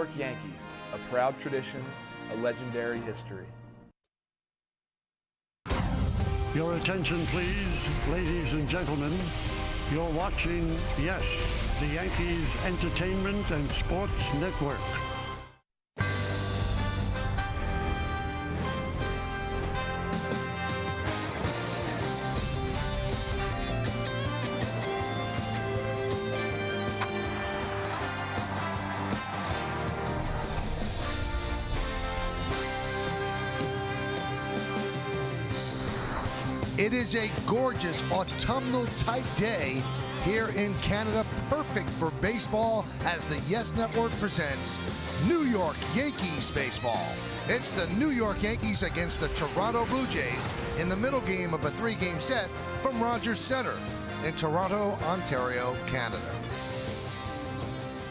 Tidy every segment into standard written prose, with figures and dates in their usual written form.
York Yankees, a proud tradition, a legendary history. Your attention, please, ladies and gentlemen. You're watching, yes, the Yankees Entertainment and Sports Network. It is a gorgeous autumnal-type day here in Canada, perfect for baseball as the Yes Network presents New York Yankees baseball. It's the New York Yankees against the Toronto Blue Jays in the middle game of a three-game set from Rogers Centre in Toronto, Ontario, Canada.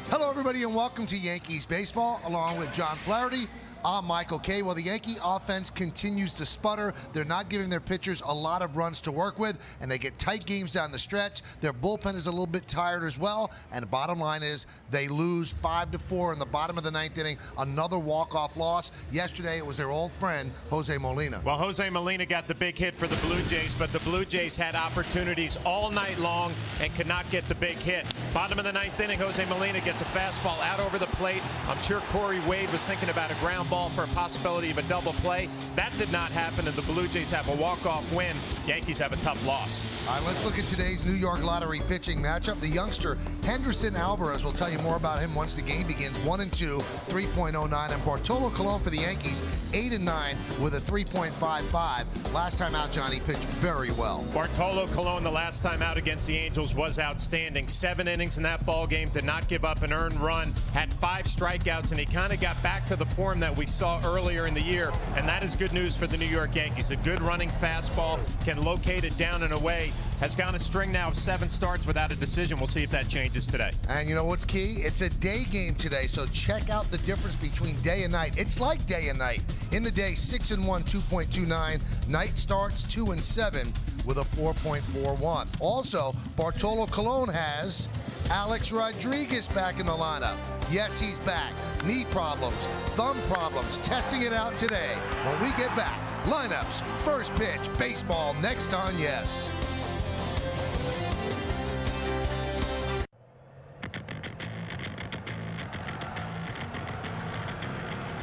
Hello, everybody, and welcome to Yankees baseball, along with John Flaherty. I'm Michael Kay. Well, the Yankee offense continues to sputter. They're not giving their pitchers a lot of runs to work with, and they get tight games down the stretch. Their bullpen is a little bit tired as well, and the bottom line is they lose 5-4 in the bottom of the ninth inning. Another walk-off loss. Yesterday, it was their old friend, Jose Molina. Well, Jose Molina got the big hit for the Blue Jays, but the Blue Jays had opportunities all night long and could not get the big hit. Bottom of the ninth inning, Jose Molina gets a fastball out over the plate. I'm sure Corey Wade was thinking about a ground ball for a possibility of a double play. That did not happen, and the Blue Jays have a walk-off win. Yankees have a tough loss. All right, let's look at today's New York Lottery pitching matchup. The youngster Henderson Alvarez, we'll tell you more about him once the game begins. 1-2, 3.09, and Bartolo Colon for the Yankees, 8-9 with a 3.55. Last time out, Johnny pitched very well. Bartolo Colon, the last time out against the Angels, was outstanding. 7 innings in that ball game, did not give up an earned run, had 5 strikeouts, and he kind of got back to the form that we saw earlier in the year, and that is good news for the New York Yankees. A good running fastball, can locate it down and away, has gone a string now of 7 starts without a decision. We'll see if that changes today. And you know what's key? It's a day game today, so check out the difference between day and night. It's like day and night. In the day, 6-1, 2.29. Night starts 2-7 with a 4.41. Also, Bartolo Colon has Alex Rodriguez back in the lineup. Yes, he's back. Knee problems, thumb problems, testing it out today. When we get back, lineups, first pitch, baseball, next on Yes.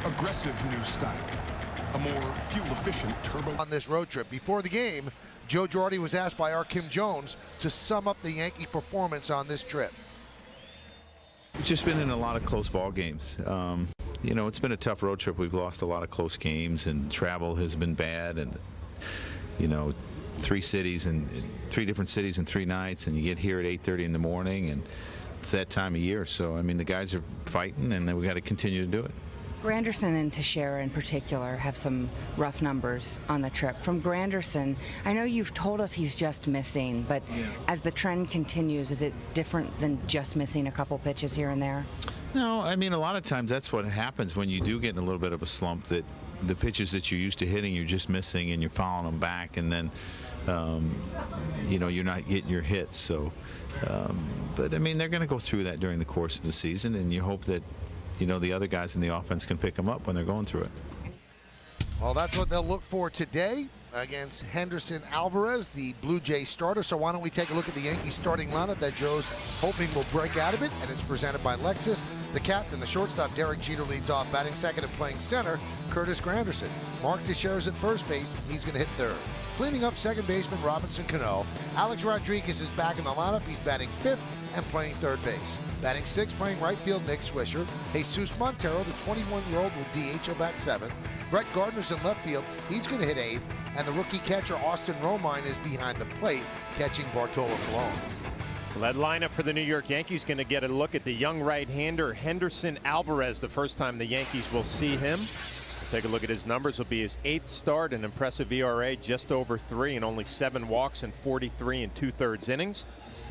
Aggressive new styling, a more fuel-efficient turbo. On this road trip, before the game, Joe Girardi was asked by our Kim Jones to sum up the Yankee performance on this trip. We've just been in a lot of close ball games. You know, it's been a tough road trip. We've lost a lot of close games, and travel has been bad. And, you know, 3 cities and 3 different cities in 3 nights, and you get here at 8:30 in the morning, and it's that time of year. So, I mean, the guys are fighting, and we got to continue to do it. Granderson and Teixeira in particular have some rough numbers on the trip. From Granderson, I know you've told us he's just missing, but as the trend continues, is it different than just missing a couple pitches here and there? No, I mean, a lot of times that's what happens when you do get in a little bit of a slump, that the pitches that you're used to hitting, you're just missing, and you're following them back, and then, you know, you're not getting your hits. So, but, I mean, they're going to go through that during the course of the season, and you hope that, you know, the other guys in the offense can pick them up when they're going through it. Well, that's what they'll look for today against Henderson Alvarez, the Blue Jays starter. So why don't we take a look at the Yankees starting lineup that Joe's hoping will break out of it, and it's presented by Lexus. The captain, the shortstop, Derek Jeter, leads off, batting second and playing center, Curtis Granderson. Mark Teixeira's at first base. He's going to hit third. Cleaning up second baseman Robinson Cano. Alex Rodriguez is back in the lineup. He's batting fifth and playing third base. Batting sixth, playing right field, Nick Swisher. Jesus Montero, the 21-year-old, will DH. He'll bat seventh. Brett Gardner's in left field. He's going to hit eighth. And the rookie catcher, Austin Romine, is behind the plate, catching Bartolo Colon. That lineup for the New York Yankees going to get a look at the young right-hander, Henderson Alvarez, the first time the Yankees will see him. Take a look at his numbers. Will be his 8th start, an impressive ERA, just over 3, and only 7 walks in 43 2/3 innings.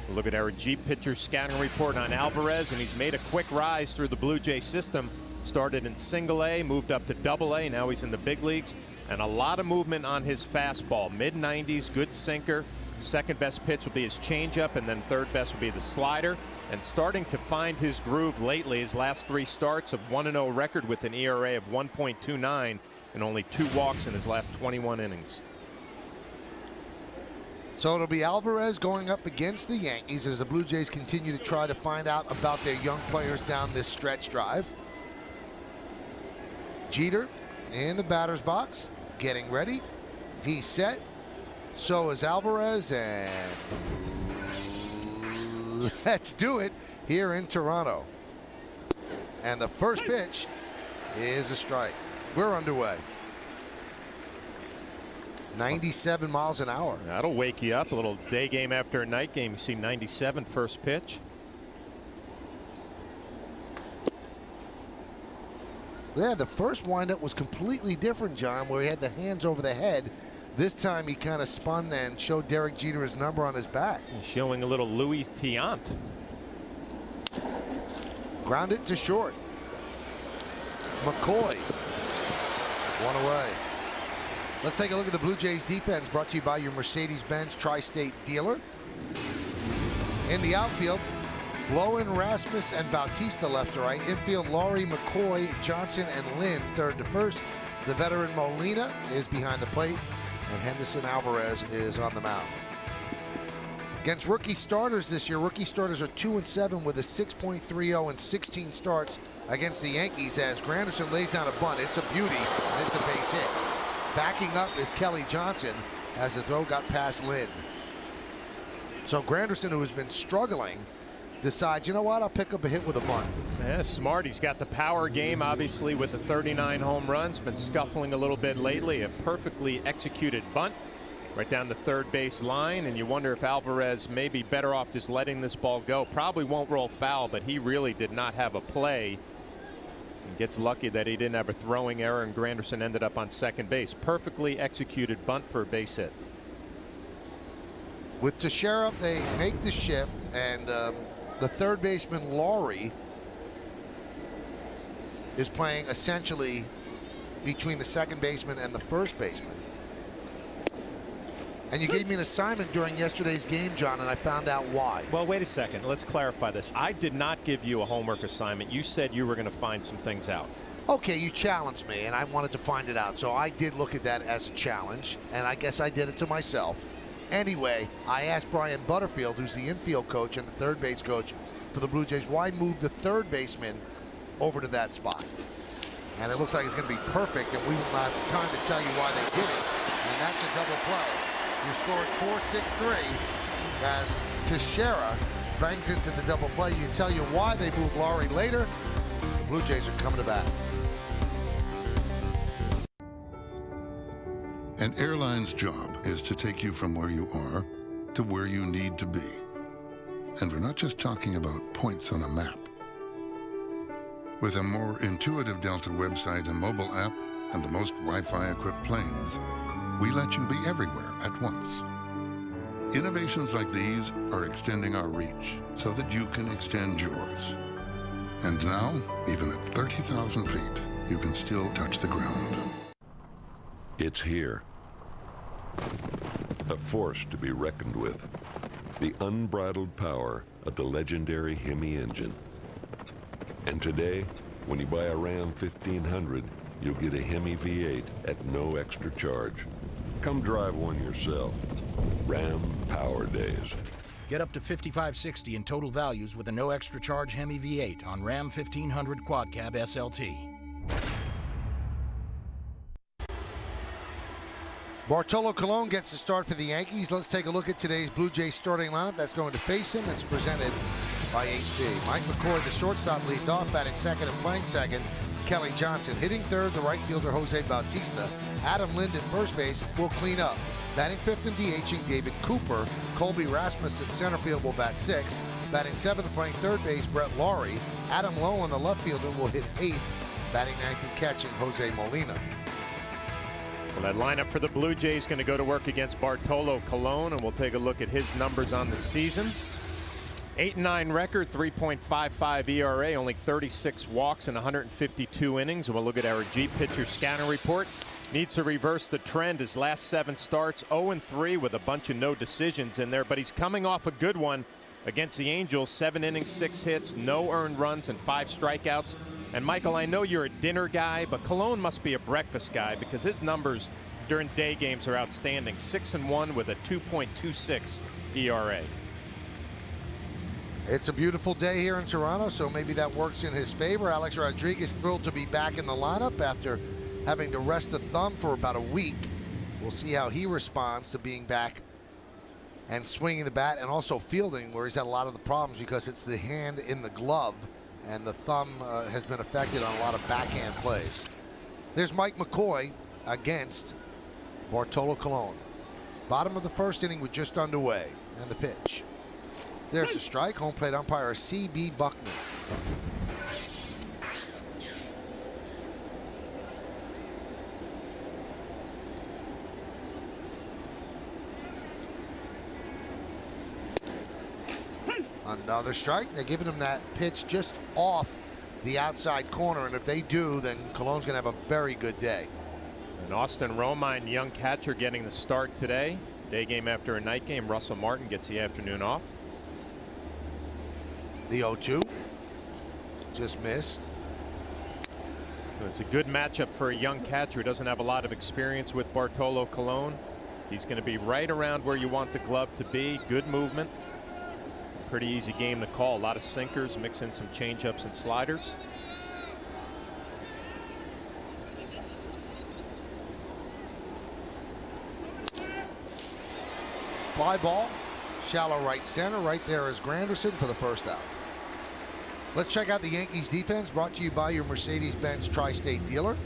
We'll look at our Jeep pitcher scouting report on Alvarez, and he's made a quick rise through the Blue Jay system. Started in Single-A, moved up to Double-A, now he's in the big leagues, and a lot of movement on his fastball. Mid-90s, good sinker. Second best pitch will be his changeup, and then third best will be the slider. and starting to find his groove lately. His last 3 starts, a 1-0 record with an ERA of 1.29 and only 2 walks in his last 21 innings. So it'll be Alvarez going up against the Yankees as the Blue Jays continue to try to find out about their young players down this stretch drive. Jeter in the batter's box, getting ready. He's set. So is Alvarez, and let's do it here in Toronto. And the first pitch is a strike. We're underway. 97 miles an hour. That'll wake you up. A little day game after a night game. You see 97 first pitch. Yeah, the first windup was completely different, John, where he had the hands over the head. This time he kind of spun and showed Derek Jeter his number on his back. He's showing a little Louis Tiant. Ground it to short. McCoy. One away. Let's take a look at the Blue Jays defense, brought to you by your Mercedes-Benz Tri-State dealer. In the outfield, Lowen, Rasmus, and Bautista left to right. Infield, Laurie, McCoy, Johnson, and Lynn third to first. The veteran Molina is behind the plate, and Henderson Alvarez is on the mound. Against rookie starters this year, rookie starters are 2-7 with a 6.30 and 16 starts against the Yankees as Granderson lays down a bunt. It's a beauty, and it's a base hit. Backing up is Kelly Johnson as the throw got past Lynn. So Granderson, who has been struggling, decides, you know what, I'll pick up a hit with a bunt. Yeah, smart. He's got the power game, obviously, with the 39 home runs. Been scuffling a little bit lately. A perfectly executed bunt right down the third base line, and you wonder if Alvarez may be better off just letting this ball go. Probably won't roll foul, but he really did not have a play. And gets lucky that he didn't have a throwing error, and Granderson ended up on second base. Perfectly executed bunt for a base hit. With Teixeira, they make the shift, and the third baseman, Laurie, is playing essentially between the second baseman and the first baseman. And you gave me an assignment during yesterday's game, John, and I found out why. Well, wait a second. Let's clarify this. I did not give you a homework assignment. You said you were going to find some things out. Okay, you challenged me, and I wanted to find it out. So I did look at that as a challenge, and I guess I did it to myself. Anyway, I asked Brian Butterfield, who's the infield coach and the third base coach for the Blue Jays, why move the third baseman over to that spot. And it looks like it's going to be perfect, and we will not have time to tell you why they did it. And that's a double play. You score at 4-6-3 as Teixeira bangs into the double play. You tell you why they move Laurie later. The Blue Jays are coming to bat. An airline's job is to take you from where you are to where you need to be. And we're not just talking about points on a map. With a more intuitive Delta website and mobile app and the most Wi-Fi equipped planes, we let you be everywhere at once. Innovations like these are extending our reach so that you can extend yours. And now, even at 30,000 feet, you can still touch the ground. It's here. A force to be reckoned with. The unbridled power of the legendary Hemi engine. And today, when you buy a Ram 1500, you'll get a Hemi V8 at no extra charge. Come drive one yourself. Ram Power Days. Get up to $5,560 in total values with a no extra charge Hemi V8 on Ram 1500 Quad Cab SLT. Bartolo Colon gets the start for the Yankees. Let's take a look at today's Blue Jays starting lineup that's going to face him. It's presented by HD. Mike McCoy, the shortstop, leads off, batting second and playing second. Kelly Johnson hitting third, the right fielder Jose Bautista. Adam Lind at first base will clean up. Batting fifth and DHing David Cooper. Colby Rasmus at center field will bat sixth. Batting seventh and playing third base, Brett Laurie. Adam Lowen, the left fielder, will hit eighth. Batting ninth and catching, Jose Molina. Well, that lineup for the Blue Jays going to go to work against Bartolo Colon, and we'll take a look at his numbers on the season. 8-9 record, 3.55 ERA, only 36 walks in 152 innings. And we'll look at our G pitcher scanner report. Needs to reverse the trend. His last 7 starts, 0-3 with a bunch of no decisions in there, but he's coming off a good one Against the Angels, 7 innings, 6 hits, no earned runs, and 5 strikeouts. And Michael, I know you're a dinner guy, but Colon must be a breakfast guy because his numbers during day games are outstanding. 6-1 with a 2.26 ERA. It's a beautiful day here in Toronto, so maybe that works in his favor. Alex Rodriguez thrilled to be back in the lineup after having to rest a thumb for about a week. We'll see how he responds to being back and swinging the bat and also fielding, where he's had a lot of the problems because it's the hand in the glove, and the thumb has been affected on a lot of backhand plays. There's Mike McCoy against Bartolo Colon. Bottom of the first inning was just underway, and the pitch. There's the strike. Home plate umpire C.B. Buckner. Another strike. They're giving him that pitch just off the outside corner, and if they do, then Colon's going to have a very good day. And Austin Romine, young catcher, getting the start today. Day game after a night game. Russell Martin gets the afternoon off. The 0-2 just missed. So it's a good matchup for a young catcher who doesn't have a lot of experience with Bartolo Colon. He's going to be right around where you want the glove to be. Good movement. Pretty easy game to call. A lot of sinkers, mix in some changeups and sliders. Fly ball, shallow right center. Right there is Granderson for the first out. Let's check out the Yankees defense, brought to you by your Mercedes-Benz Tri-State dealer.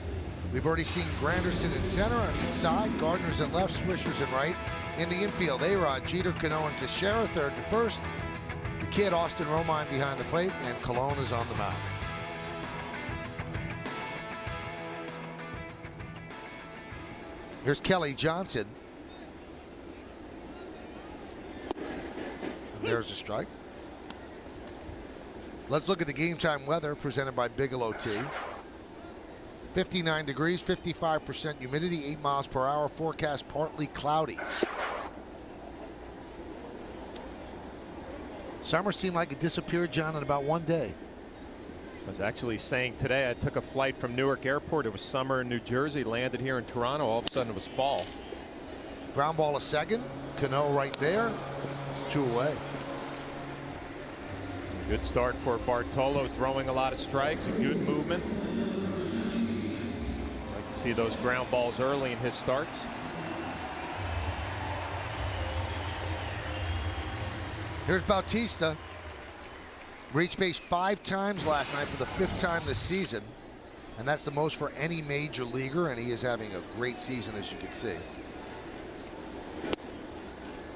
We've already seen Granderson in center on each side, Gardner's in left, Swishers in right. In the infield, A-Rod, Jeter, Cano, and Teixeira, third and first. The kid, Austin Romine, behind the plate, and Colon is on the mound. Here's Kelly Johnson. And there's a strike. Let's look at the game time weather presented by Bigelow Tea. 59 degrees, 55% humidity, 8 miles per hour, forecast partly cloudy. Summer seemed like it disappeared, John, in about one day. I was actually saying today I took a flight from Newark Airport. It was summer in New Jersey, landed here in Toronto. All of a sudden it was fall. Ground ball a second. Cano right there. 2 away. Good start for Bartolo, throwing a lot of strikes, good movement. Like to see those ground balls early in his starts. Here's Bautista. Reached base 5 times last night for the 5th time this season. And that's the most for any major leaguer, and he is having a great season, as you can see.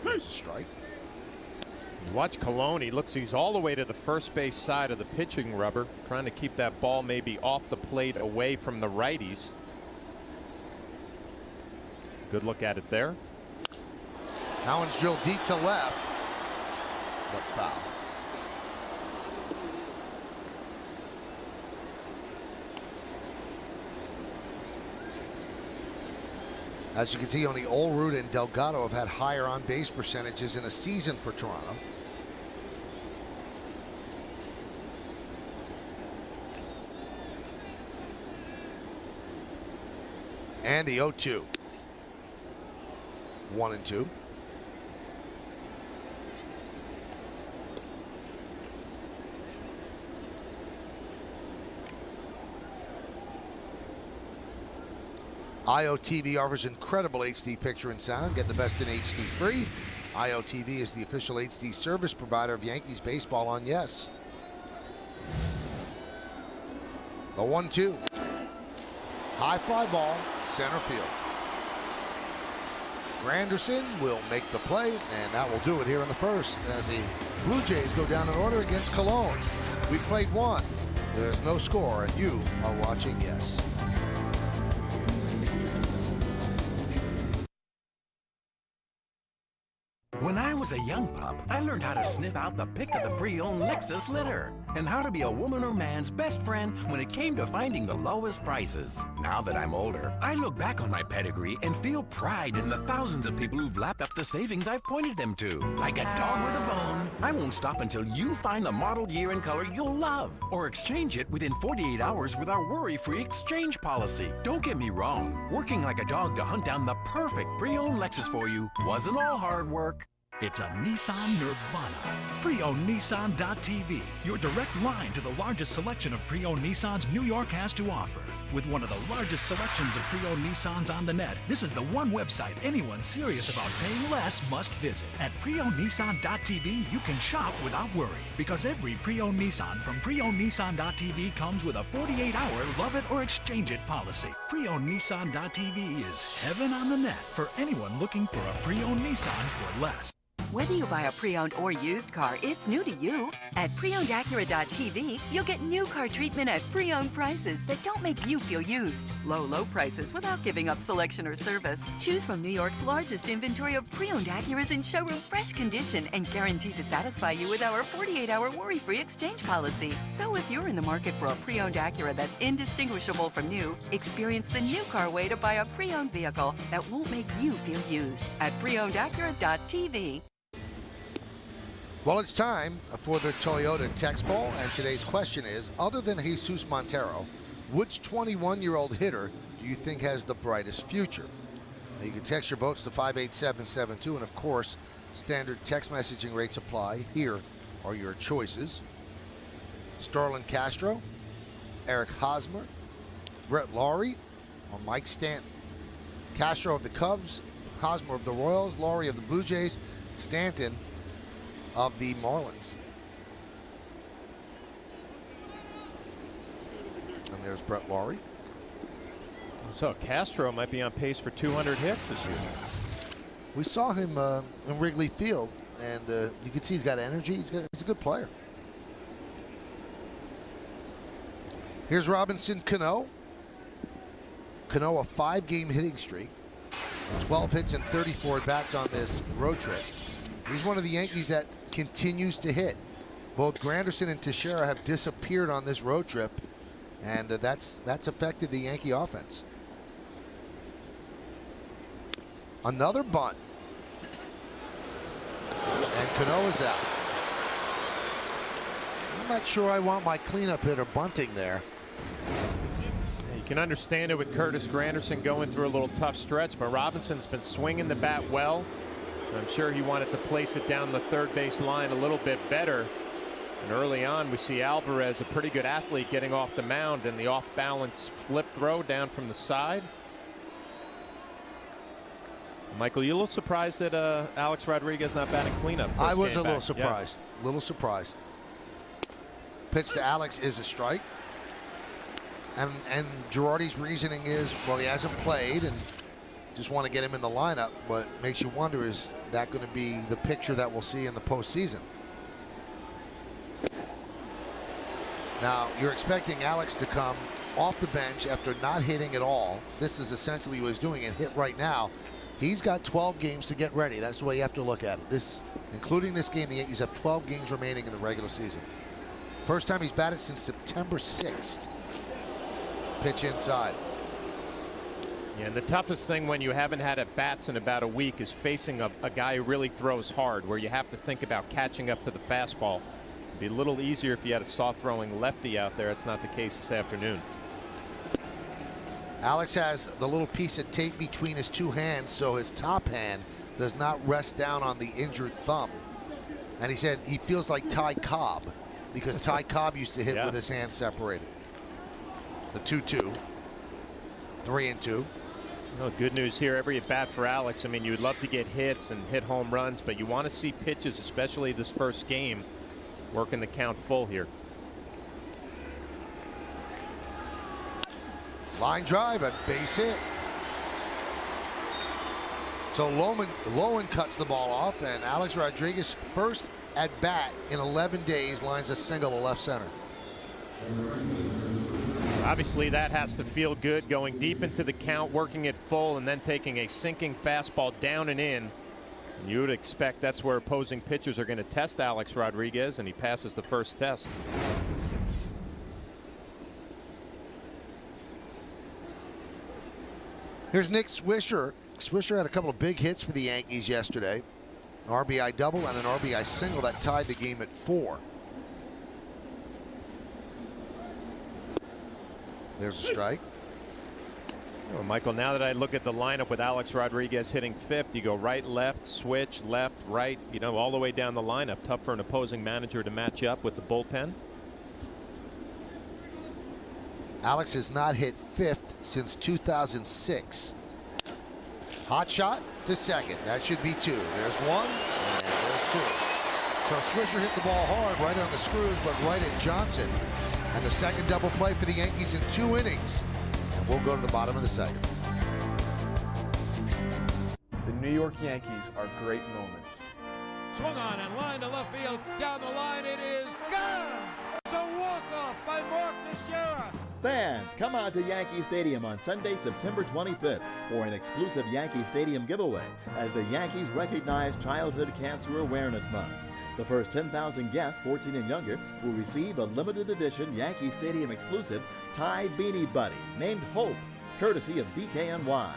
There's a strike. Watch Colon. He's all the way to the first base side of the pitching rubber, trying to keep that ball maybe off the plate away from the righties. Good look at it there. That one's drilled deep to left, but foul. As you can see, only Olerud and Delgado have had higher on-base percentages in a season for Toronto. And the 0-2. 1-2. IOTV offers incredible HD picture and sound. Get the best in HD free. IOTV is the official HD service provider of Yankees baseball on Yes. The 1-2. High fly ball, center field. Granderson will make the play, and that will do it here in the first as the Blue Jays go down in order against Cologne. We played 1. There's no score, and you are watching Yes. When I was was a young pup, I learned how to sniff out the pick of the pre-owned Lexus litter and how to be a woman or man's best friend when it came to finding the lowest prices. Now that I'm older, I look back on my pedigree and feel pride in the thousands of people who've lapped up the savings I've pointed them to. Like a dog with a bone, I won't stop until you find the model, year, and color you'll love or exchange it within 48 hours with our worry-free exchange policy. Don't get me wrong, working like a dog to hunt down the perfect pre-owned Lexus for you wasn't all hard work. It's a Nissan Nirvana. Pre-owned Nissan.tv, your direct line to the largest selection of pre-owned Nissans New York has to offer. With one of the largest selections of pre-owned Nissans on the net, this is the one website anyone serious about paying less must visit. At pre-owned-Nissan.tv, you can shop without worry, because every pre-owned Nissan from pre-owned-Nissan.tv comes with a 48-hour love it or exchange it policy. Pre-owned-Nissan.tv is heaven on the net for anyone looking for a pre-owned Nissan for less. Whether you buy a pre-owned or used car, it's new to you. At pre-ownedacura.tv, you'll get new car treatment at pre-owned prices that don't make you feel used. Low prices without giving up selection or service. Choose from New York's largest inventory of pre-owned Acuras in showroom fresh condition and guaranteed to satisfy you with our 48-hour worry-free exchange policy. So if you're in the market for a pre-owned Acura that's indistinguishable from new, experience the new car way to buy a pre-owned vehicle that won't make you feel used at pre-ownedacura.tv. Well, it's time for the Toyota Text Ball, and today's question is, other than Jesus Montero, which 21-year-old hitter do you think has the brightest future? Now, you can text your votes to 58772, and of course, standard text messaging rates apply. Here are your choices. Starlin Castro, Eric Hosmer, Brett Lawrie, or Mike Stanton. Castro of the Cubs, Hosmer of the Royals, Lawrie of the Blue Jays, Stanton of the Marlins. And there's Brett Lawrie. So Castro might be on pace for 200 hits this year. We saw him in Wrigley Field, and you can see he's got energy. He's a good player. Here's Robinson Cano. Cano, a 5-game hitting streak. 12 hits and 34 at-bats on this road trip. He's one of the Yankees that continues to hit. Both Granderson and Teixeira have disappeared on this road trip, and that's affected the Yankee offense. Another bunt. And Cano is out. I'm not sure I want my cleanup hitter bunting there. You can understand it with Curtis Granderson going through a little tough stretch, but Robinson's been swinging the bat well. I'm sure he wanted to place it down the third base line a little bit better. And early on, we see Alvarez, a pretty good athlete, getting off the mound, and the off-balance flip throw down from the side. Michael, you a little surprised that Alex Rodriguez not batting cleanup? I was a little surprised. Yeah. A little surprised. Pitch to Alex is a strike. And Girardi's reasoning is, well, he hasn't played, and just want to get him in the lineup. But makes you wonder, is that going to be the picture that we'll see in the postseason? Now, you're expecting Alex to come off the bench after not hitting at all. This is essentially what he's doing, and hit right now. He's got 12 games to get ready. That's the way you have to look at it. This, including this game, the Yankees have 12 games remaining in the regular season. First time he's batted since September 6th. Pitch inside. Yeah, and the toughest thing when you haven't had at bats in about a week is facing a guy who really throws hard, where you have to think about catching up to the fastball. It'd be a little easier if you had a soft throwing lefty out there. It's not the case this afternoon. Alex has the little piece of tape between his two hands, so his top hand does not rest down on the injured thumb. And he said he feels like Ty Cobb, because Ty Cobb used to hit with his hands separated. The 2-2. 3-2. Well, good news here. Every at bat for Alex. I mean, you'd love to get hits and hit home runs, but you want to see pitches, especially this first game, working the count full here. Line drive, a base hit. So Lowen cuts the ball off, and Alex Rodriguez, first at bat in 11 days, lines a single to left center. Obviously, that has to feel good, going deep into the count, working it full, and then taking a sinking fastball down and in. You would expect that's where opposing pitchers are going to test Alex Rodriguez, and he passes the first test. Here's Nick Swisher. Swisher had a couple of big hits for the Yankees yesterday. An RBI double and an RBI single that tied the game at 4. There's a strike. Well, Michael, now that I look at the lineup with Alex Rodriguez hitting 5th, you go right, left, switch, left, right, all the way down the lineup. Tough for an opposing manager to match up with the bullpen. Alex has not hit 5th since 2006. Hot shot to second. That should be 2. There's 1, and there's 2. So Swisher hit the ball hard, right on the screws, but right at Johnson. And the second double play for the Yankees in 2 innings. And we'll go to the bottom of the second. The New York Yankees are great moments. Swung on and line to left field. Down the line, it is gone. It's a walk-off by Mark Teixeira. Fans, come out to Yankee Stadium on Sunday, September 25th for an exclusive Yankee Stadium giveaway as the Yankees recognize Childhood Cancer Awareness Month. The first 10,000 guests 14 and younger will receive a limited edition Yankee Stadium exclusive tie beanie buddy named Hope, courtesy of DKNY.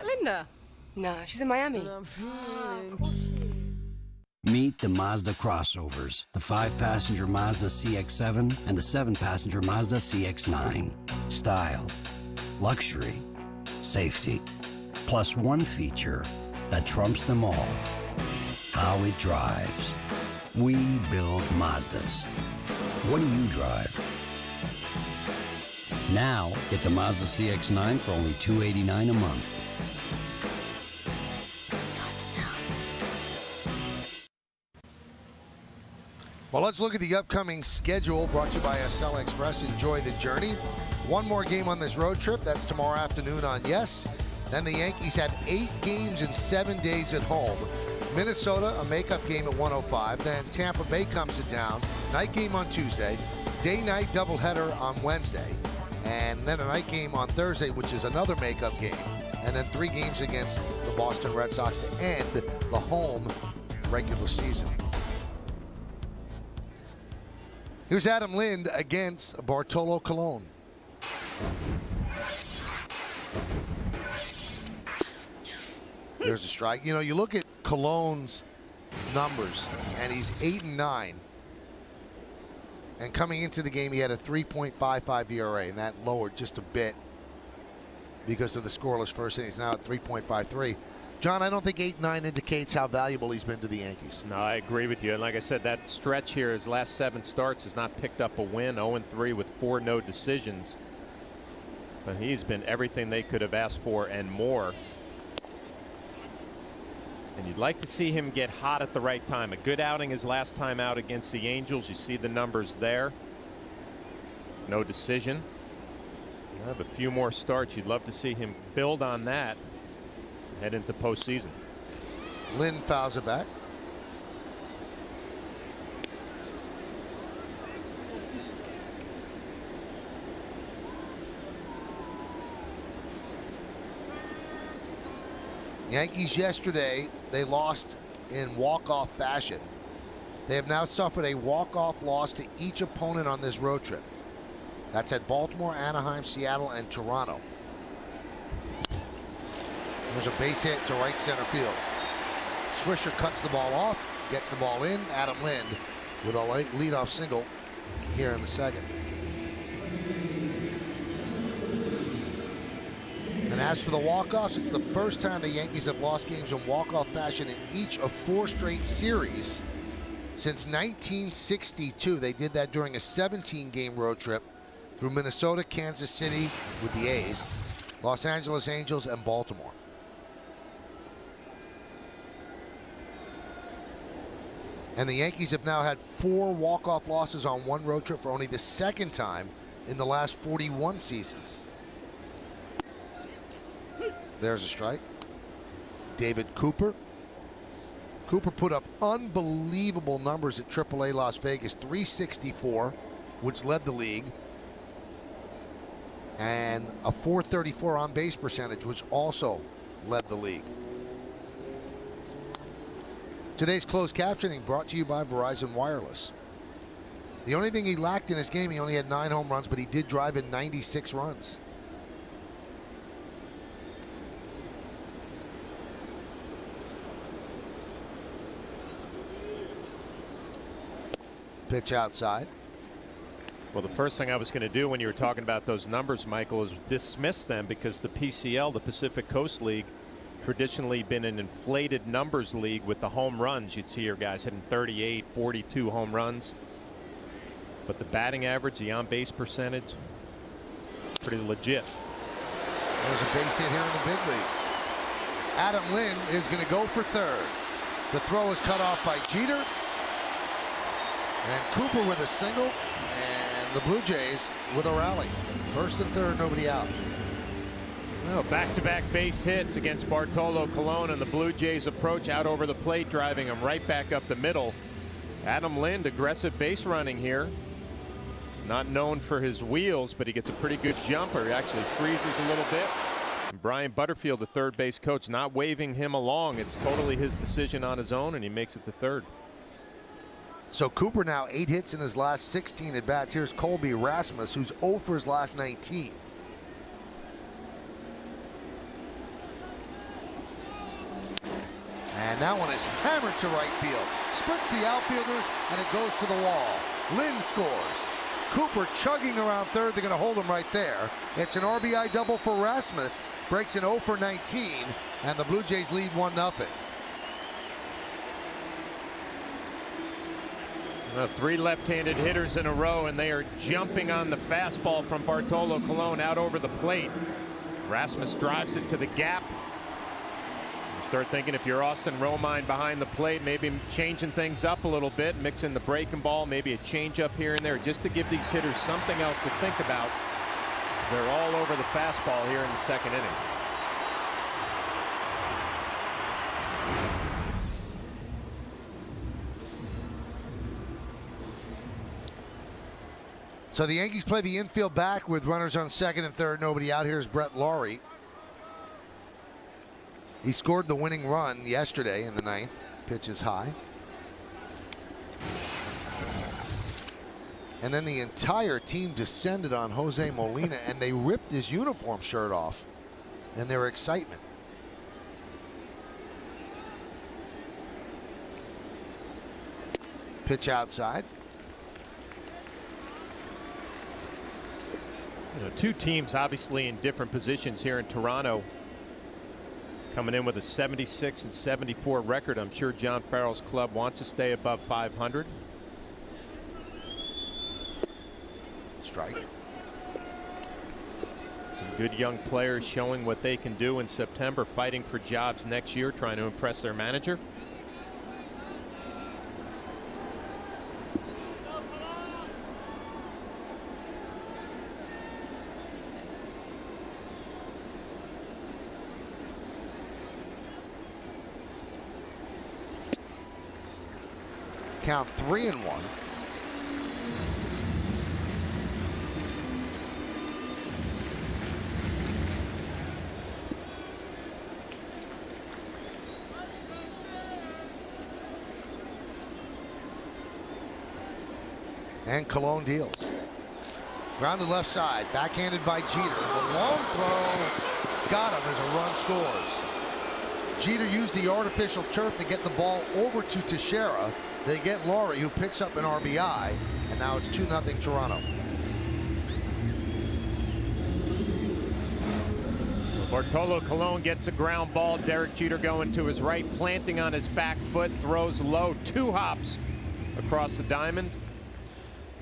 Linda? No, she's in Miami. Meet the Mazda crossovers, the 5-passenger Mazda CX-7 and the 7-passenger Mazda CX-9. Style, luxury, safety, plus one feature that trumps them all: how it drives. We build Mazdas. What do you drive? Now, get the Mazda CX-9 for only $289 a month. Well, let's look at the upcoming schedule brought to you by SL Express. Enjoy the journey. One more game on this road trip. That's tomorrow afternoon on Yes. Then the Yankees have 8 games in 7 days at home. Minnesota, a makeup game at 1:05. Then Tampa Bay comes to town. Night game on Tuesday. Day-night doubleheader on Wednesday. And then a night game on Thursday, which is another makeup game. And then 3 games against the Boston Red Sox to end the home regular season. Here's Adam Lind against Bartolo Colon. There's a strike. You look at Colon's numbers, and he's 8-9. And coming into the game, he had a 3.55 ERA, and that lowered just a bit because of the scoreless first inning. He's now at 3.53. John, I don't think 8-9 indicates how valuable he's been to the Yankees. No, I agree with you. And like I said, that stretch here, his last 7 starts, has not picked up a win. 0-3 with 4 no decisions. But he's been everything they could have asked for and more. And you'd like to see him get hot at the right time. A good outing his last time out against the Angels. You see the numbers there. No decision. He'll have a few more starts. You'd love to see him build on that. Head into postseason. Lynn fouls it back. Yankees yesterday, they lost in walk-off fashion. They have now suffered a walk-off loss to each opponent on this road trip. That's at Baltimore, Anaheim, Seattle, and Toronto. There's a base hit to right center field. Swisher cuts the ball off, gets the ball in. Adam Lind with a leadoff single here in the second. And as for the walk-offs, it's the first time the Yankees have lost games in walk-off fashion in each of 4 straight series since 1962. They did that during a 17-game road trip through Minnesota, Kansas City with the A's, Los Angeles Angels, and Baltimore. And the Yankees have now had 4 walk-off losses on one road trip for only the second time in the last 41 seasons. There's a strike. David Cooper. Cooper put up unbelievable numbers at AAA Las Vegas, 364, which led the league, and a 434 on-base percentage, which also led the league. Today's closed captioning brought to you by Verizon Wireless. The only thing he lacked in his game, he only had 9 home runs, but he did drive in 96 runs. Pitch outside. Well, the first thing I was going to do when you were talking about those numbers, Michael, is dismiss them, because the PCL, the Pacific Coast League, traditionally been an inflated numbers league with the home runs. You'd see your guys hitting 38, 42 home runs. But the batting average, the on-base percentage, pretty legit. There's a base hit here in the big leagues. Adam Lind is going to go for third. The throw is cut off by Jeter. And Cooper with a single, and the Blue Jays with a rally. First and third, nobody out. Well, back-to-back base hits against Bartolo Colon, and the Blue Jays approach out over the plate, driving him right back up the middle. Adam Lind, aggressive base running here. Not known for his wheels, but he gets a pretty good jumper. He actually freezes a little bit. And Brian Butterfield, the third base coach, not waving him along. It's totally his decision on his own, and he makes it to third. So Cooper now 8 hits in his last 16 at bats. Here's Colby Rasmus, who's 0 for his last 19. And that one is hammered to right field. Splits the outfielders, and it goes to the wall. Lind scores. Cooper chugging around third. They're going to hold him right there. It's an RBI double for Rasmus. Breaks an 0 for 19, and the Blue Jays lead 1-0. 3 left-handed hitters in a row, and they are jumping on the fastball from Bartolo Colon out over the plate. Rasmus drives it to the gap. You start thinking, if you're Austin Romine behind the plate, maybe changing things up a little bit, mixing the breaking ball, maybe a change-up here and there, just to give these hitters something else to think about, as they're all over the fastball here in the second inning. So the Yankees play the infield back with runners on second and third, nobody out. Here's Brett Laurie. He scored the winning run yesterday in the 9th. Pitch is high. And then the entire team descended on Jose Molina, and they ripped his uniform shirt off in their excitement. Pitch outside. You know, 2 teams obviously in different positions here in Toronto, coming in with a 76 and 74 record. I'm sure John Farrell's club wants to stay above 500. Strike. Some good young players showing what they can do in September, fighting for jobs next year, trying to impress their manager. Count 3-1. And Colon deals. Grounded left side, backhanded by Jeter. The long throw got him as a run scores. Jeter used the artificial turf to get the ball over to Teixeira. They get Laurie, who picks up an RBI, and now it's 2-0 Toronto. Bartolo Colon gets a ground ball. Derek Jeter going to his right, planting on his back foot, throws low, 2 hops across the diamond.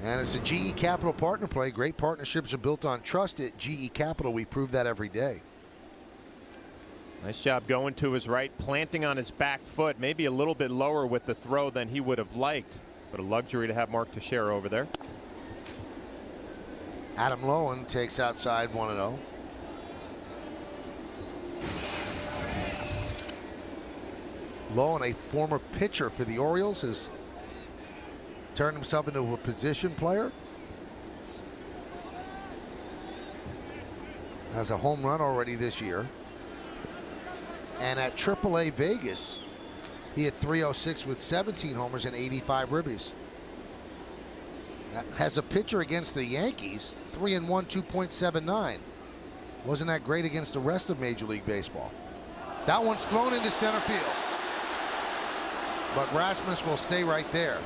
And it's a GE Capital partner play. Great partnerships are built on trust at GE Capital. We prove that every day. Nice job going to his right, planting on his back foot, maybe a little bit lower with the throw than he would have liked, but a luxury to have Mark Teixeira over there. Adam Lowen takes outside 1-0. Lowen, a former pitcher for the Orioles, has turned himself into a position player. Has a home run already this year. And at AAA Vegas, he had 306 with 17 homers and 85 ribbies. Has a pitcher against the Yankees, 3-1, 2.79. Wasn't that great against the rest of Major League Baseball? That one's thrown into center field. But Rasmus will stay right there.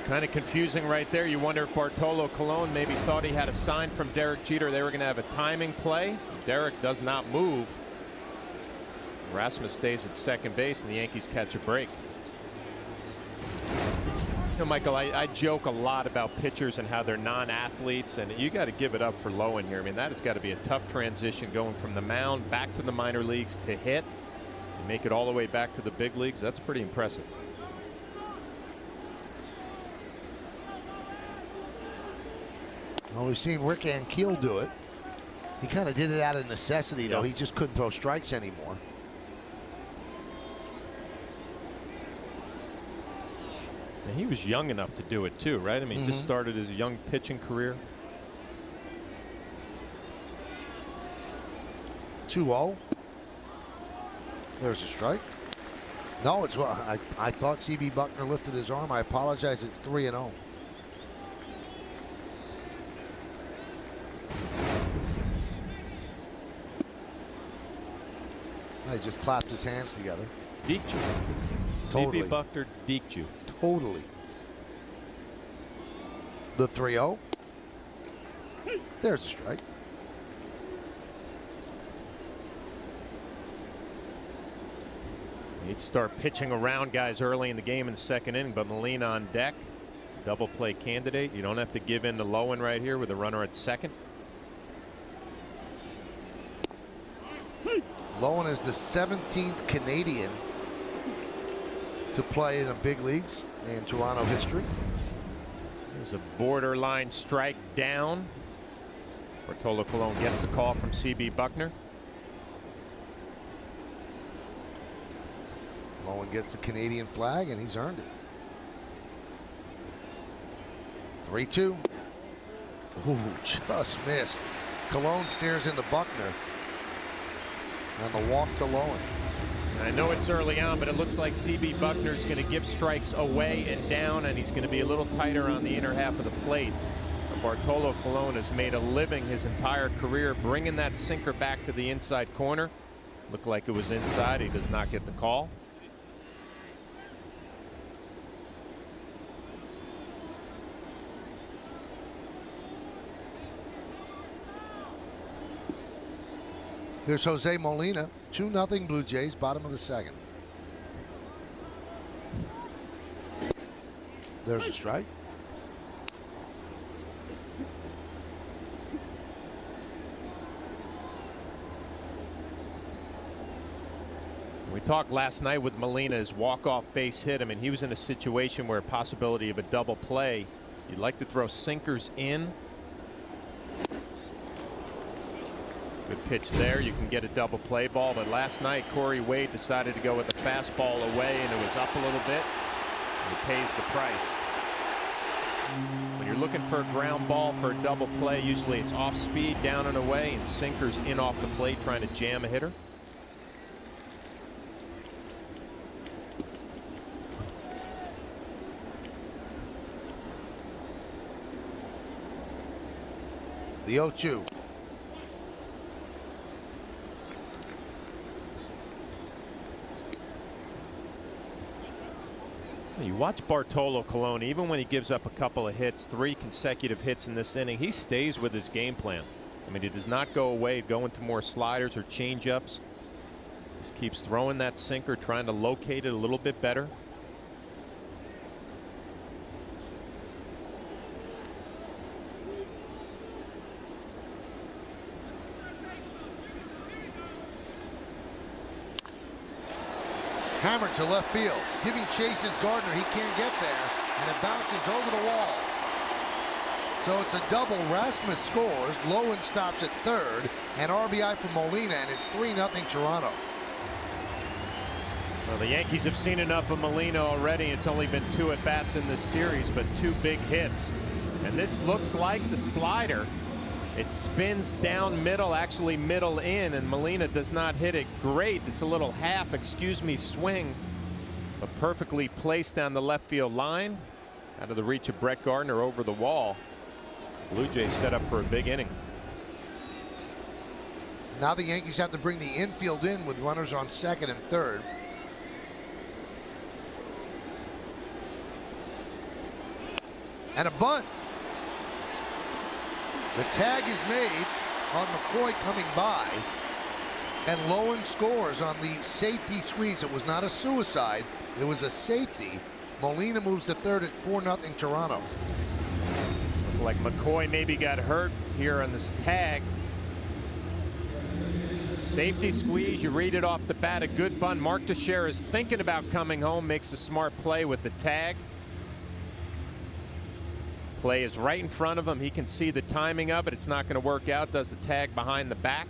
Kind of confusing right there. You wonder if Bartolo Colon maybe thought he had a sign from Derek Jeter. They were going to have a timing play. Derek does not move. Rasmus stays at second base, and the Yankees catch a break. You know, Michael, I joke a lot about pitchers and how they're non-athletes, and you got to give it up for Lowen here. I mean, that has got to be a tough transition going from the mound back to the minor leagues to hit and make it all the way back to the big leagues. That's pretty impressive. Well, we've seen Rick Ankiel do it. He kind of did it out of necessity, though. He just couldn't throw strikes anymore. And he was young enough to do it too, right? I mean, just started his young pitching career. 2-0. There's a strike. No, it's well. I thought C.B. Buckner lifted his arm. I apologize. It's 3-0. He just clapped his hands together. Deked you. Totally. C.B. Buckner deked you. Totally. The 3-0. There's a strike. He'd start pitching around guys early in the game in the second inning, but Molina on deck. Double play candidate. You don't have to give in to Lowen right here with a runner at second. Lowen is the 17th Canadian to play in the big leagues in Toronto history. There's a borderline strike down. Bartolo Colon gets a call from C.B. Buckner. Lowen gets the Canadian flag, and he's earned it. 3-2. Ooh, just missed. Colon stares into Buckner. And the walk to Lowen. I know it's early on, but it looks like C.B. Buckner's going to give strikes away and down, and he's going to be a little tighter on the inner half of the plate. Bartolo Colon has made a living his entire career bringing that sinker back to the inside corner. Looked like it was inside. He does not get the call. Here's Jose Molina. 2-0 Blue Jays, bottom of the second. There's a strike. We talked last night with Molina, his walk-off base hit. I mean, he was in a situation where a possibility of a double play. You'd like to throw sinkers in. Good pitch there. You can get a double play ball, but last night Corey Wade decided to go with a fastball away, and it was up a little bit. And he pays the price. When you're looking for a ground ball for a double play, usually it's off speed, down and away, and sinkers in off the plate trying to jam a hitter. The 0-2. You watch Bartolo Colon, even when he gives up a couple of hits, 3 consecutive hits in this inning, he stays with his game plan. I mean, he does not go away, go into more sliders or changeups. Just keeps throwing that sinker, trying to locate it a little bit better. Hammered to left field. Giving chases Gardner. He can't get there. And it bounces over the wall. So it's a double. Rasmus scores. Lowen stops at third. And RBI for Molina. And it's 3-0 Toronto. Well, the Yankees have seen enough of Molina already. It's only been 2 at-bats in this series, but 2 big hits. And this looks like the slider. It spins down middle, actually middle in, and Molina does not hit it great. It's a little half, swing, but perfectly placed down the left field line. Out of the reach of Brett Gardner over the wall. Blue Jays set up for a big inning. Now the Yankees have to bring the infield in with runners on second and third. And a bunt. The tag is made on McCoy coming by. And Lowen scores on the safety squeeze. It was not a suicide. It was a safety. Molina moves to third at 4-0 Toronto. Like McCoy maybe got hurt here on this tag. Safety squeeze, you read it off the bat, a good bunt. Mark Teixeira is thinking about coming home, makes a smart play with the tag. Play is right in front of him. He can see the timing of it. It's not going to work out. Does the tag behind the back.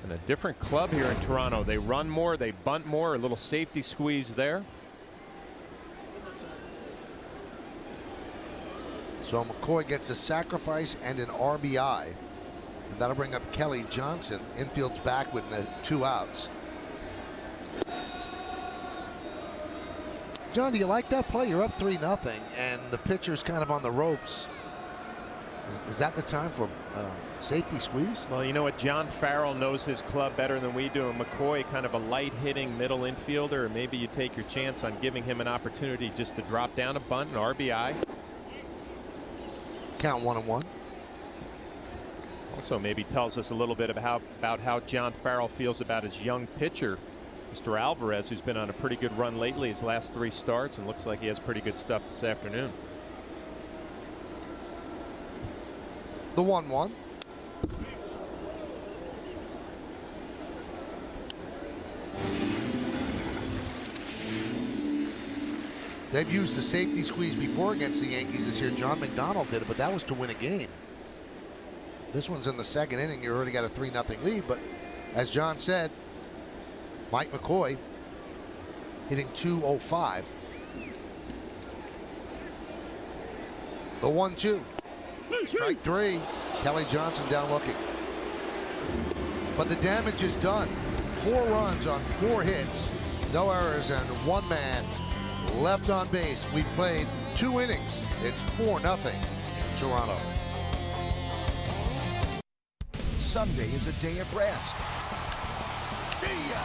And a different club here in Toronto. They run more, they bunt more. A little safety squeeze there. So McCoy gets a sacrifice and an RBI. And that'll bring up Kelly Johnson. Infield's back with the 2 outs. John, do you like that play? You're up 3-0, and the pitcher's kind of on the ropes. Is that the time for safety squeeze? Well, you know what? John Farrell knows his club better than we do. And McCoy, kind of a light-hitting middle infielder. Maybe you take your chance on giving him an opportunity just to drop down a bunt, an RBI. Count 1-1. Also, maybe tells us a little bit about how John Farrell feels about his young pitcher, Mr. Alvarez, who's been on a pretty good run lately, his last 3 starts, and looks like he has pretty good stuff this afternoon. The 1-1. They've used the safety squeeze before against the Yankees this year. John McDonald did it, but that was to win a game. This one's in the second inning. You already got a 3-0 lead, but as John said, Mike McCoy hitting .205. The 1-2. Strike 3. Kelly Johnson down looking. But the damage is done. 4 runs on 4 hits. No errors and 1 man left on base. We've played 2 innings. It's 4-0 Toronto. Sunday is a day of rest. See ya!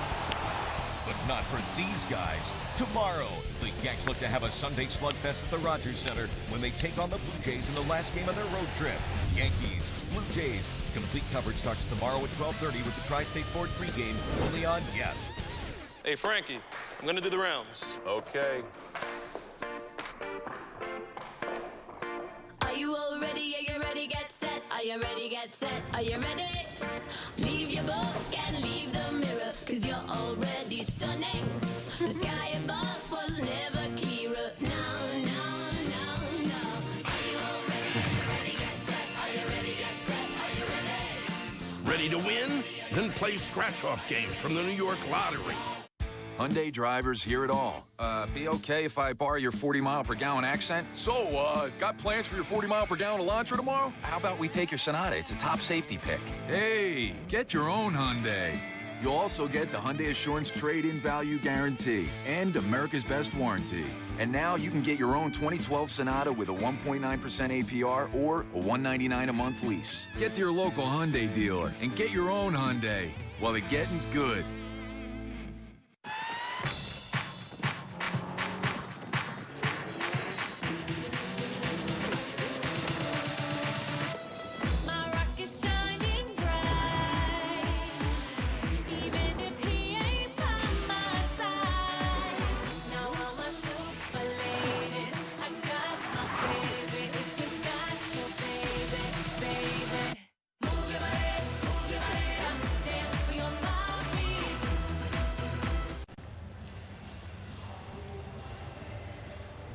But not for these guys. Tomorrow, the Yanks look to have a Sunday slugfest at the Rogers Center when they take on the Blue Jays in the last game of their road trip. Yankees, Blue Jays. Complete coverage starts tomorrow at 12:30 with the Tri-State Ford pregame only on Yes. Hey, Frankie, I'm gonna do the rounds. Okay. Are you all ready? Are you ready? Get set. Are you ready? Get set. Are you ready? Leave your book and leave the mirror, 'cause you're already stunning. The sky above was never clearer. No, no, no, no. Are you all ready? Are you ready? Get set. Are you ready? Get set. Are you ready? Ready to win? Then play scratch-off games from the New York Lottery. Hyundai drivers hear it all. Be okay if I borrow your 40-mile-per-gallon accent? So, got plans for your 40-mile-per-gallon Elantra tomorrow? How about we take your Sonata? It's a top safety pick. Hey, get your own Hyundai. You'll also get the Hyundai Assurance Trade-In Value Guarantee and America's Best Warranty. And now you can get your own 2012 Sonata with a 1.9% APR or a $199 a month lease. Get to your local Hyundai dealer and get your own Hyundai while the getting's good.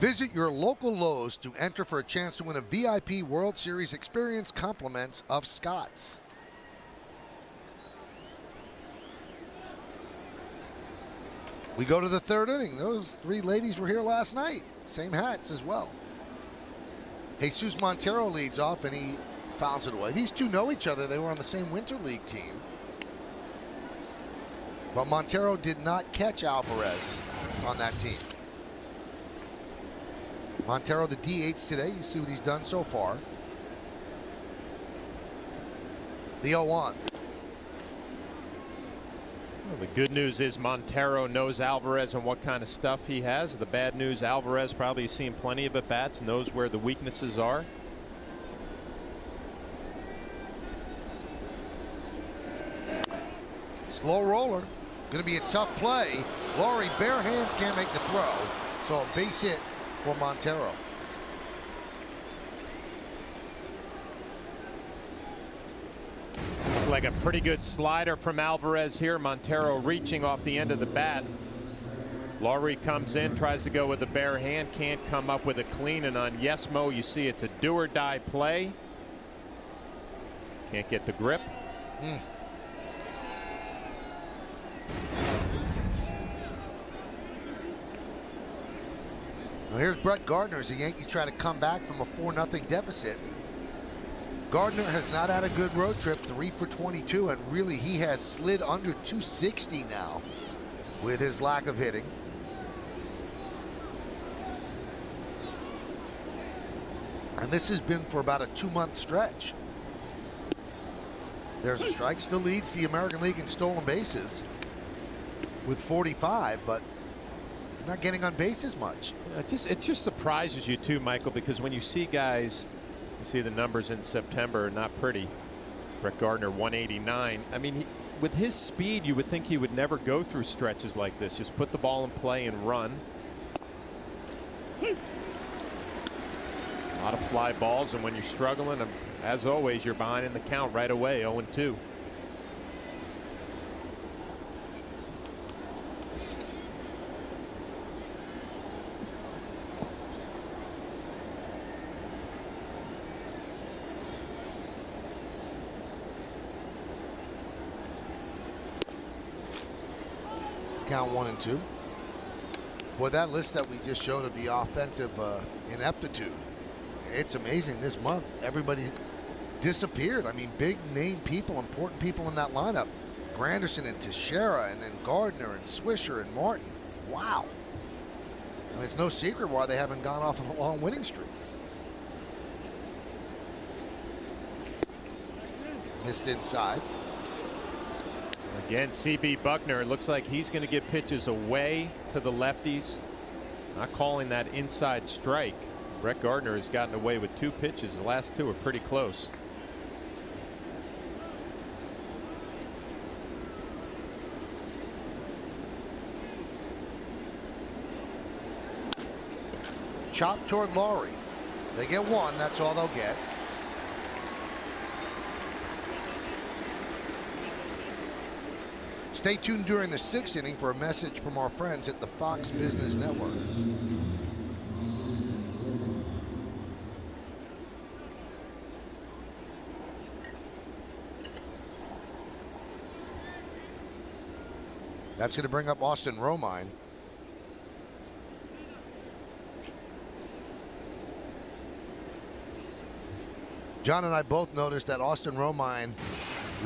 Visit your local Lowe's to enter for a chance to win a VIP World Series experience compliments of Scott's. We go to the third inning. Those three ladies were here last night. Same hats as well. Jesus Montero leads off, and he fouls it away. These two know each other. They were on the same Winter League team. But Montero did not catch Alvarez on that team. Montero, the DH today. You see what he's done so far. The 0-1. Well, the good news is Montero knows Alvarez and what kind of stuff he has. The bad news, Alvarez probably has seen plenty of at-bats, knows where the weaknesses are. Slow roller. Going to be a tough play. Laurie, bare hands, can't make the throw. So a base hit for Montero. Like a pretty good slider from Alvarez here. Montero reaching off the end of the bat. Laurie comes in, tries to go with a bare hand, can't come up with a clean, and on Yesmo you see it's a do or die play. Can't get the grip. Well, here's Brett Gardner as the Yankees try to come back from a 4-0 deficit. Gardner has not had a good road trip, 3 for 22, and really he has slid under 260 now with his lack of hitting. And this has been for about a 2-month stretch. There's a strike, still leads the American League in stolen bases with 45, but not getting on base as much. It just surprises you too, Michael, because when you see guys, you see the numbers in September, not pretty. Brett Gardner 189. I mean, with his speed, you would think he would never go through stretches like this. Just put the ball in play and run. A lot of fly balls, and when you're struggling, as always, you're behind in the count right away, 0-2. Count 1-2. Boy, that list that we just showed of the offensive ineptitude, it's amazing. This month, everybody disappeared. I mean, big name people, important people in that lineup. Granderson and Teixeira, and then Gardner and Swisher and Martin. Wow. I mean, it's no secret why they haven't gone off on a long winning streak. Missed inside. Again, C.B. Buckner, it looks like he's going to get pitches away to the lefties. Not calling that inside strike. Brett Gardner has gotten away with 2 pitches. The last 2 are pretty close. Chop toward Laurie. They get 1. That's all they'll get. Stay tuned during the 6th inning for a message from our friends at the Fox Business Network. That's going to bring up Austin Romine. John and I both noticed that Austin Romine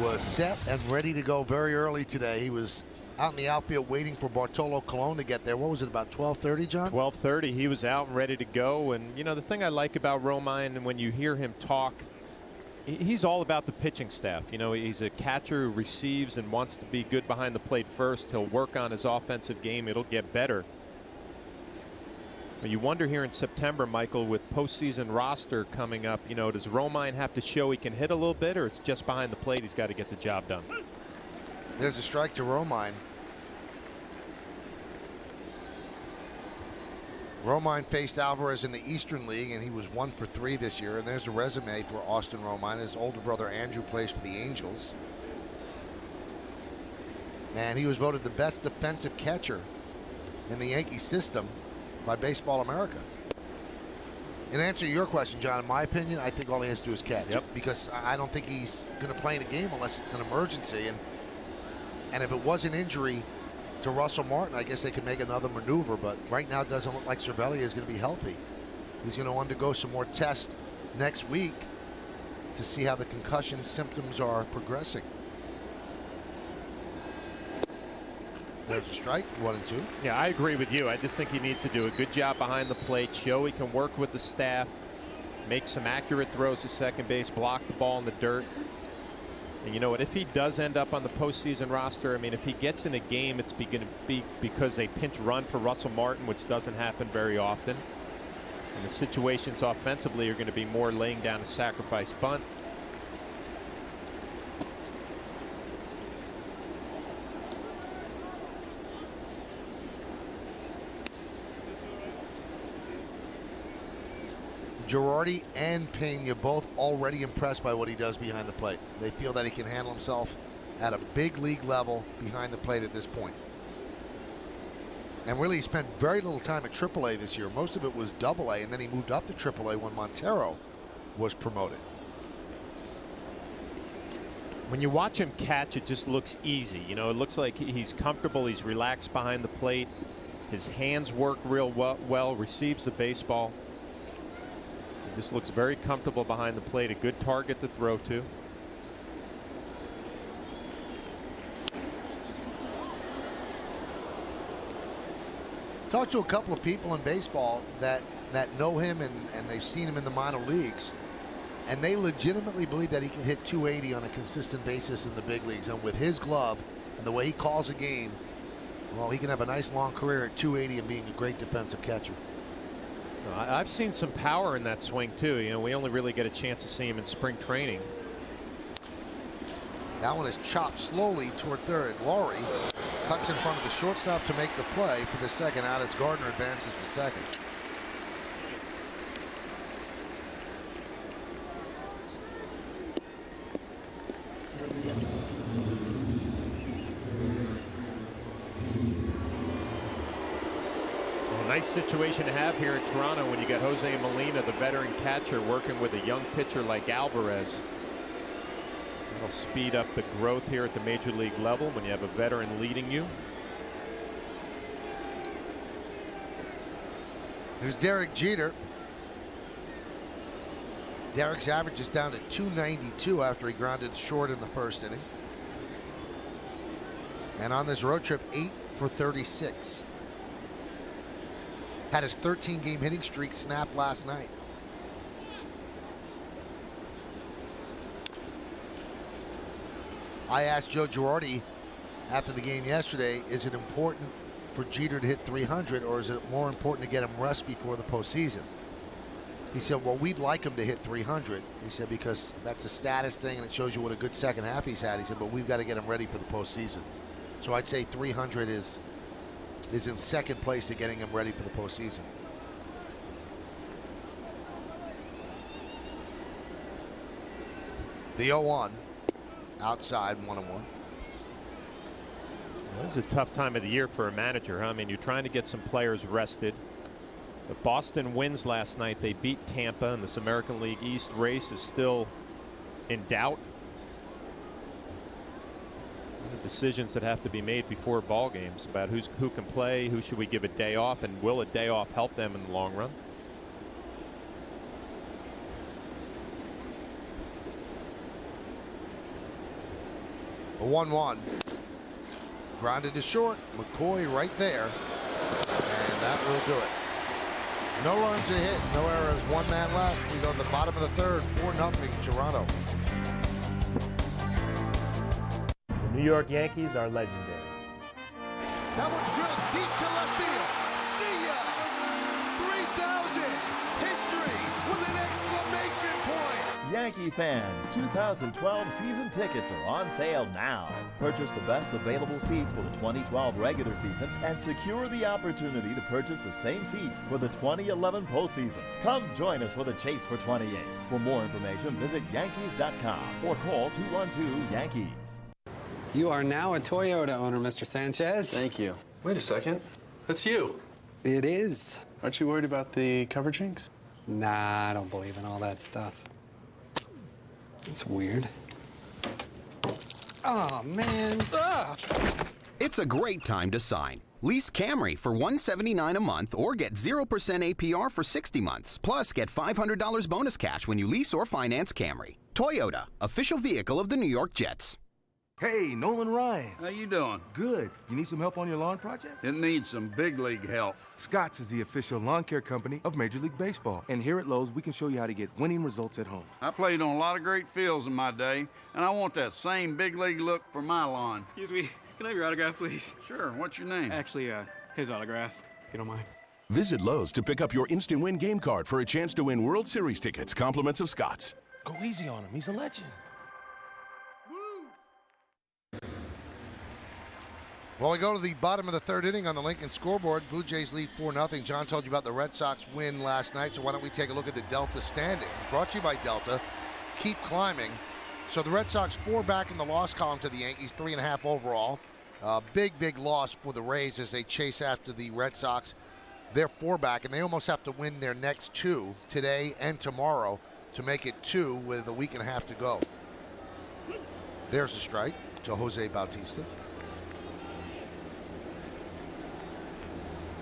was set and ready to go very early today. He was out in the outfield waiting for Bartolo Colon to get there. What was it, about 12:30, John? 12:30. He was out and ready to go. And, you know, the thing I like about Romine, and when you hear him talk, he's all about the pitching staff. You know, he's a catcher who receives and wants to be good behind the plate first. He'll work on his offensive game. It'll get better. But you wonder here in September, Michael, with postseason roster coming up, you know, does Romine have to show he can hit a little bit, or it's just behind the plate he's got to get the job done? There's a strike to Romine. Romine faced Alvarez in the Eastern League, and he was 1 for 3 this year. And there's a resume for Austin Romine. His older brother Andrew plays for the Angels. And he was voted the best defensive catcher in the Yankee system by Baseball America. In answer to your question, John, in my opinion, I think all he has to do is catch. Yep. Because I don't think he's going to play in a game unless it's an emergency. And if it was an injury to Russell Martin, I guess they could make another maneuver. But right now, it doesn't look like Cervelli is going to be healthy. He's going to undergo some more tests next week to see how the concussion symptoms are progressing. There's a strike, 1-2. Yeah, I agree with you. I just think he needs to do a good job behind the plate, show he can work with the staff, make some accurate throws to second base, block the ball in the dirt. And you know what? If he does end up on the postseason roster, I mean, if he gets in a game, it's going to be because they pinch run for Russell Martin, which doesn't happen very often. And the situations offensively are going to be more laying down a sacrifice bunt. Girardi and Pena both already impressed by what he does behind the plate. They feel that he can handle himself at a big league level behind the plate at this point. And really, he spent very little time at AAA this year. Most of it was AA, and then he moved up to AAA when Montero was promoted. When you watch him catch, it just looks easy. You know, it looks like he's comfortable. He's relaxed behind the plate. His hands work real well, receives the baseball. He just looks very comfortable behind the plate. A good target to throw to. Talked to a couple of people in baseball that know him and they've seen him in the minor leagues, and they legitimately believe that he can hit 280 on a consistent basis in the big leagues. And with his glove and the way he calls a game, well, he can have a nice long career at 280 and being a great defensive catcher. I've seen some power in that swing too. You know, we only really get a chance to see him in spring training. That one is chopped slowly toward third. Laurie cuts in front of the shortstop to make the play for the second out as Gardner advances to second. Nice situation to have here in Toronto when you got Jose Molina, the veteran catcher, working with a young pitcher like Alvarez. That'll speed up the growth here at the major league level when you have a veteran leading you. Here's Derek Jeter. Derek's average is down to 292 after he grounded short in the first inning. And on this road trip, 8 for 36. Had his 13-game hitting streak snap last night. I asked Joe Girardi after the game yesterday, is it important for Jeter to hit 300, or is it more important to get him rest before the postseason? He said, well, we'd like him to hit 300. He said, because that's a status thing and it shows you what a good second half he's had. He said, but we've got to get him ready for the postseason. So I'd say 300 is in second place to getting him ready for the postseason. The 0-1 outside, 1-1. Well, it's a tough time of the year for a manager, huh? I mean, you're trying to get some players rested. But Boston wins last night. They beat Tampa, and this American League East race is still in doubt. Decisions that have to be made before ball games about who can play, who should we give a day off, and will a day off help them in the long run? A 1-1. Grounded to short. McCoy right there. And that will do it. No runs a hit, no errors, one man left. We go to the bottom of the third, 4-0 Toronto. The New York Yankees are legendary. That one's drilled deep to left field. See ya! 3,000! History with an exclamation point! Yankee fans, 2012 season tickets are on sale now. Purchase the best available seats for the 2012 regular season and secure the opportunity to purchase the same seats for the 2011 postseason. Come join us for the chase for 28. For more information, visit Yankees.com or call 212-YANKEES. You are now a Toyota owner, Mr. Sanchez. Thank you. Wait a second. That's you. It is. Aren't you worried about the cover jinx? Nah, I don't believe in all that stuff. It's weird. Oh, man. Ugh. It's a great time to sign. Lease Camry for $179 a month or get 0% APR for 60 months. Plus, get $500 bonus cash when you lease or finance Camry. Toyota, official vehicle of the New York Jets. Hey, Nolan Ryan. How you doing? Good. You need some help on your lawn project? It needs some big league help. Scotts is the official lawn care company of Major League Baseball. And here at Lowe's, we can show you how to get winning results at home. I played on a lot of great fields in my day, and I want that same big league look for my lawn. Excuse me, can I have your autograph, please? Sure, what's your name? Actually, his autograph, if you don't mind. Visit Lowe's to pick up your instant win game card for a chance to win World Series tickets, compliments of Scotts. Go easy on him. He's a legend. Well, we go to the bottom of the third inning on the Lincoln scoreboard. Blue Jays lead 4-0. John told you about the Red Sox win last night, so why don't we take a look at the Delta standing? Brought to you by Delta. Keep climbing. So the Red Sox 4 back in the loss column to the Yankees, 3.5 overall. Big loss for the Rays as they chase after the Red Sox. They're 4 back, and they almost have to win their next 2 today and tomorrow to make it 2 with a week and a half to go. There's a strike to Jose Bautista.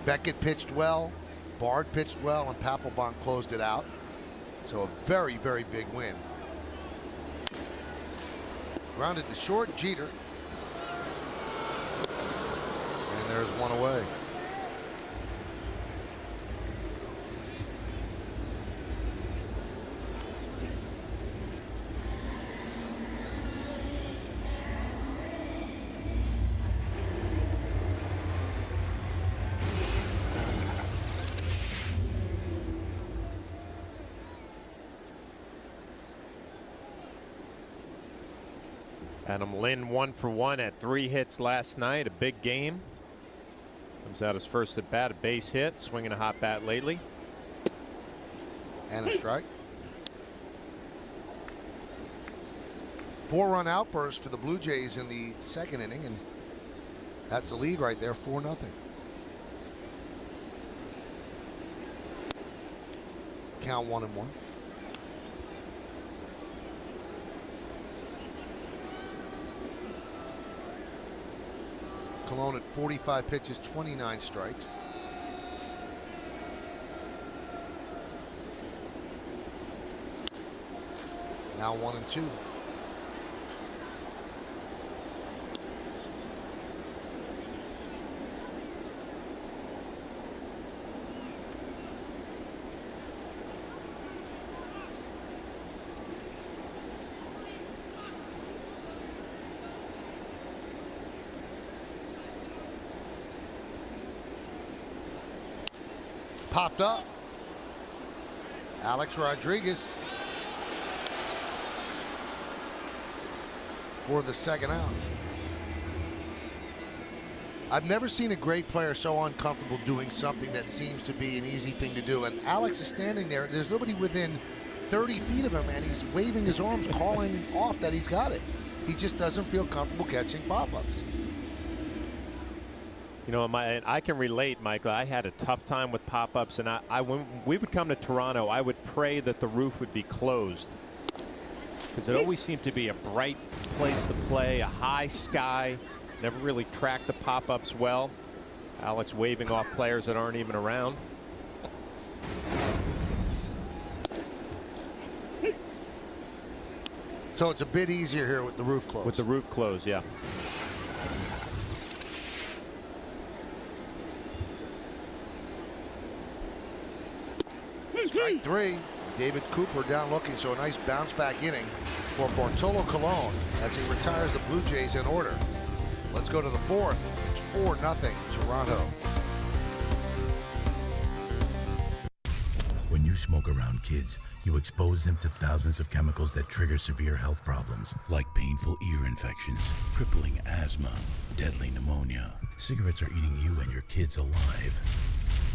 Beckett pitched well, Bard pitched well, and Papelbon closed it out. So a very big win. Grounded to short, Jeter. And there's one away. Adam Lynn 1 for 1 at 3 hits last night. A big game. Comes out his first at bat, a base hit, swinging a hot bat lately. And a strike. 4-run outburst for the Blue Jays in the second inning, and that's the lead right there, 4-0. Count 1-1. Colon at 45 pitches, 29 strikes. Now 1-2. Popped up. Alex Rodriguez for the second out. I've never seen a great player so uncomfortable doing something that seems to be an easy thing to do. And Alex is standing there. There's nobody within 30 feet of him, and he's waving his arms, calling off that he's got it. He just doesn't feel comfortable catching pop-ups. You know, I can relate, Michael. I had a tough time with pop-ups, and when we would come to Toronto, I would pray that the roof would be closed, because it always seemed to be a bright place to play, a high sky. Never really tracked the pop-ups well. Alex waving off players that aren't even around. So it's a bit easier here with the roof closed. With the roof closed, yeah. Strike 3. David Cooper down looking, so a nice bounce back inning for Bartolo Colon as he retires the Blue Jays in order. Let's go to the fourth. It's 4-0 Toronto. When you smoke around kids, you expose them to thousands of chemicals that trigger severe health problems, like painful ear infections, crippling asthma, deadly pneumonia. Cigarettes are eating you and your kids alive.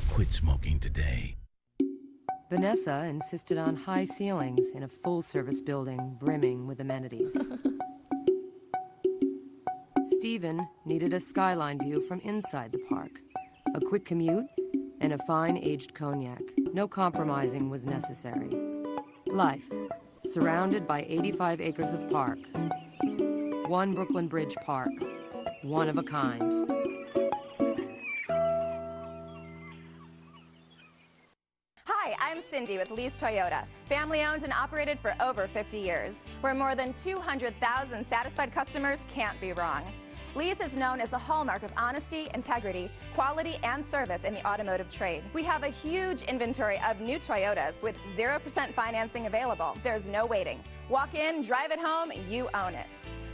Quit smoking today. Vanessa insisted on high ceilings in a full-service building brimming with amenities. Stephen needed a skyline view from inside the park, a quick commute, and a fine aged cognac. No compromising was necessary. Life, surrounded by 85 acres of park. One Brooklyn Bridge Park, one of a kind. Hi, I'm Cindy with Lease Toyota, family owned and operated for over 50 years, where more than 200,000 satisfied customers can't be wrong. Lease is known as the hallmark of honesty, integrity, quality, and service in the automotive trade. We have a huge inventory of new Toyotas with 0% financing available. There's no waiting. Walk in, drive it home, you own it.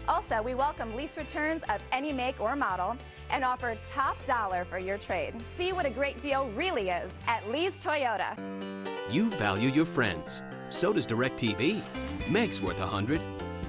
Also, we welcome lease returns of any make or model and offer top dollar for your trade. See what a great deal really is at Lease Toyota. You value your friends. So does DirecTV. Meg's worth 100.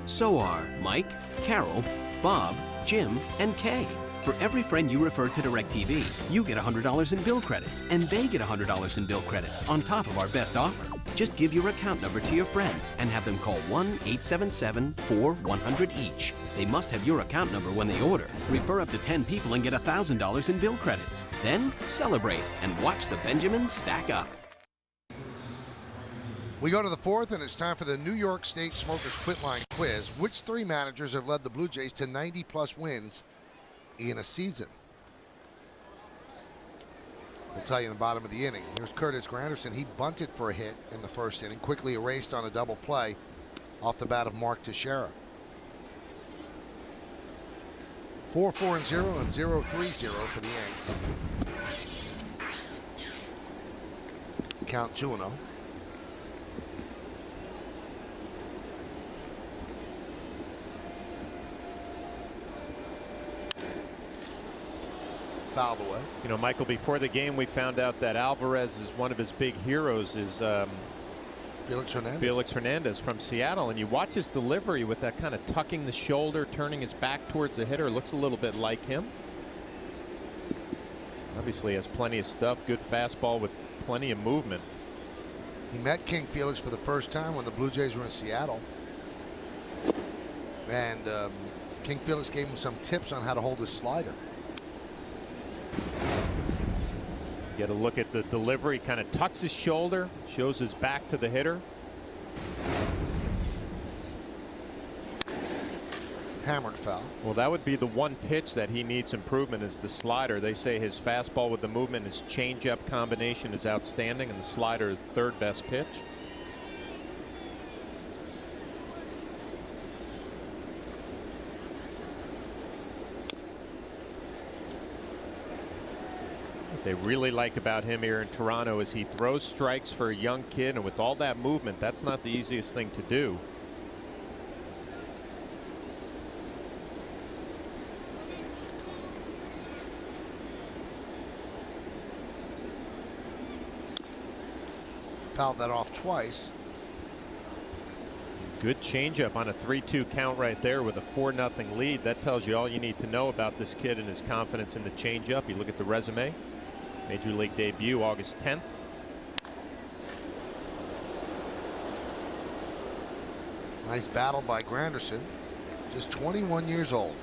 So are Mike, Carol, Bob, Jim, and Kay. For every friend you refer to DirecTV, you get $100 in bill credits, and they get $100 in bill credits on top of our best offer. Just give your account number to your friends and have them call 1-877-4-100 each. They must have your account number when they order. Refer up to 10 people and get $1,000 in bill credits. Then celebrate and watch the Benjamins stack up. We go to the fourth, and it's time for the New York State Smokers Quit Line Quiz. Which three managers have led the Blue Jays to 90-plus wins in a season? We'll tell you in the bottom of the inning. Here's Curtis Granderson. He bunted for a hit in the first inning, quickly erased on a double play off the bat of Mark Teixeira. 4-4-0 and 0-3-0 for the Yanks. Count 2-0. Fouled away. You know, Michael, before the game, we found out that Alvarez is one of his big heroes is Felix Hernandez from Seattle. And you watch his delivery with that kind of tucking the shoulder, turning his back towards the hitter. Looks a little bit like him. Obviously has plenty of stuff. Good fastball with plenty of movement. He met King Felix for the first time when the Blue Jays were in Seattle. And King Felix gave him some tips on how to hold his slider. Get a look at the delivery, kind of tucks his shoulder, shows his back to the hitter. Hammered foul. Well, that would be the one pitch that he needs improvement is the slider. They say his fastball with the movement, his changeup combination is outstanding, and the slider is third best pitch. What they really like about him here in Toronto is he throws strikes for a young kid, and with all that movement, that's not the easiest thing to do. Fouled that off twice. Good changeup on a 3-2 count right there with a 4-0 lead. That tells you all you need to know about this kid and his confidence in the changeup. You look at the resume. Major League debut August 10th. Nice battle by Granderson. Just 21 years old.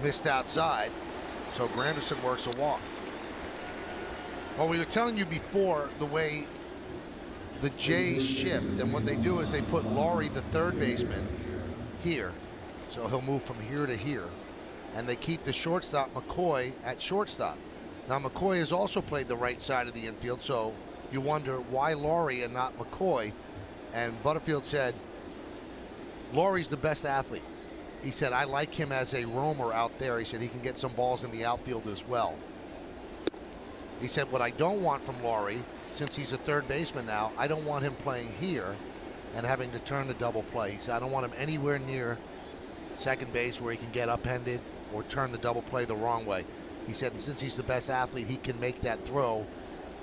Missed outside, so Granderson works a walk. Well, we were telling you before the way the Jays shift, and what they do is they put Laurie, the third baseman, here, so he'll move from here to here, and they keep the shortstop McCoy at shortstop. Now McCoy has also played the right side of the infield, so you wonder why Laurie and not McCoy. And Butterfield said Laurie's the best athlete. He said, I like him as a roamer out there. He said he can get some balls in the outfield as well. He said, what I don't want from Laurie, since he's a third baseman now, I don't want him playing here and having to turn the double play. He said, I don't want him anywhere near second base where he can get upended or turn the double play the wrong way. He said, and since he's the best athlete, he can make that throw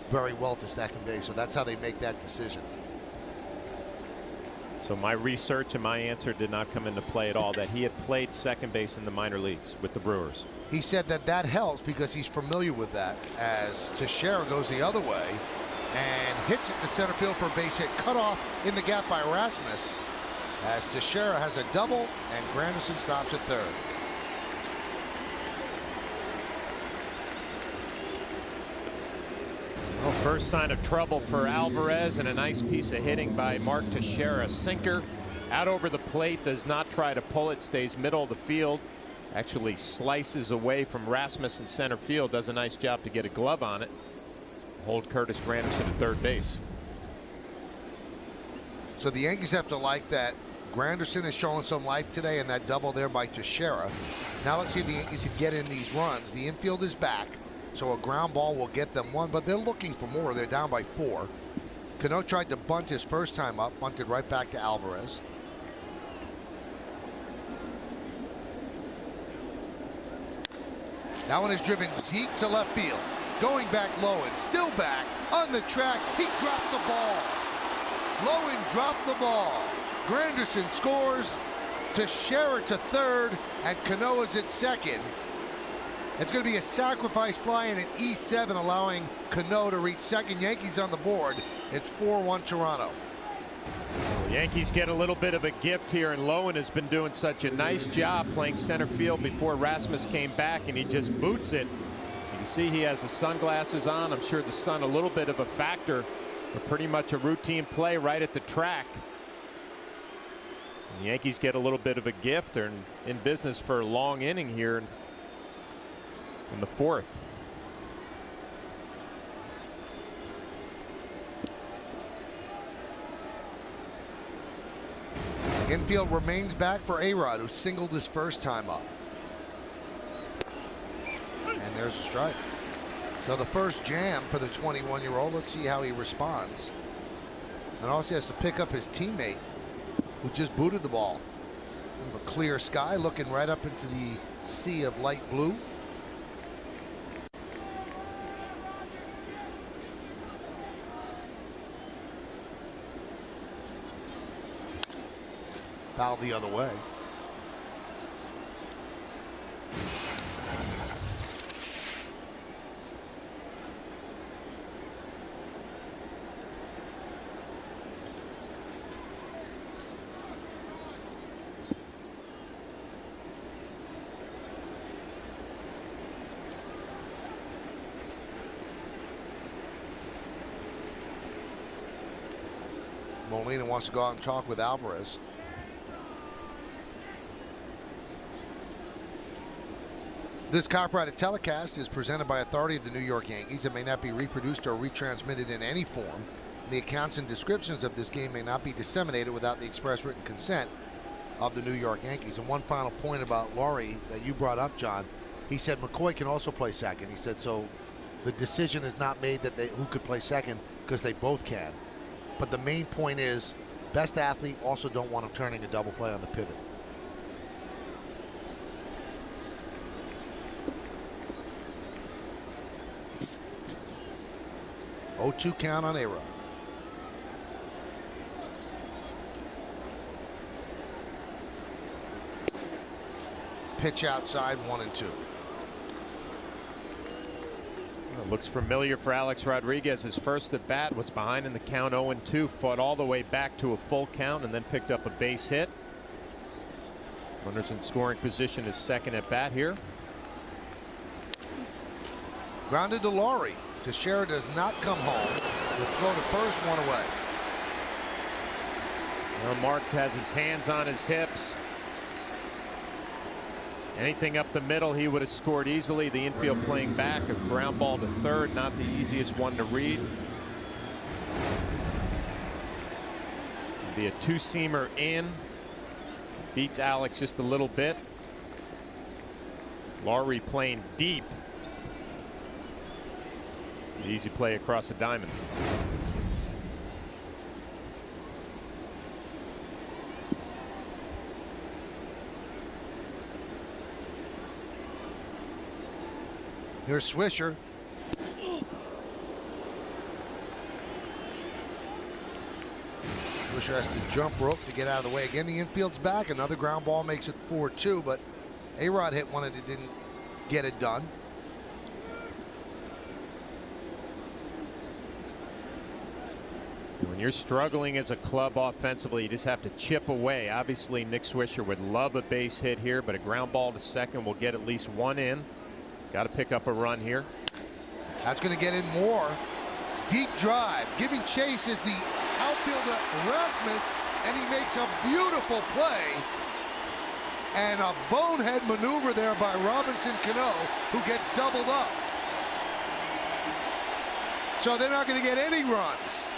very well to second base. So that's how they make that decision. So my research and my answer did not come into play at all, that he had played second base in the minor leagues with the Brewers. He said that helps because he's familiar with that, as Teixeira goes the other way and hits it to center field for a base hit. Cut off in the gap by Rasmus. as Teixeira has a double and Granderson stops at third. Well, first sign of trouble for Alvarez, and a nice piece of hitting by Mark Teixeira. Sinker out over the plate, does not try to pull it, stays middle of the field. Actually slices away from Rasmus in center field, does a nice job to get a glove on it. Hold Curtis Granderson at third base. So the Yankees have to like that. Granderson is showing some life today, and that double there by Teixeira. Now let's see if the Yankees can get in these runs. The infield is back, so a ground ball will get them one, but they're looking for more. They're down by 4. Cano tried to bunt his first time up, bunted right back to Alvarez. That one is driven deep to left field. Going back Lowen, still back on the track. He dropped the ball. Lowen dropped the ball. Granderson scores. Teixeira to third, and Cano is at second. It's going to be a sacrifice fly in at E7, allowing Cano to reach second. Yankees on the board. It's 4-1 Toronto. The Yankees get a little bit of a gift here, and Lowen has been doing such a nice job playing center field before Rasmus came back, and he just boots it. You can see he has the sunglasses on. I'm sure the sun a little bit of a factor, but pretty much a routine play right at the track. And the Yankees get a little bit of a gift. They're in business for a long inning here in the 4th. Infield remains back for A-Rod, who singled his first time up. And there's a strike. So the first jam for the 21-year-old. Let's see how he responds. And also he has to pick up his teammate, who just booted the ball. A clear sky looking right up into the sea of light blue. Foul the other way. Molina wants to go out and talk with Alvarez. This copyrighted telecast is presented by authority of the New York Yankees. It may not be reproduced or retransmitted in any form. The accounts and descriptions of this game may not be disseminated without the express written consent of the New York Yankees. And one final point about Laurie that you brought up, John. He said McCoy can also play second. He said so the decision is not made that who could play second, because they both can. But the main point is best athlete also don't want him turning a double play on the pivot. 0-2 count on A-Rod. Pitch outside, 1-2. It looks familiar for Alex Rodriguez. His first at bat was behind in the count, 0-2, fought all the way back to a full count and then picked up a base hit. Runners in scoring position, his second at bat here. Grounded to Laurie. Teixeira does not come home. The throw to first, one away. Well, Mark has his hands on his hips. Anything up the middle, he would have scored easily. The infield playing back, a ground ball to third, not the easiest one to read. It'll be a two-seamer in. Beats Alex just a little bit. Laurie playing deep. Easy play across the diamond. Here's Swisher. Swisher has to jump rope to get out of the way. Again, the infield's back. Another ground ball makes it 4-2, but A-Rod hit one and it didn't get it done. When you're struggling as a club offensively, you just have to chip away. Obviously, Nick Swisher would love a base hit here, but a ground ball to second will get at least one in. Got to pick up a run here. That's going to get in more. Deep drive. Giving chase is the outfielder Rasmus, and he makes a beautiful play. And a bonehead maneuver there by Robinson Cano, who gets doubled up. So they're not going to get any runs.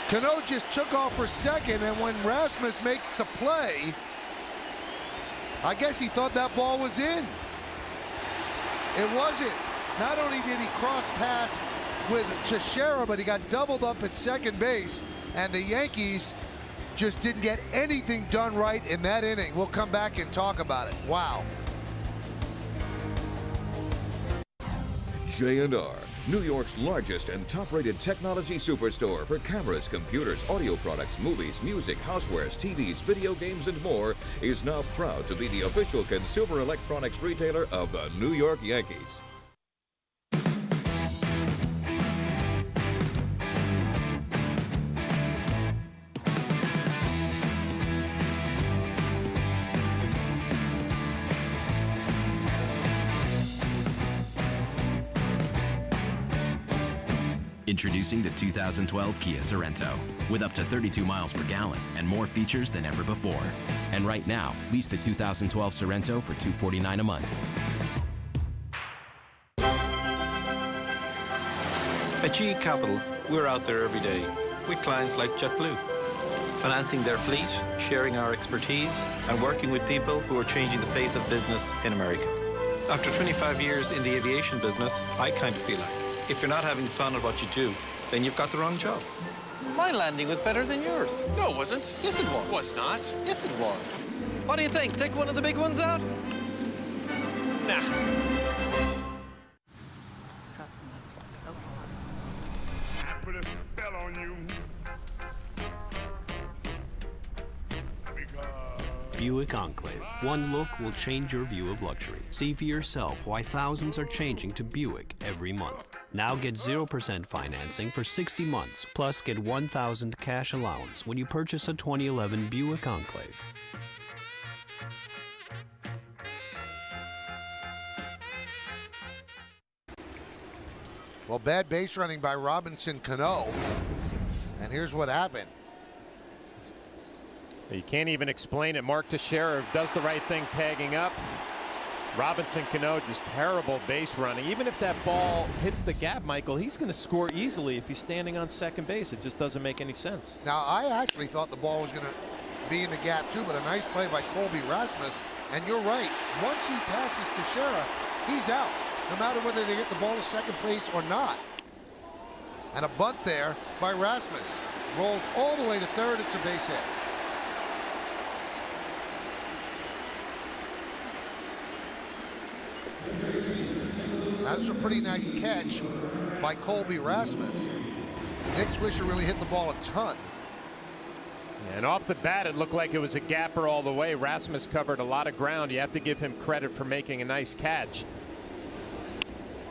Cano just took off for second, and when Rasmus makes the play, I guess he thought that ball was in. It wasn't. Not only did he cross pass with Teixeira, but he got doubled up at second base, and the Yankees just didn't get anything done right in that inning. We'll come back and talk about it. Wow. J&R, New York's largest and top-rated technology superstore for cameras, computers, audio products, movies, music, housewares, TVs, video games, and more, is now proud to be the official consumer electronics retailer of the New York Yankees. Introducing the 2012 Kia Sorento, with up to 32 miles per gallon and more features than ever before. And right now, lease the 2012 Sorento for $249 a month. At GE Capital, we're out there every day with clients like JetBlue, financing their fleet, sharing our expertise, and working with people who are changing the face of business in America. After 25 years in the aviation business, I kind of feel like if you're not having fun at what you do, then you've got the wrong job. My landing was better than yours. No, it wasn't. Yes, it was. Was not. Yes, it was. What do you think? Take one of the big ones out? Nah. Trust me. I put a spell on you. Buick Enclave. One look will change your view of luxury. See for yourself why thousands are changing to Buick every month. Now get 0% financing for 60 months, plus get $1,000 cash allowance when you purchase a 2011 Buick Enclave. Well, bad base running by Robinson Cano. And here's what happened. You can't even explain it. Mark Teixeira does the right thing, tagging up. Robinson Cano, just terrible base running. Even if that ball hits the gap, Michael, he's going to score easily if he's standing on second base. It just doesn't make any sense. Now, I actually thought the ball was going to be in the gap too, but a nice play by Colby Rasmus. And you're right. Once he passes Teixeira, he's out, no matter whether they get the ball to second base or not. And a bunt there by Rasmus. Rolls all the way to third. It's a base hit. That's a pretty nice catch by Colby Rasmus. Nick Swisher really hit the ball a ton. And off the bat, it looked like it was a gapper all the way. Rasmus covered a lot of ground. You have to give him credit for making a nice catch.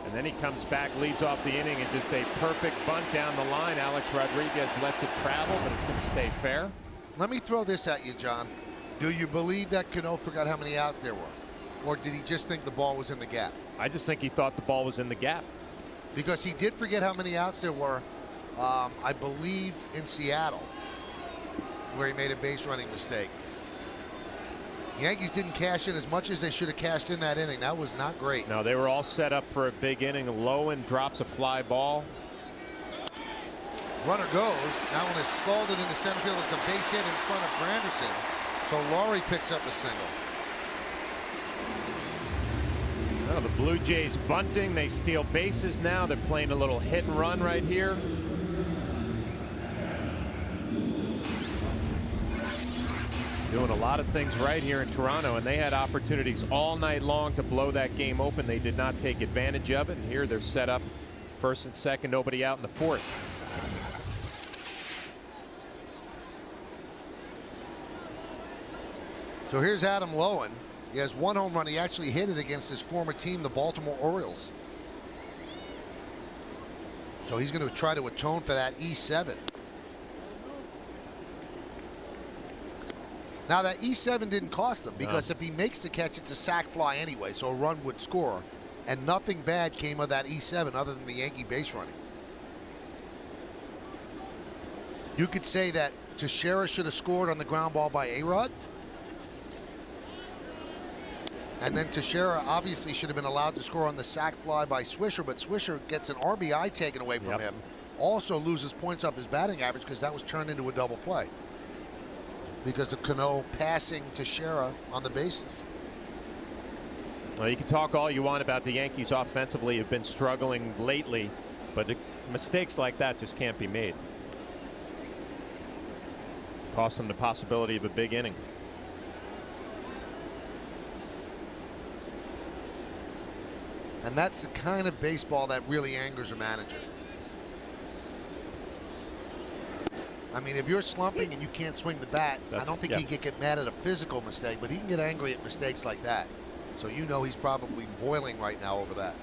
And then he comes back, leads off the inning, and just a perfect bunt down the line. Alex Rodriguez lets it travel, but it's going to stay fair. Let me throw this at you, John. Do you believe that Cano forgot how many outs there were? Or did he just think the ball was in the gap? I just think he thought the ball was in the gap. Because he did forget how many outs there were, I believe, in Seattle, where he made a base running mistake. The Yankees didn't cash in as much as they should have cashed in that inning. That was not great. No, they were all set up for a big inning. Lowen drops a fly ball. Runner goes. That one is scalded into center field. It's a base hit in front of Granderson. So Laurie picks up a single. Well, the Blue Jays bunting. They steal bases now. They're playing a little hit and run right here. Doing a lot of things right here in Toronto, and they had opportunities all night long to blow that game open. They did not take advantage of it, and here they're set up first and second, nobody out in the fourth. So here's Adam Lowen. He has one home run. He actually hit it against his former team, the Baltimore Orioles. So he's going to try to atone for that E7. Now that E7 didn't cost him, because if he makes the catch, it's a sac fly anyway, so a run would score. And nothing bad came of that E7 other than the Yankee base running. You could say that Teixeira should have scored on the ground ball by A-Rod. And then Teixeira obviously should have been allowed to score on the sac fly by Swisher, but Swisher gets an RBI taken away from him. Also loses points off his batting average because that was turned into a double play because of Cano passing Teixeira on the bases. Well, you can talk all you want about the Yankees offensively have been struggling lately, but mistakes like that just can't be made. Cost them the possibility of a big inning. And that's the kind of baseball that really angers a manager. I mean, if you're slumping and you can't swing the bat, I don't think he can get mad at a physical mistake, but he can get angry at mistakes like that. So you know he's probably boiling right now over that.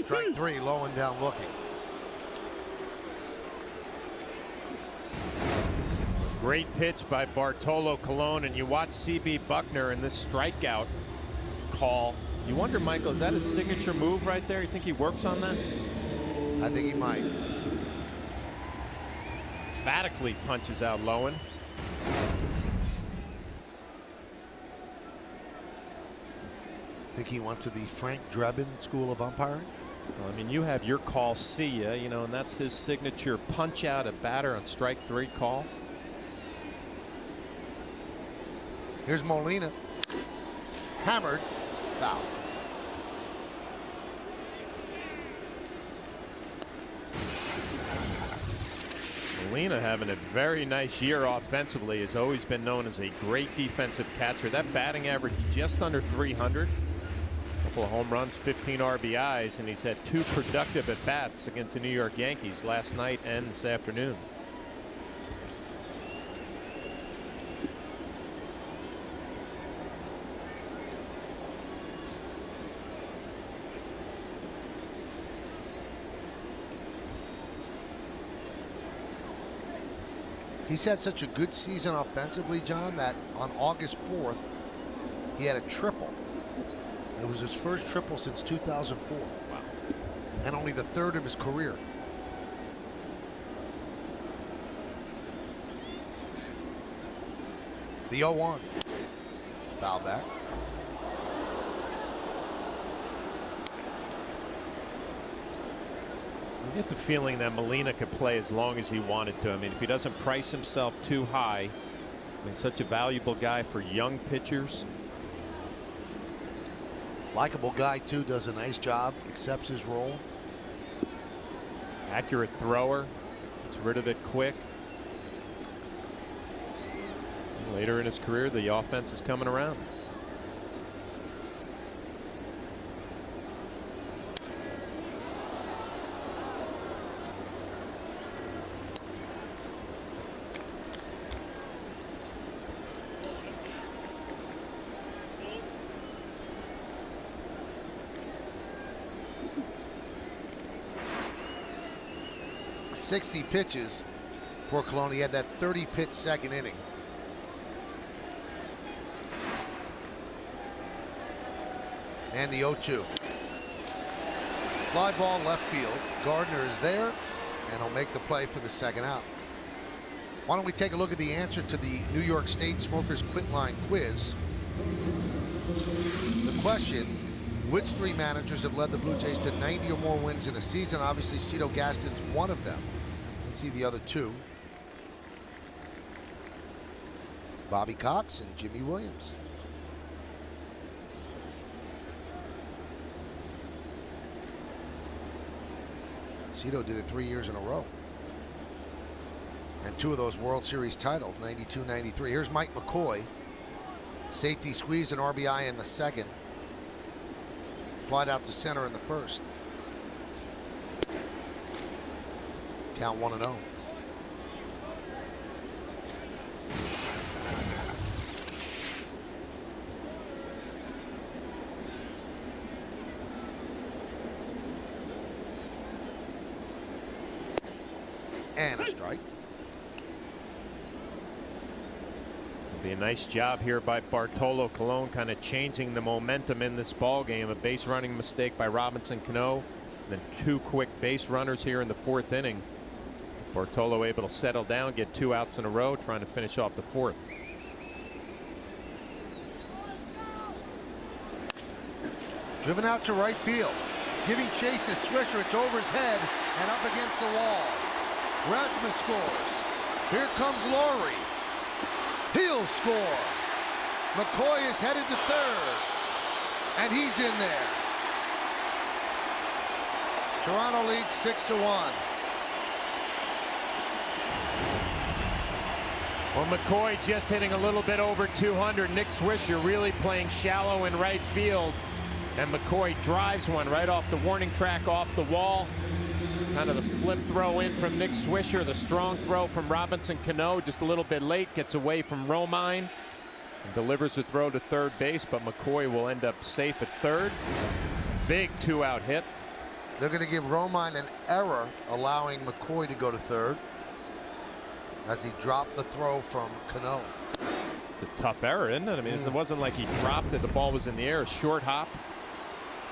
Strike three, low and down looking. Great pitch by Bartolo Colon, and you watch CB Buckner in this strikeout call. You wonder, Michael, is that his signature move right there? You think he works on that? I think he might. Emphatically punches out Lowen. Think he went to the Frank Drebin School of Umpiring? Well, I mean, you have your call, see ya, you know, and that's his signature punch out a batter on strike three call. Here's Molina. Hammered. Foul. Molina having a very nice year offensively, has always been known as a great defensive catcher. That batting average just under 300. Couple of home runs, 15 RBIs, and he's had 2 productive at bats against the New York Yankees last night and this afternoon. He's had such a good season offensively, John, that on August 4th, he had a triple. It was his first triple since 2004. Wow. And only the 3rd of his career. The 0-1. Foul back. You get the feeling that Molina could play as long as he wanted to. I mean, if he doesn't price himself too high, I mean, such a valuable guy for young pitchers. Likeable guy, too, does a nice job, accepts his role. Accurate thrower, gets rid of it quick. Later in his career, the offense is coming around. .60 pitches for Colon. He had that 30-pitch second inning. And the 0-2. Fly ball left field. Gardner is there, and he'll make the play for the second out. Why don't we take a look at the answer to the New York State Smokers Quit Line quiz. The question: which 3 managers have led the Blue Jays to 90 or more wins in a season? Obviously, Cito Gaston's one of them. Let's see the other 2. Bobby Cox and Jimmy Williams. Cito did it 3 years in a row. And 2 of those World Series titles, 92, 93. Here's Mike McCoy. Safety squeeze and RBI in the second. Flied out to center in the first. Count 1-0. And a strike. It'll be a nice job here by Bartolo Colon, kind of changing the momentum in this ball game. A base running mistake by Robinson Cano, then 2 quick base runners here in the 4th inning. Bartolo able to settle down, get 2 outs in a row, trying to finish off the 4th. Driven out to right field. Giving chase is Swisher. It's over his head and up against the wall. Rasmus scores. Here comes Laurie. He'll score. McCoy is headed to third. And he's in there. Toronto leads 6-1. Well, McCoy just hitting a little bit over 200. Nick Swisher really playing shallow in right field. And McCoy drives one right off the warning track, off the wall. Kind of the flip throw in from Nick Swisher. The strong throw from Robinson Cano, just a little bit late. Gets away from Romine and delivers the throw to third base, but McCoy will end up safe at third. Big 2-out hit. They're going to give Romine an error, allowing McCoy to go to third as he dropped the throw from Cano. It's a tough error, isn't it? I mean, it wasn't like he dropped it. The ball was in the air. A short hop.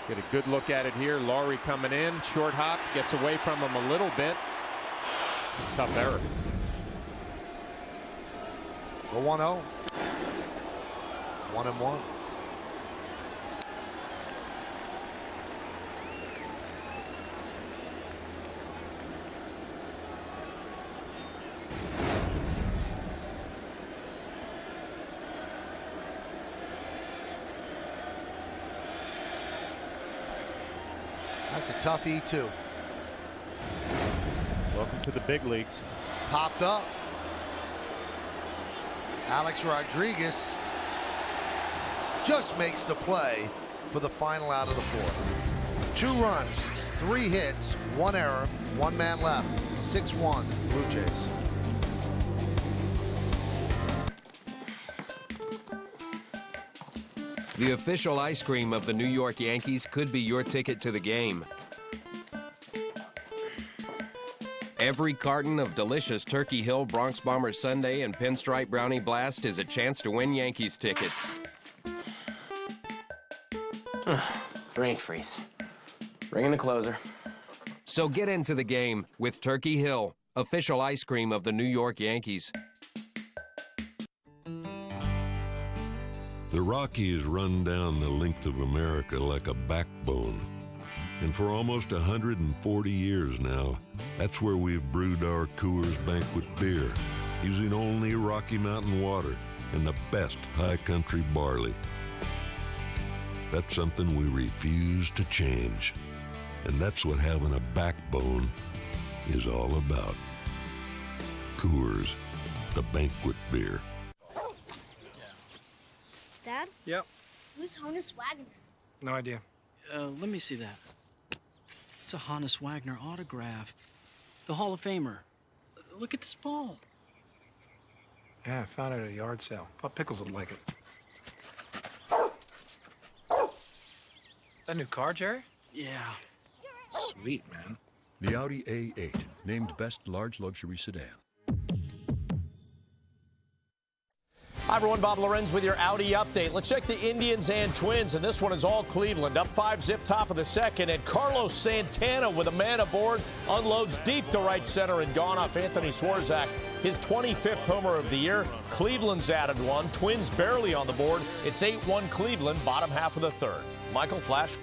Get a good look at it here. Laurie coming in. Short hop. Gets away from him a little bit. Tough error. Go 1-0. 1-1. That's a tough E2. Welcome to the big leagues. Popped up. Alex Rodriguez just makes the play for the final out of the 4th. 2 runs, 3 hits, 1 error, 1 man left. 6-1 Blue Jays. The official ice cream of the New York Yankees could be your ticket to the game. Every carton of delicious Turkey Hill Bronx Bombers Sundae and Pinstripe Brownie Blast is a chance to win Yankees tickets. Brain freeze. Ringing the closer. So get into the game with Turkey Hill, official ice cream of the New York Yankees. The Rockies run down the length of America like a backbone. And for almost 140 years now, that's where we've brewed our Coors Banquet beer, using only Rocky Mountain water and the best high country barley. That's something we refuse to change. And that's what having a backbone is all about. Coors, the banquet beer. Dad? Yep. Who's Honus Wagner? No idea. Let me see that. It's a Honus Wagner autograph. The Hall of Famer. Look at this ball. Yeah, I found it at a yard sale. Thought Pickles would like it. That new car, Jerry? Yeah. Sweet, man. The Audi A8, named Best Large Luxury Sedan. Hi, everyone. Bob Lorenz with your Audi update. Let's check the Indians and Twins, and this one is all Cleveland. Up 5-zip top of the second, and Carlos Santana with a man aboard unloads deep to right center and gone off Anthony Swarzak. His 25th homer of the year. Cleveland's added one. Twins barely on the board. It's 8-1 Cleveland, bottom half of the third. Michael, Flash.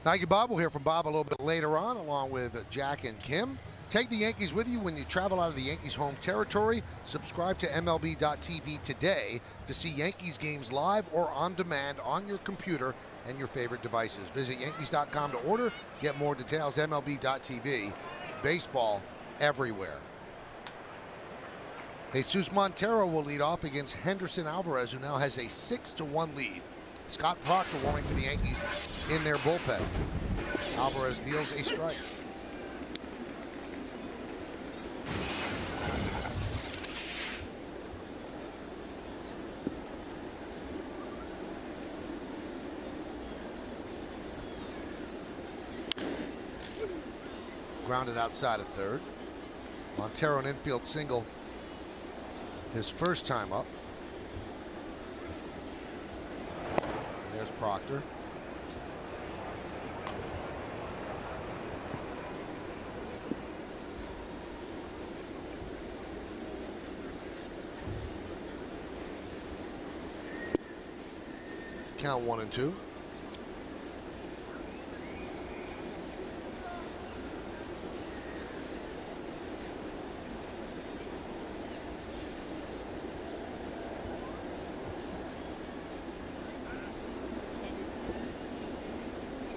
Thank you, Bob. We'll hear from Bob a little bit later on, along with Jack and Kim. Take the Yankees with you when you travel out of the Yankees' home territory. Subscribe to MLB.tv today to see Yankees games live or on demand on your computer and your favorite devices. Visit Yankees.com to order. Get more details. MLB.tv. Baseball everywhere. Jesus Montero will lead off against Henderson Alvarez, who now has a 6-1 lead. Scott Proctor warming for the Yankees in their bullpen. Alvarez deals a strike. grounded outside of third. Montero an infield single his first time up. And there's Proctor. Count 1-2.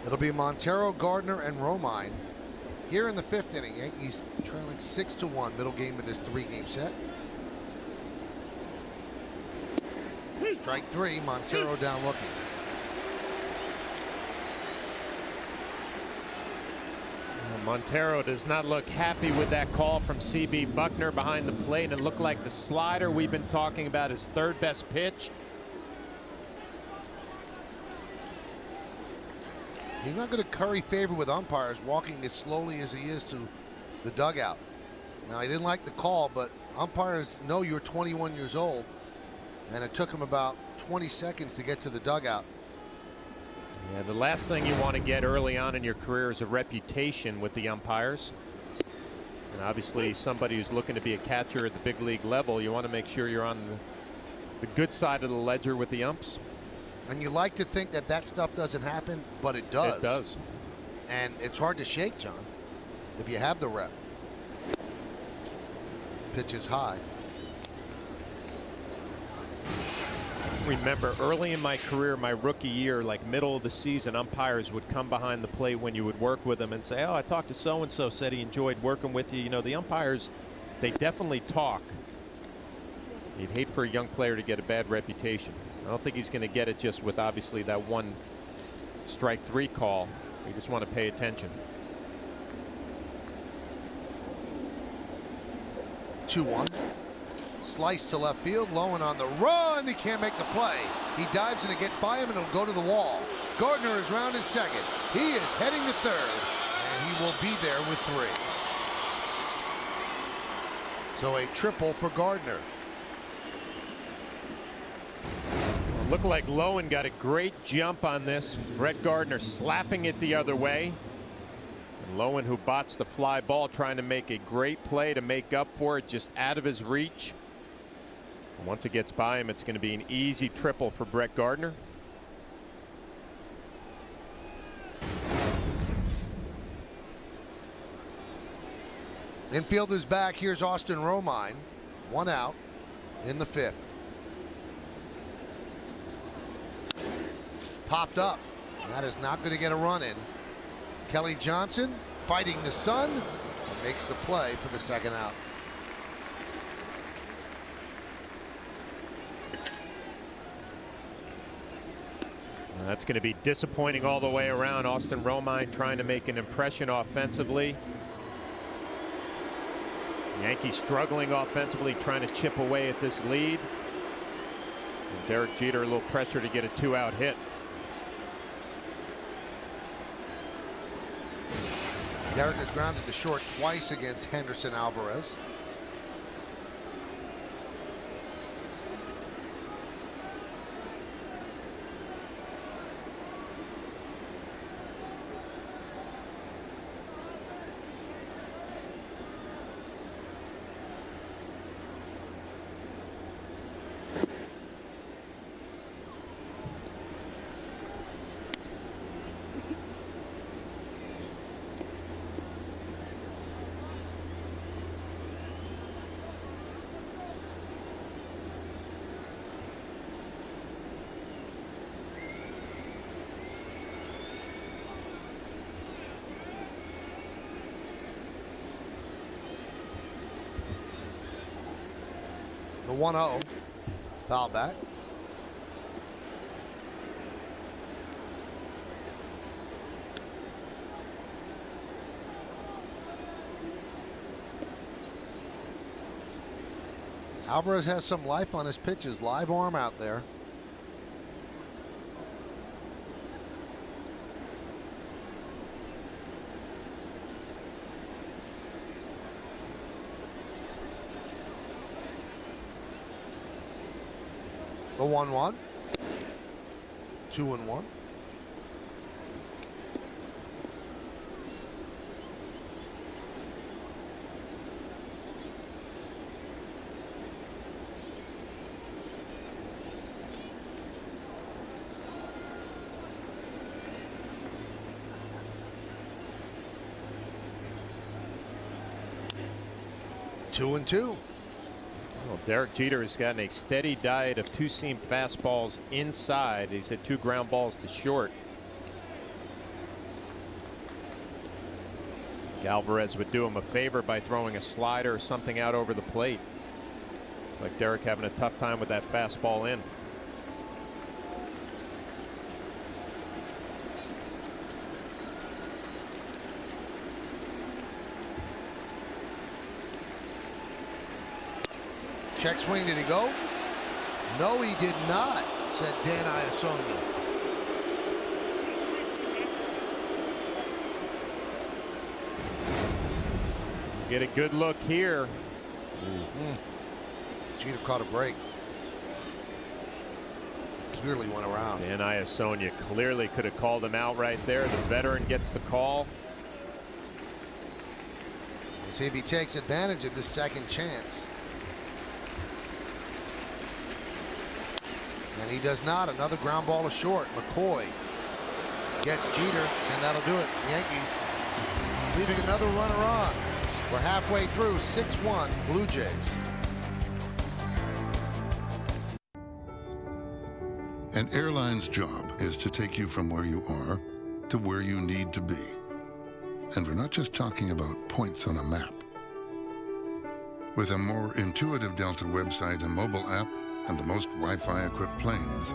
It'll be Montero, Gardner, and Romine here in the 5th inning. Yankees trailing 6-1, middle game of this 3-game set. Strike 3, Montero down looking. Montero does not look happy with that call from C.B. Buckner behind the plate. It looked like the slider we've been talking about, his third best pitch. He's not going to curry favor with umpires walking as slowly as he is to the dugout. Now, he didn't like the call, but umpires know you're 21 years old, and it took him about 20 seconds to get to the dugout. Yeah, the last thing you want to get early on in your career is a reputation with the umpires. And obviously, somebody who's looking to be a catcher at the big league level, you want to make sure you're on the good side of the ledger with the umps. And you like to think that that stuff doesn't happen, but it does. It does. And it's hard to shake, John, if you have the rep. Pitch is high. Remember, early in my career, my rookie year, like middle of the season, umpires would come behind the plate when you would work with them and say, oh, I talked to so-and-so, said he enjoyed working with you. You know, the umpires, they definitely talk. You'd hate for a young player to get a bad reputation. I don't think he's going to get it just with obviously that one strike 3 call. You just want to pay attention. 2-1. Slice to left field. Lowen on the run. He can't make the play. He dives and it gets by him and it'll go to the wall. Gardner is rounded second. He is heading to third. And he will be there with 3. So a triple for Gardner. Looked like Lowen got a great jump on this. Brett Gardner slapping it the other way. And Lowen, who bots the fly ball, trying to make a great play to make up for it, just out of his reach. And once it gets by him, it's going to be an easy triple for Brett Gardner. Infield is back. Here's Austin Romine. 1 out in the 5th. Popped up. That is not going to get a run in. Kelly Johnson fighting the sun and makes the play for the 2nd out. That's going to be disappointing all the way around. Austin Romine trying to make an impression offensively. Yankees struggling offensively, trying to chip away at this lead. And Derek Jeter a little pressure to get a 2-out hit. Derek has grounded to short twice against Henderson Alvarez. The 1-0. Foul back. Alvarez has some life on his pitches. Live arm out there. The 1-1. 2-1. Two and two. Well, Derek Jeter has gotten a steady diet of two-seam fastballs inside. He's hit 2 ground balls to short. Alvarez would do him a favor by throwing a slider or something out over the plate. It's like Derek having a tough time with that fastball in. Check swing, did he go? No, he did not, said Dan Iasonia. Get a good look here. Jeter caught a break. Clearly went around. Dan Iasonia clearly could have called him out right there. The veteran gets the call. Let's see if he takes advantage of this second chance. And he does not. Another ground ball is short. McCoy gets Jeter, and that'll do it. Yankees leaving another runner on. We're halfway through. 6-1 Blue Jays. An airline's job is to take you from where you are to where you need to be. And we're not just talking about points on a map. With a more intuitive Delta website and mobile app, and the most Wi-Fi equipped planes,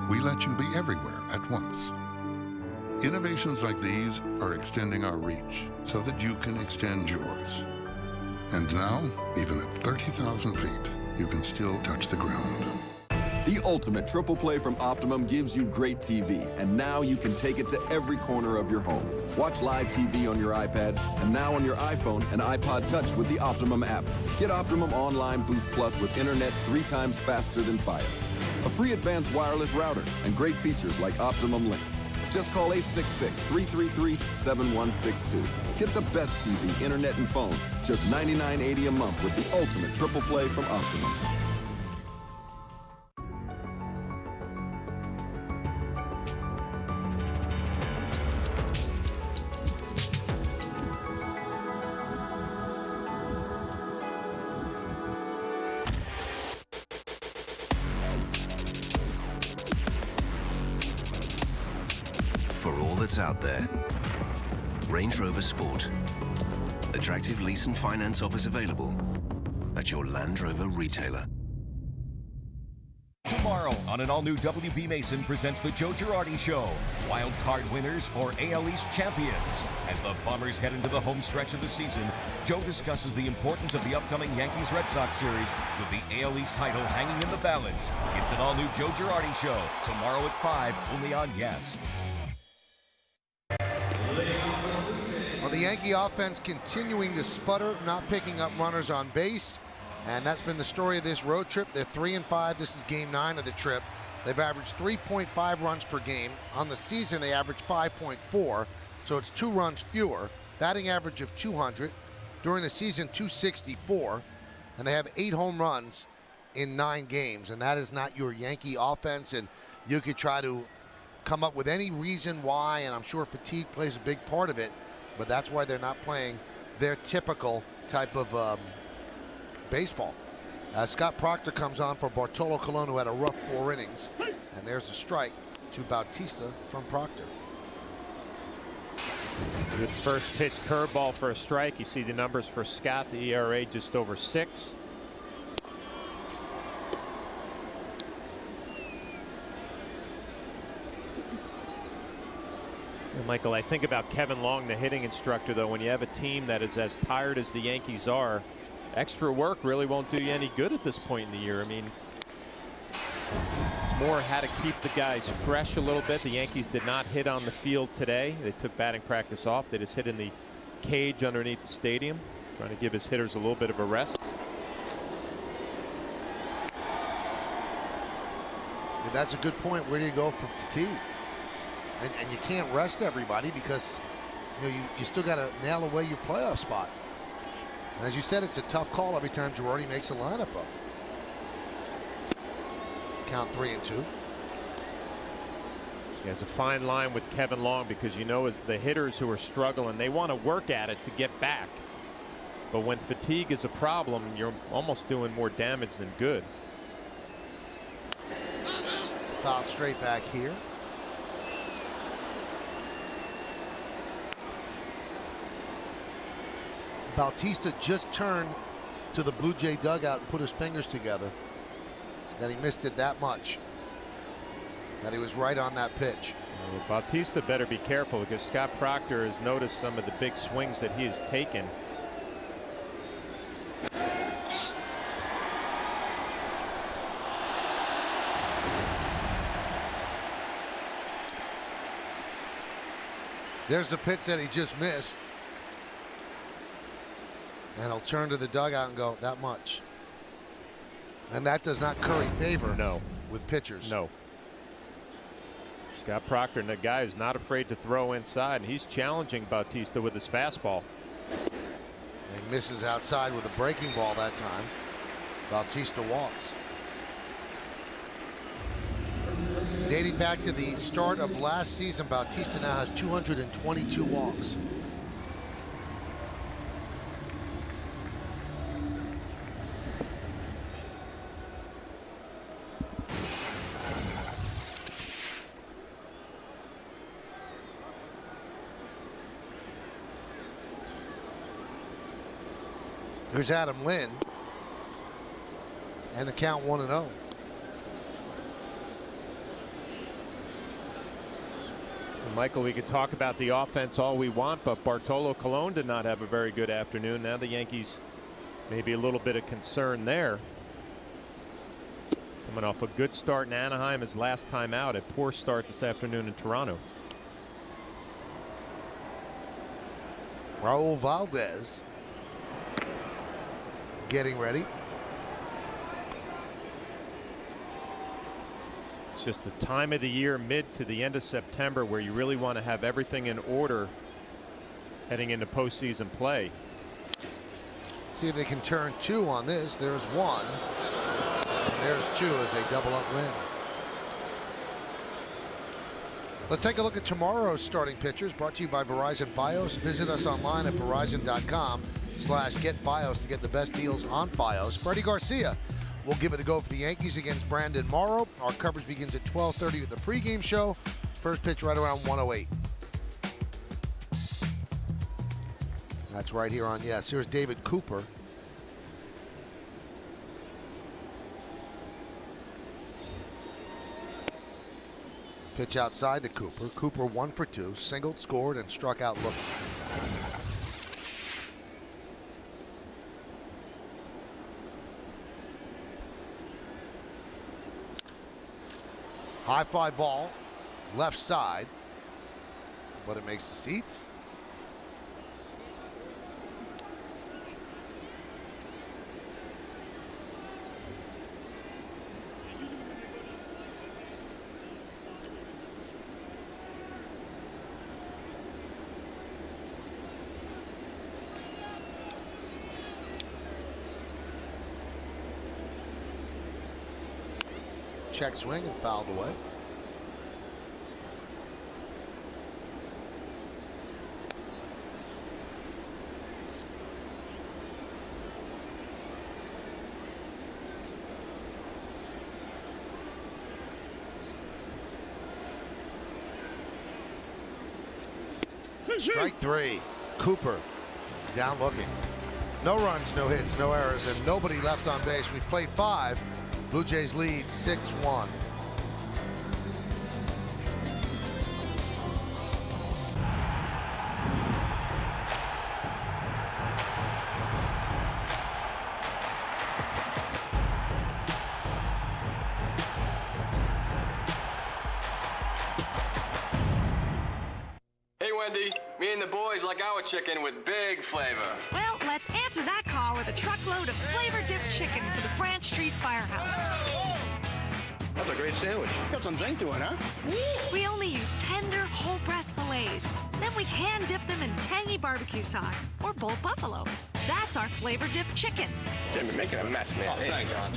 we let you be everywhere at once. Innovations like these are extending our reach so that you can extend yours. And now, even at 30,000 feet, you can still touch the ground. The ultimate triple play from Optimum gives you great TV, and now you can take it to every corner of your home. Watch live TV on your iPad, and now on your iPhone and iPod Touch with the Optimum app. Get Optimum Online Boost Plus with internet 3 times faster than Fios. A free advanced wireless router, and great features like Optimum Link. Just call 866-333-7162. Get the best TV, internet, and phone. Just $99.80 a month with the ultimate triple play from Optimum. For all that's out there, Range Rover Sport. Attractive lease and finance offers available at your Land Rover retailer. Tomorrow on an all-new WB Mason presents the Joe Girardi Show. Wild card winners or AL East champions. As the Bombers head into the home stretch of the season, Joe discusses the importance of the upcoming Yankees-Red Sox series with the AL East title hanging in the balance. It's an all-new Joe Girardi Show. Tomorrow at 5, only on Yes. Well, the Yankee offense continuing to sputter, not picking up runners on base. And that's been the story of this road trip. They're 3-5. This is game 9 of the trip. They've averaged 3.5 runs per game. On the season, they average 5.4, so it's 2 runs fewer. Batting average of 200. During the season, 264. And they have 8 home runs in 9 games. And that is not your Yankee offense. And you could try to come up with any reason why, and I'm sure fatigue plays a big part of it, but that's why they're not playing their typical type of baseball. Scott Proctor comes on for Bartolo Colon, who had a rough 4 innings. And there's a strike to Bautista from Proctor. Good first pitch curveball for a strike. You see the numbers for Scott, the ERA just over 6. Michael, I think about Kevin Long, the hitting instructor, though. When you have a team that is as tired as the Yankees are, extra work really won't do you any good at this point in the year. I mean, it's more how to keep the guys fresh a little bit. The Yankees did not hit on the field today. They took batting practice off. They just hit in the cage underneath the stadium, trying to give his hitters a little bit of a rest. But that's a good point. Where do you go for fatigue? And you can't rest everybody because you still got to nail away your playoff spot. And as you said, it's a tough call every time Girardi makes a lineup up. Count 3-2. Yeah, it's a fine line with Kevin Long because as the hitters who are struggling, they want to work at it to get back. But when fatigue is a problem, you're almost doing more damage than good. Foul straight back here. Bautista just turned to the Blue Jay dugout and put his fingers together. That he missed it that much. That he was right on that pitch. Well, Bautista better be careful because Scott Proctor has noticed some of the big swings that he has taken. There's the pitch that he just missed. And he'll turn to the dugout and go, that much. And that does not curry favor with pitchers. No. Scott Proctor, the guy who's not afraid to throw inside, and he's challenging Bautista with his fastball. And misses outside with a breaking ball that time. Bautista walks. Dating back to the start of last season, Bautista now has 222 walks. Here's Adam Lynn. And the count 1-0. Michael, we could talk about the offense all we want, but Bartolo Colon did not have a very good afternoon. Now the Yankees maybe a little bit of concern there. Coming off a good start in Anaheim his last time out, a poor start this afternoon in Toronto. Raul Valdez getting ready. It's just the time of the year, mid to the end of September, where you really want to have everything in order heading into postseason play. See if they can turn two on this. There's one. And there's two as they double up win. Let's take a look at tomorrow's starting pitchers, brought to you by Verizon Fios. Visit us online at verizon.com/getFios to get the best deals on Fios. Freddie Garcia will give it a go for the Yankees against Brandon Morrow. Our coverage begins at 12:30 with the pregame show. First pitch right around 1:08. That's right here on Yes. Here's David Cooper. Pitch outside to Cooper. Cooper 1 for 2, singled, scored, and struck out looking. High fly ball, left side, but it makes the seats. Check swing and fouled away. Strike three. Cooper down looking. No runs, no hits, no errors, and nobody left on base. We've played 5. Blue Jays lead 6-1. Hey, Wendy. Me and the boys like our chicken with big flavor. Well, let's answer that call with a truckload of flavor-dipped chicken for the Branch Street Firehouse. That's a great sandwich. Got some zing to it, huh? We only use tender, whole breast fillets. Then we hand dip them in tangy barbecue sauce or Bold Buffalo. That's our flavor dip chicken. Jim, you're making a mess, man. Oh, thanks, John.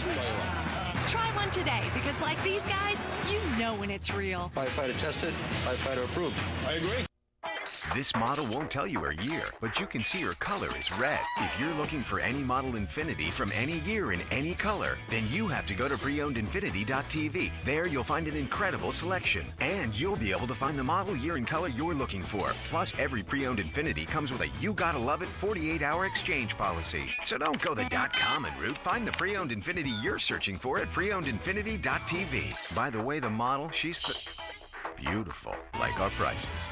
Try one today, because like these guys, you know when it's real. Firefighter tested, firefighter approved. I agree. This model won't tell you her year, but you can see her color is red. If you're looking for any model Infiniti from any year in any color, then you have to go to preownedinfiniti.tv. There you'll find an incredible selection, and you'll be able to find the model, year, and color you're looking for. Plus, every pre-owned Infiniti comes with a You Gotta Love It 48-hour exchange policy. So don't go the .com and route. Find the pre-owned Infiniti you're searching for at preownedinfiniti.tv. By the way, the model, she's beautiful, like our prices.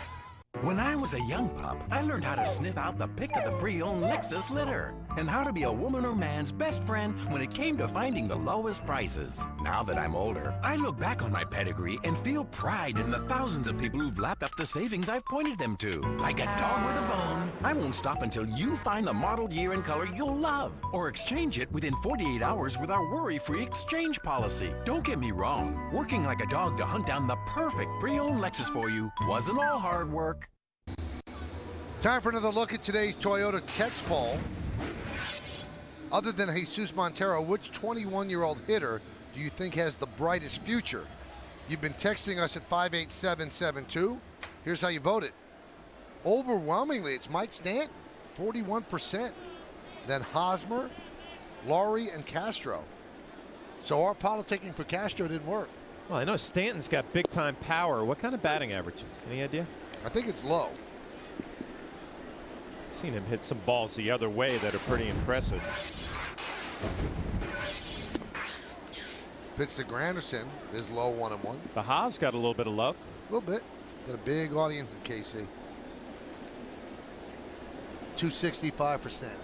When I was a young pup, I learned how to sniff out the pick of the pre-owned Lexus litter and how to be a woman or man's best friend when it came to finding the lowest prices. Now that I'm older, I look back on my pedigree and feel pride in the thousands of people who've lapped up the savings I've pointed them to. Like a dog with a bone, I won't stop until you find the model, year, and color you'll love, or exchange it within 48 hours with our worry-free exchange policy. Don't get me wrong, working like a dog to hunt down the perfect pre-owned Lexus for you wasn't all hard work. Time for another look at today's Toyota text poll. Other than Jesus Montero, which 21-year-old hitter do you think has the brightest future? You've been texting us at 58772. Here's how you voted. Overwhelmingly, it's Mike Stanton, 41%. Then Hosmer, Laurie, and Castro. So our politicking for Castro didn't work. Well, I know Stanton's got big-time power. What kind of batting average? Any idea? I think it's low. Seen him hit some balls the other way that are pretty impressive. Pitch to Granderson is low 1-1. The Haas got a little bit of love. A little bit. Got a big audience in KC. 265 for Stanton.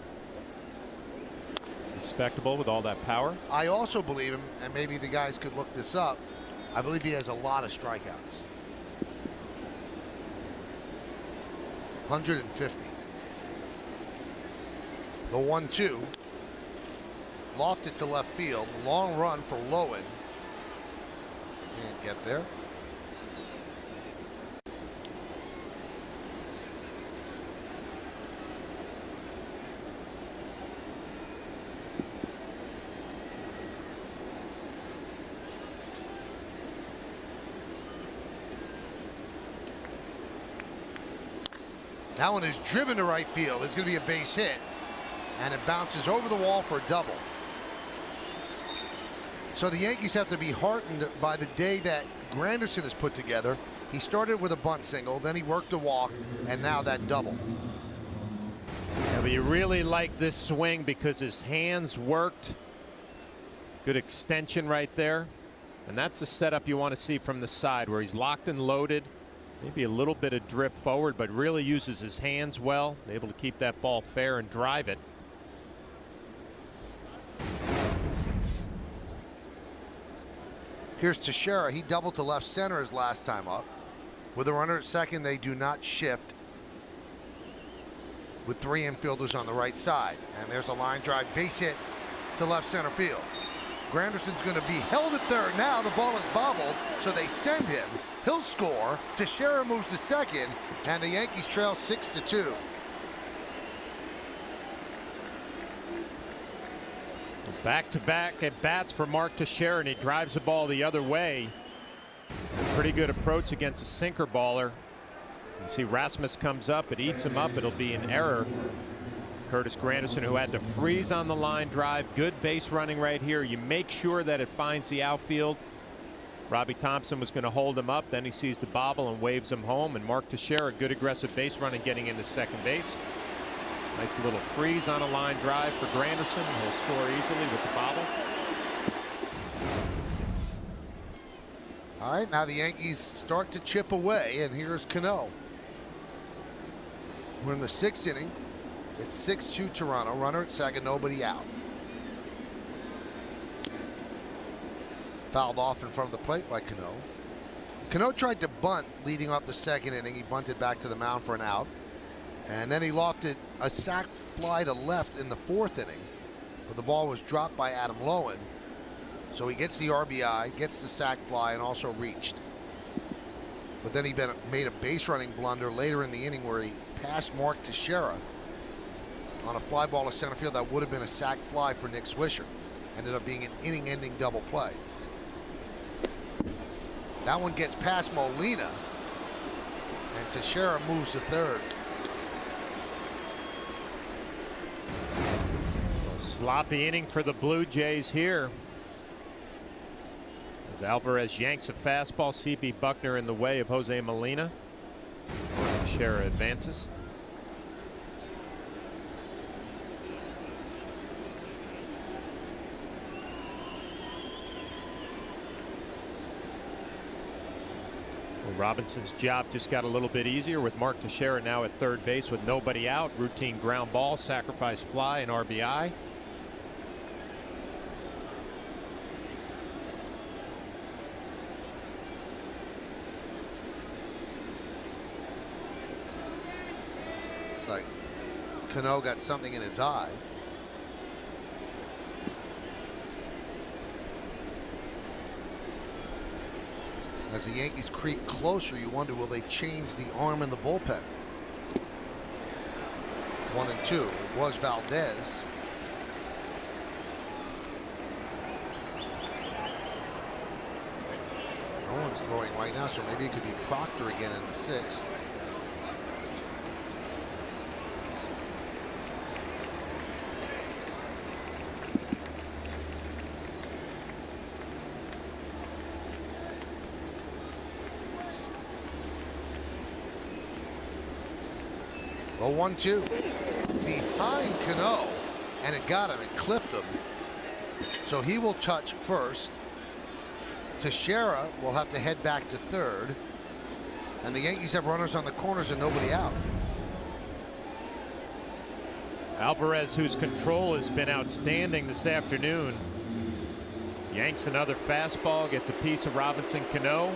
Respectable with all that power. I also believe him, and maybe the guys could look this up. I believe he has a lot of strikeouts. 150. The 1-2. Lofted to left field. Long run for Lowen. Can't get there. That one is driven to right field. It's going to be a base hit. And it bounces over the wall for a double. So the Yankees have to be heartened by the day that Granderson is put together. He started with a bunt single, then he worked a walk, and now that double. Yeah, but you really like this swing because his hands worked. Good extension right there. And that's the setup you want to see from the side, where he's locked and loaded. Maybe a little bit of drift forward, but really uses his hands well. Able to keep that ball fair and drive it. Here's Teixeira. He doubled to left center his last time up. With a runner at second, they do not shift. With three infielders on the right side. And there's a line drive base hit to left center field. Granderson's going to be held at third now. The ball is bobbled, so they send him. He'll score. Teixeira moves to second, and the Yankees trail 6-2. Back-to-back at bats for Mark Teixeira, and he drives the ball the other way. Pretty good approach against a sinker baller. You see Rasmus comes up, it eats him up. It'll be an error. Curtis Granderson, who had to freeze on the line drive. Good base running right here. You make sure that it finds the outfield. Robbie Thompson was going to hold him up. Then he sees the bobble and waves him home. And Mark Teixeira, good aggressive base running, getting into second base. Nice little freeze on a line drive for Granderson. He'll score easily with the bobble. All right, now the Yankees start to chip away, and here's Cano. We're in the sixth inning. It's 6-2 Toronto. Runner at second, nobody out. Fouled off in front of the plate by Cano. Cano tried to bunt leading off the second inning. He bunted back to the mound for an out. And then he lofted a sac fly to left in the fourth inning. But the ball was dropped by Adam Lowen. So he gets the RBI, gets the sac fly, and also reached. But then he made a base running blunder later in the inning where he passed Mark Teixeira on a fly ball to center field that would have been a sac fly for Nick Swisher. Ended up being an inning-ending double play. That one gets past Molina, and Teixeira moves to third. A sloppy inning for the Blue Jays here. As Alvarez yanks a fastball, CB Buckner in the way of Jose Molina. Teixeira advances. Robinson's job just got a little bit easier with Mark Teixeira now at third base with nobody out. Routine ground ball, sacrifice fly, and RBI. Like Cano got something in his eye. As the Yankees creep closer, you wonder, will they change the arm in the bullpen? 1-2. It was Valdez. No one's throwing right now, so maybe it could be Proctor again in the sixth. A 1-2 behind Cano, and it got him. It clipped him. So he will touch first. Teixeira will have to head back to third. And the Yankees have runners on the corners and nobody out. Alvarez, whose control has been outstanding this afternoon, yanks another fastball, gets a piece of Robinson Cano.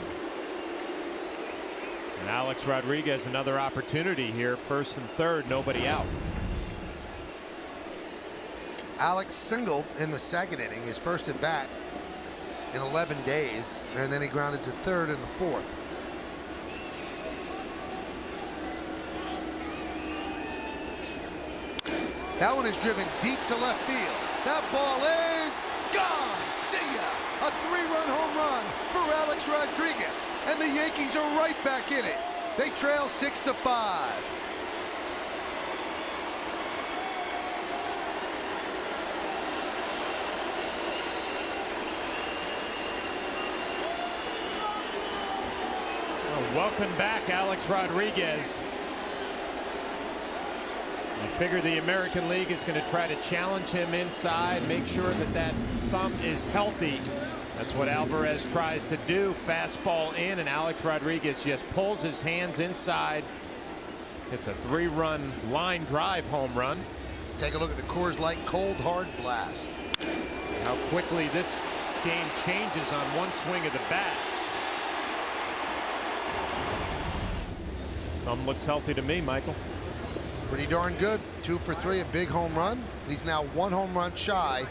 And Alex Rodriguez another opportunity here. First and third, nobody out. Alex singled in the second inning, his first at bat in 11 days, and then he grounded to third in the fourth. That one is driven deep to left field. That ball is gone. See ya. A 3-run home run for Alex Rodriguez, and the Yankees are right back in it. They trail 6-5. Welcome back, Alex Rodriguez. I figure the American League is going to try to challenge him inside, make sure that that thumb is healthy. That's what Alvarez tries to do. Fastball in, and Alex Rodriguez just pulls his hands inside. It's a 3-run line drive home run. Take a look at the Coors Light Cold Hard Blast. How quickly this game changes on one swing of the bat. Thumb looks healthy to me, Michael. Pretty darn good. 2 for 3, a big home run. He's now 1 home run shy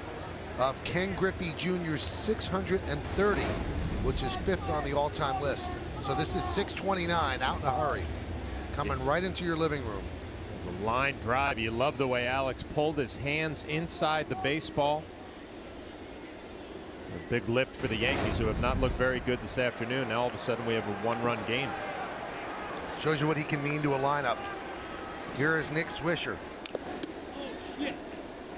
of Ken Griffey Jr.'s 630, which is 5th on the all-time list. So this is 629 out in a hurry, coming right into your living room. There's a line drive. You love the way Alex pulled his hands inside the baseball. A big lift for the Yankees, who have not looked very good this afternoon. Now all of a sudden we have a 1-run game. Shows you what he can mean to a lineup. Here is Nick Swisher.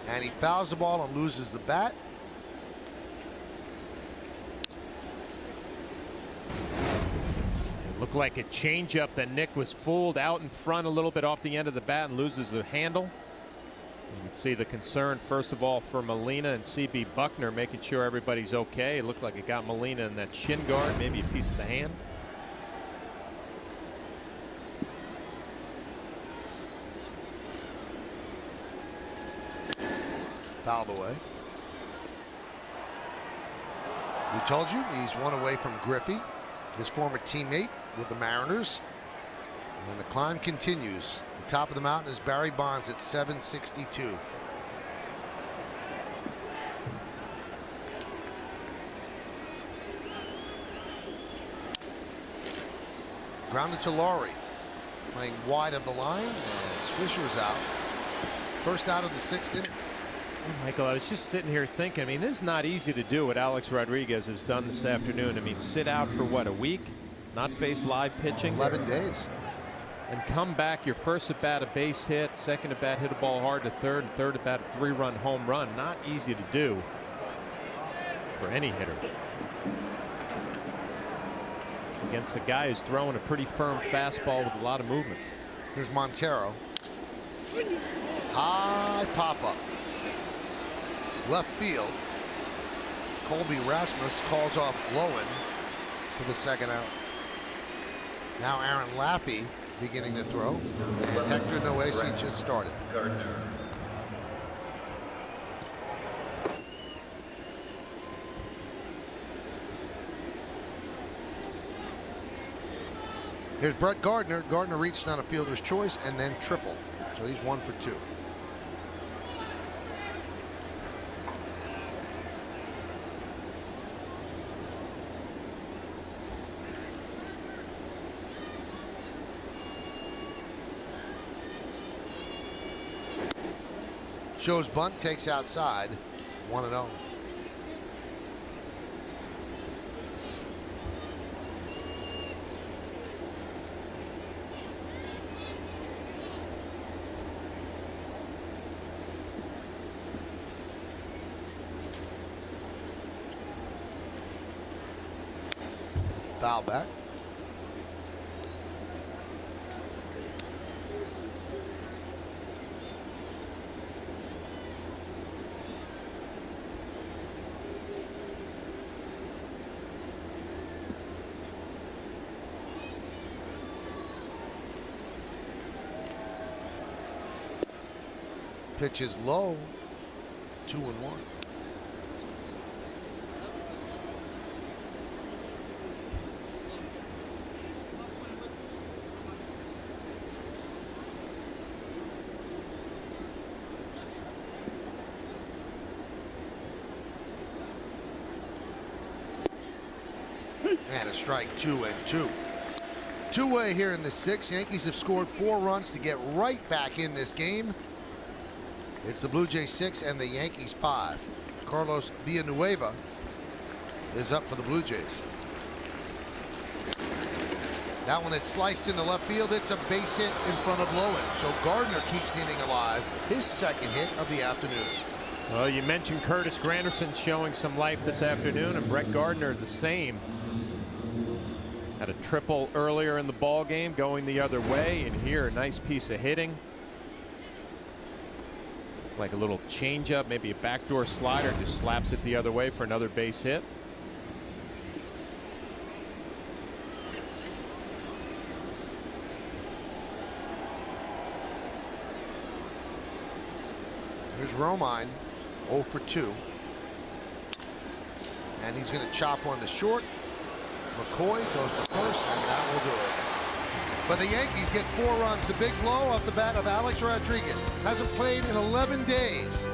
And he fouls the ball and loses the bat. It looked like a changeup that Nick was fooled out in front a little bit off the end of the bat and loses the handle. You can see the concern, first of all, for Molina and CB Buckner, making sure everybody's okay. It looked like it got Molina in that shin guard, maybe a piece of the hand. Fouled away. We told you he's 1 away from Griffey, his former teammate with the Mariners. And the climb continues. The top of the mountain is Barry Bonds at 762. Grounded to Laurie. Playing wide of the line, and Swisher's out. First out of the 6th inning. Michael, I was just sitting here thinking, I mean, this is not easy to do what Alex Rodriguez has done this afternoon. I mean, sit out for what, a week? Not face live pitching? 11 days. And come back, your first at bat, a base hit, second at bat, hit a ball hard to third, and third at bat, a 3-run home run. Not easy to do for any hitter. Against a guy who's throwing a pretty firm fastball with a lot of movement. Here's Montero. High pop-up. Left field. Colby Rasmus calls off Lowen for the second out. Now Aaron Laffey beginning to throw. And Hector Noesi just started. Here's Brett Gardner. Gardner reached on a fielder's choice and then tripled. So he's 1 for 2. Shows bunt, takes outside, 1-0. Foul back. Pitch is low. 2-1. And a strike, 2-2. Two-way here in the 6th. Yankees have scored 4 runs to get right back in this game. It's the Blue Jays 6 and the Yankees 5. Carlos Villanueva is up for the Blue Jays. That one is sliced into left field. It's a base hit in front of Lowen. So Gardner keeps the inning alive. His second hit of the afternoon. Well, you mentioned Curtis Granderson showing some life this afternoon, and Brett Gardner the same. Had a triple earlier in the ball game going the other way, and here a nice piece of hitting. Like a little changeup, maybe a backdoor slider, just slaps it the other way for another base hit. Here's Romine, 0 for 2. And he's going to chop one to short. McCoy goes to first, and that will do it. But the Yankees get 4 runs. The big blow off the bat of Alex Rodriguez. Hasn't played in 11 days.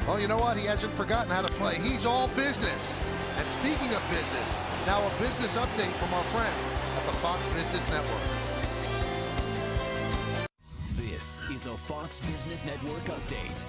Well, you know what? He hasn't forgotten how to play. He's all business. And speaking of business, now a business update from our friends at the Fox Business Network. This is a Fox Business Network update.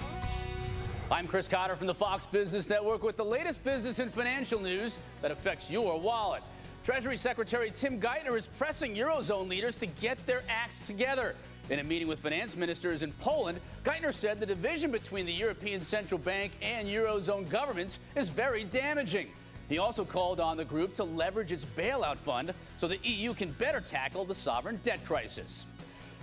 I'm Chris Cotter from the Fox Business Network with the latest business and financial news that affects your wallet. Treasury Secretary Tim Geithner is pressing Eurozone leaders to get their acts together. In a meeting with finance ministers in Poland, Geithner said the division between the European Central Bank and Eurozone governments is very damaging. He also called on the group to leverage its bailout fund so the EU can better tackle the sovereign debt crisis.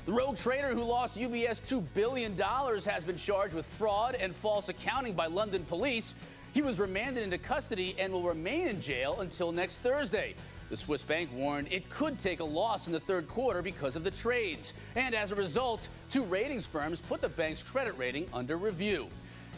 The rogue trader who lost UBS $2 billion has been charged with fraud and false accounting by London police. He was remanded into custody and will remain in jail until next Thursday. The Swiss bank warned it could take a loss in the third quarter because of the trades. And as a result, 2 ratings firms put the bank's credit rating under review.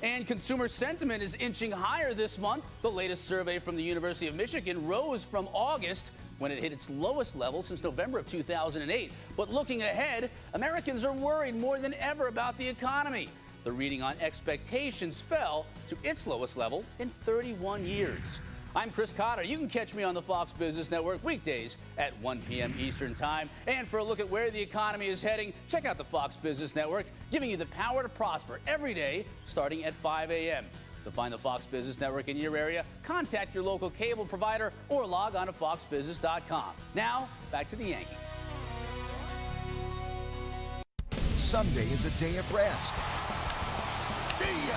And consumer sentiment is inching higher this month. The latest survey from the University of Michigan rose from August, when it hit its lowest level since November of 2008. But looking ahead, Americans are worried more than ever about the economy. The reading on expectations fell to its lowest level in 31 years. I'm Chris Cotter. You can catch me on the Fox Business Network weekdays at 1 p.m. Eastern Time. And for a look at where the economy is heading, check out the Fox Business Network, giving you the power to prosper every day starting at 5 a.m. To find the Fox Business Network in your area, contact your local cable provider or log on to foxbusiness.com. Now, back to the Yankees. Sunday is a day of rest. See ya!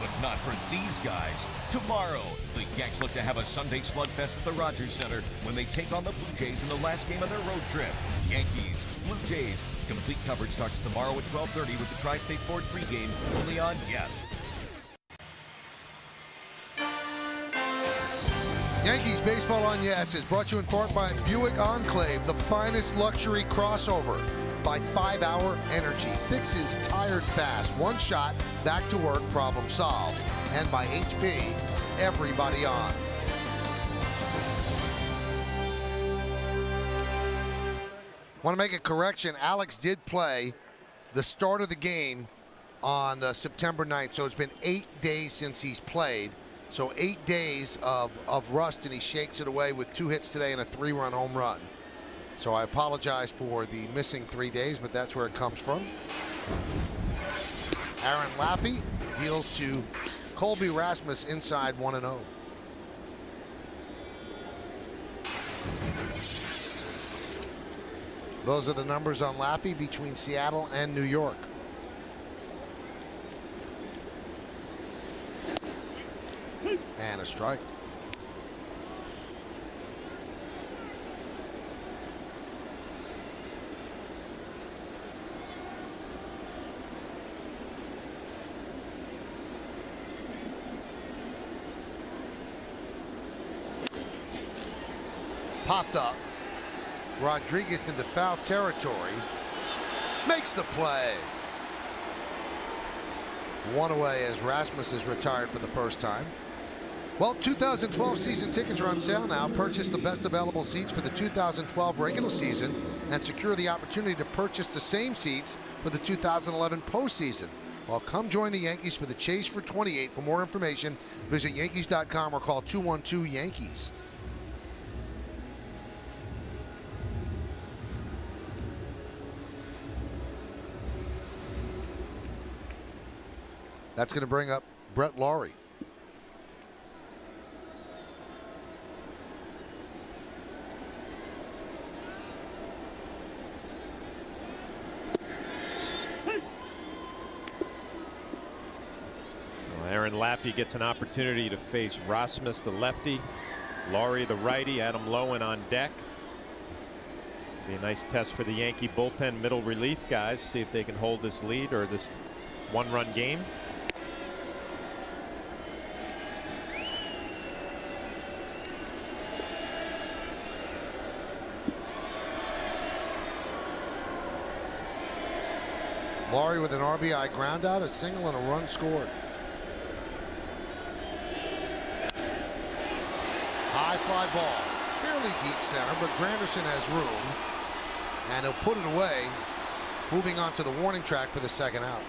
But not for these guys. Tomorrow, the Yanks look to have a Sunday slugfest at the Rogers Center when they take on the Blue Jays in the last game of their road trip. Yankees, Blue Jays. Complete coverage starts tomorrow at 12:30 with the Tri-State Ford pregame only on Yes. Yankees Baseball on Yes is brought to you in part by Buick Enclave, the finest luxury crossover. By 5 Hour Energy, fixes tired fast, one shot, back to work, problem solved. And by HP, everybody on. Want to make a correction. Alex did play the start of the game on September 9th, so it's been 8 days since he's played. So 8 days of rust, and he shakes it away with 2 hits today and a 3-run home run. So I apologize for the missing 3 days, but that's where it comes from. Aaron Laffey deals to Colby Rasmus inside 1-0. Those are the numbers on Laffey between Seattle and New York. And a strike. Popped up. Rodriguez into foul territory. Makes the play. One away as Rasmus is retired for the first time. Well, 2012 season tickets are on sale now. Purchase the best available seats for the 2012 regular season and secure the opportunity to purchase the same seats for the 2011 postseason. Well, come join the Yankees for the chase for 28. For more information, visit Yankees.com or call 212-YANKEES. That's going to bring up Brett Laurie. Aaron Laffey gets an opportunity to face Rasmus, the lefty, Laurie, the righty, Adam Lowen on deck. Be a nice test for the Yankee bullpen middle relief guys. See if they can hold this lead or this one-run game. Laurie with an RBI ground out, a single, and a run scored. High fly ball. Fairly deep center, but Granderson has room. And he'll put it away, moving on to the warning track for the second out.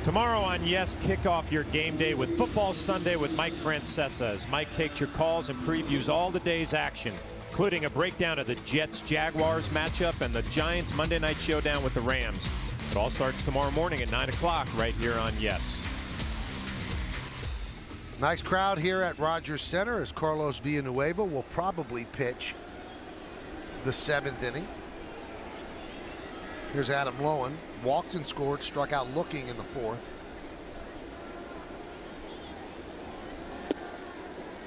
Tomorrow on Yes, kick off your game day with Football Sunday with Mike Francesa, as Mike takes your calls and previews all the day's action, including a breakdown of the Jets-Jaguars matchup and the Giants Monday night showdown with the Rams. It all starts tomorrow morning at 9 o'clock right here on Yes. Nice crowd here at Rogers Center as Carlos Villanueva will probably pitch the 7th inning. Here's Adam Lowen. Walked and scored, struck out looking in the 4th.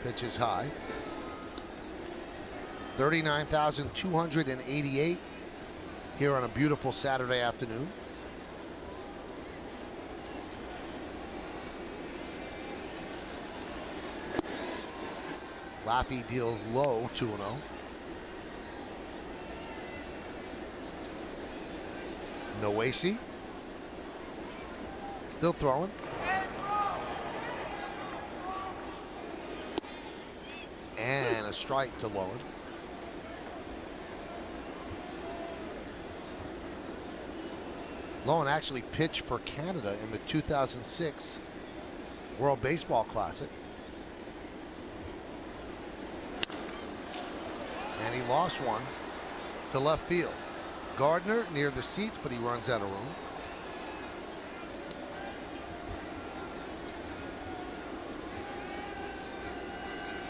Pitch is high. 39,288 here on a beautiful Saturday afternoon. Laffey deals low, 2-0. Noesi. Still throwing. And a strike to Lowen. Lowen actually pitched for Canada in the 2006 World Baseball Classic. And he lost one to left field. Gardner near the seats, but he runs out of room.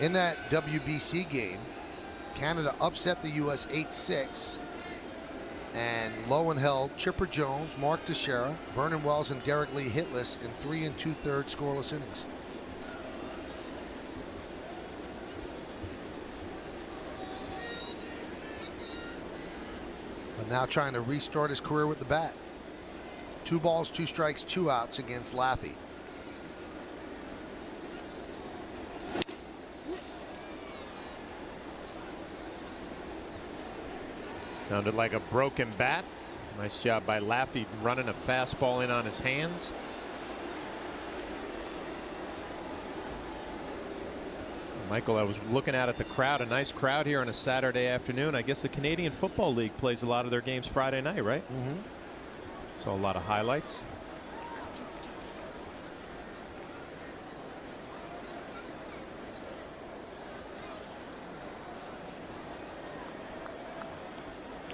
In that WBC game, Canada upset the U.S. 8-6. And lo and held, Chipper Jones, Mark Teixeira, Vernon Wells, and Derek Lee hitless in 3 2/3 scoreless innings. But now trying to restart his career with the bat. 2 balls, 2 strikes, 2 outs against Laffey. Sounded like a broken bat. Nice job by Laffey running a fastball in on his hands. Michael, I was looking out at the crowd. A nice crowd here on a Saturday afternoon. I guess the Canadian Football League plays a lot of their games Friday night, right? Mm-hmm. Saw a lot of highlights.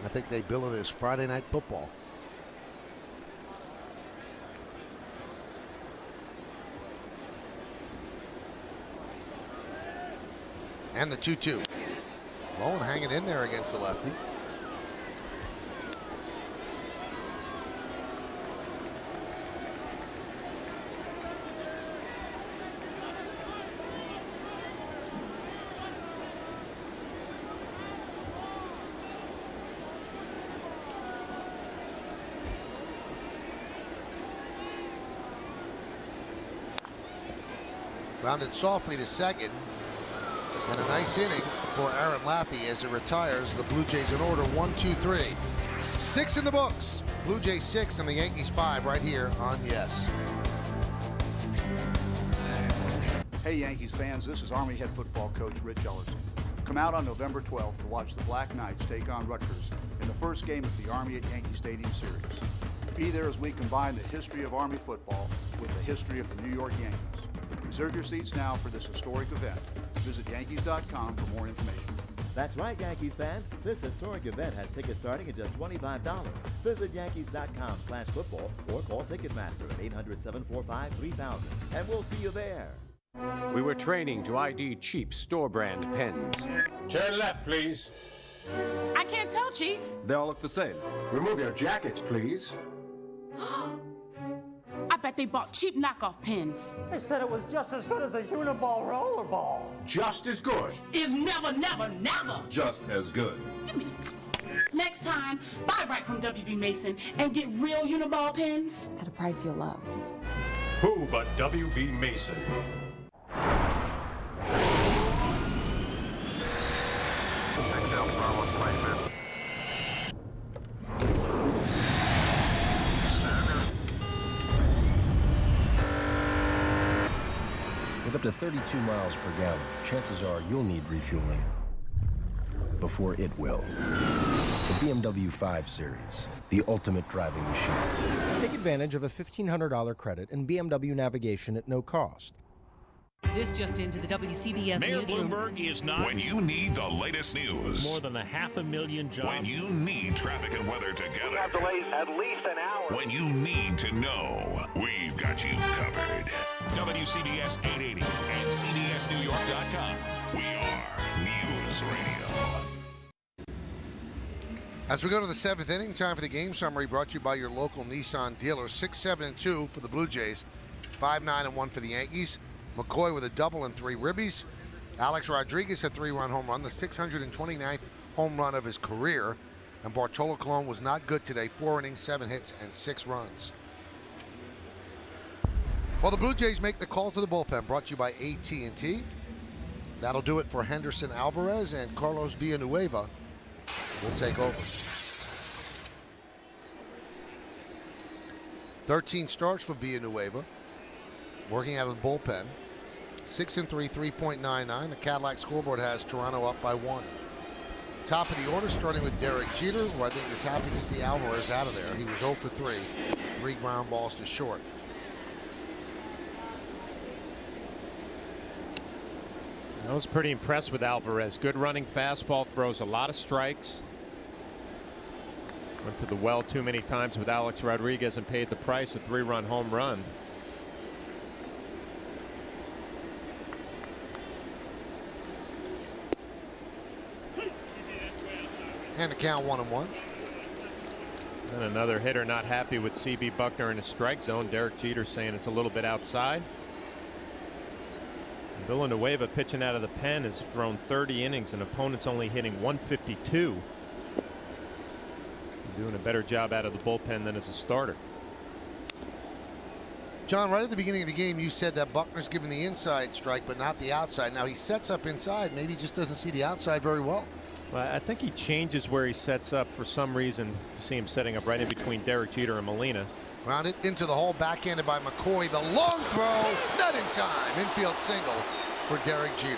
I think they bill it as Friday Night Football. And the 2-2. Lowen hanging in there against the lefty. Grounded softly to second. And a nice inning for Aaron Laffey as it retires the Blue Jays in order. 1, 2, 3. 6 in the books. Blue Jays 6 and the Yankees 5 right here on Yes. Hey Yankees fans, this is Army head football coach Rich Ellison. Come out on November 12th to watch the Black Knights take on Rutgers in the first game of the Army at Yankee Stadium series. Be there as we combine the history of Army football with the history of the New York Yankees. Reserve your seats now for this historic event. Visit Yankees.com for more information. That's right, Yankees fans. This historic event has tickets starting at just $25. Visit Yankees.com/football or call Ticketmaster at 800-745-3000, and we'll see you there. We were training to ID cheap store brand pens. Turn left, please. I can't tell, Chief. They all look the same. Remove your jackets, please. I bet they bought cheap knockoff pens. They said it was just as good as a Uniball rollerball. Just as good. Is never, never, never. Just as good. Next time, buy right from WB Mason and get real Uniball pens at a price you'll love. Who but WB Mason? With up to 32 miles per gallon, chances are you'll need refueling before it will. The BMW 5 Series, the ultimate driving machine. Take advantage of a $1,500 credit and BMW navigation at no cost. This just into the WCBS Mayor newsroom. Bloomberg is not. When you need the latest news. More than 500,000 jobs. When you need traffic and weather together. We have delays at least an hour. When you need to know, we've got you covered. WCBS 880 and CBSNewYork.com. We are News Radio. As we go to the 7th inning, time for the game summary brought to you by your local Nissan dealer. 6-7-2 for the Blue Jays, 5-9-1 for the Yankees. McCoy with a double and 3 ribbies. Alex Rodriguez a 3-run home run, the 629th home run of his career. And Bartolo Colon was not good today. 4 innings, 7 hits, and 6 runs. Well, the Blue Jays make the call to the bullpen, brought to you by AT&T. That'll do it for Henderson Alvarez, and Carlos Villanueva will take over. 13 starts for Villanueva, working out of the bullpen. 6-3, 3.99. The Cadillac scoreboard has Toronto up by 1. Top of the order, starting with Derek Jeter, who I think is happy to see Alvarez out of there. He was 0 for 3. 3 ground balls to short. I was pretty impressed with Alvarez. Good running fastball, throws a lot of strikes. Went to the well too many times with Alex Rodriguez and paid the price, a 3-run home run. And the count 1-1. And another hitter not happy with C.B. Buckner in his strike zone. Derek Jeter saying it's a little bit outside. Villanueva pitching out of the pen has thrown 30 innings and opponents only hitting 152. Doing a better job out of the bullpen than as a starter. John, right at the beginning of the game, you said that Buckner's given the inside strike, but not the outside. Now he sets up inside. Maybe he just doesn't see the outside very well. Well, I think he changes where he sets up for some reason. You see him setting up right in between Derek Jeter and Molina. Grounded into the hole, backhanded by McCoy. The long throw, not in time. Infield single for Derek Jeter.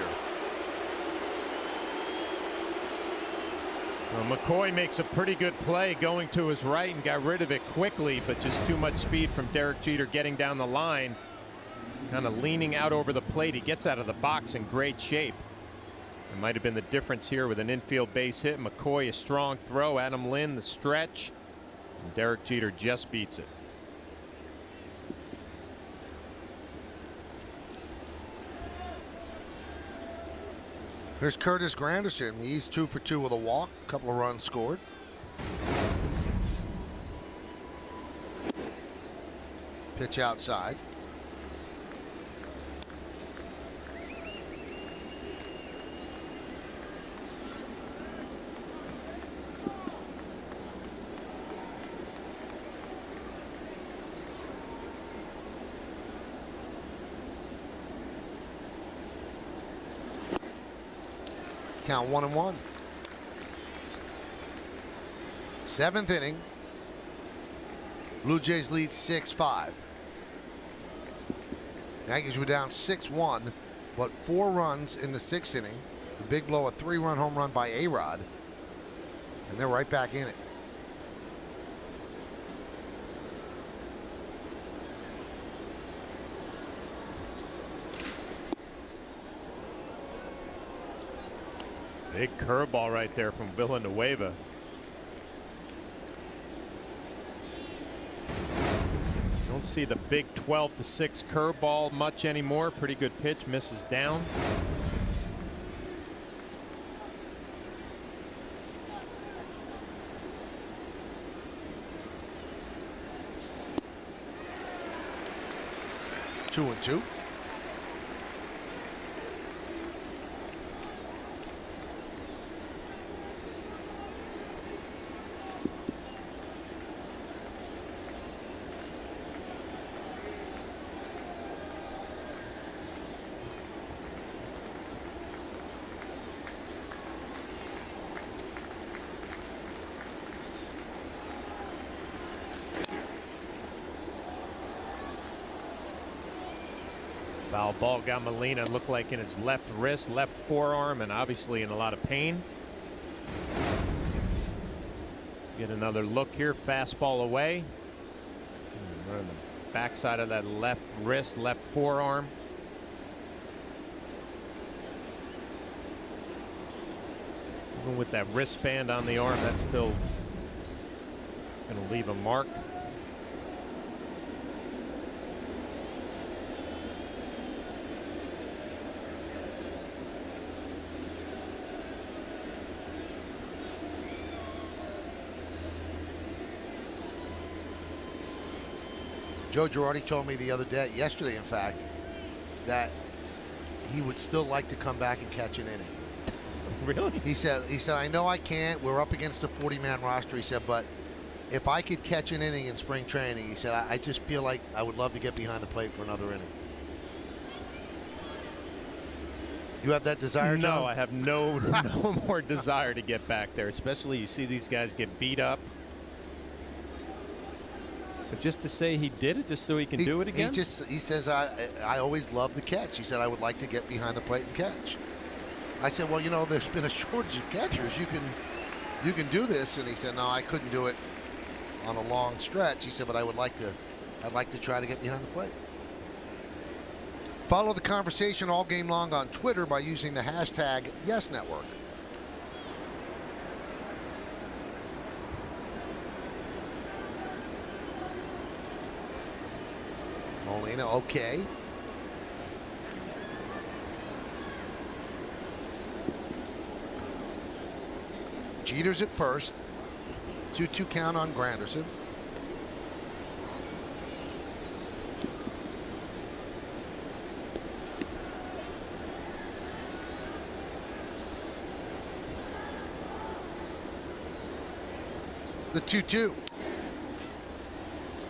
Well, McCoy makes a pretty good play going to his right and got rid of it quickly, but just too much speed from Derek Jeter getting down the line, kind of leaning out over the plate. He gets out of the box in great shape. It might have been the difference here with an infield base hit. McCoy a strong throw. Adam Lynn the stretch. And Derek Jeter just beats it. Here's Curtis Granderson. He's 2 for 2 with a walk, a couple of runs scored. Pitch outside. Count 1-1. 7th inning. Blue Jays lead 6-5. Yankees were down 6-1, but 4 runs in the 6th inning. The big blow, a 3-run home run by A-Rod. And they're right back in it. Big curveball right there from Villanueva. Don't see the big 12-6 curveball much anymore. Pretty good pitch, misses down. 2-2. Foul ball got Molina, looked like in his left wrist, left forearm, and obviously in a lot of pain. Get another look here, fastball away. Right on the backside of that left wrist, left forearm. Even with that wristband on the arm, that's still going to leave a mark. Joe Girardi told me the other day, yesterday in fact, that he would still like to come back and catch an inning. Really? He said, I know I can't. We're up against a 40-man roster. He said, but if I could catch an inning in spring training, he said, I just feel like I would love to get behind the plate for another inning. You have that desire, John? No, I have no more desire to get back there, especially you see these guys get beat up. But just to say he did it, just so he can do it again? He says, I always love the catch. He said, I would like to get behind the plate and catch. I said, well, you know, there's been a shortage of catchers. You can do this. And he said, no, I couldn't do it on a long stretch. He said, but I'd like to try to get behind the plate. Follow the conversation all game long on Twitter by using the hashtag YesNetwork. Molina, okay. Jeter's at first. 2-2 count on Granderson. The 2-2.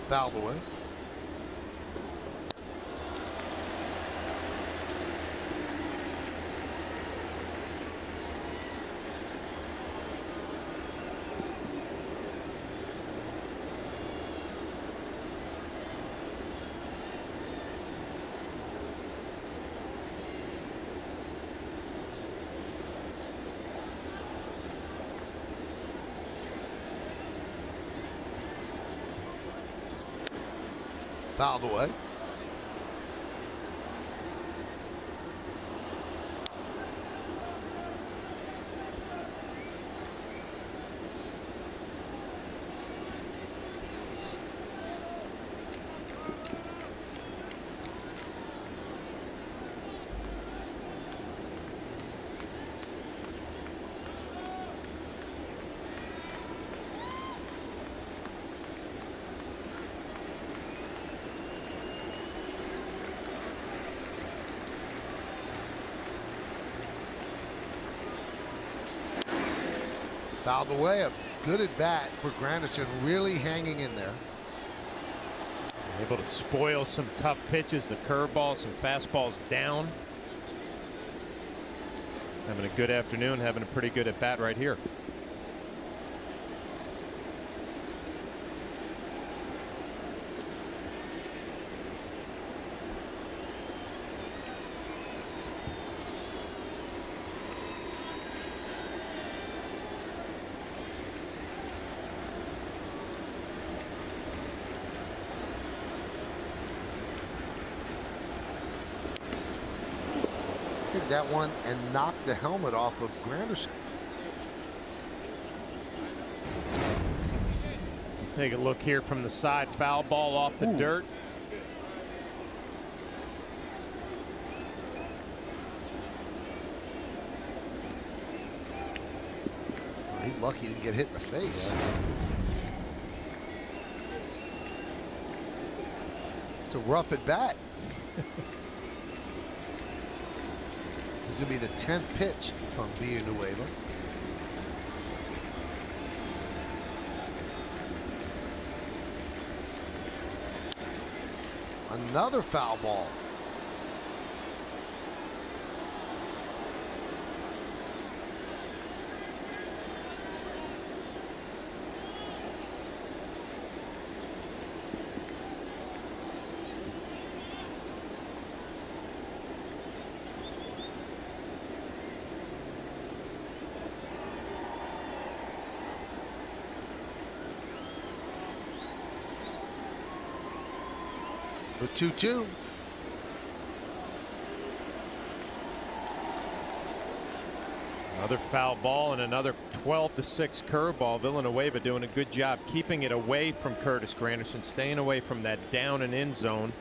Fouled away. Fouled away. Fouled away. A good at bat for Granderson, really hanging in there. Able to spoil some tough pitches, the curveball, some fastballs down. Having a good afternoon, having a pretty good at bat right here. That one and knocked the helmet off of Granderson. Take a look here from the side. Foul ball off the dirt. Well, he's lucky he didn't get hit in the face. It's a rough at bat. This is going to be the 10th pitch from Villanueva. Another foul ball. The 2-2. Another foul ball and another 12-6 curveball. Villanueva doing a good job keeping it away from Curtis Granderson, staying away from that down and in zone.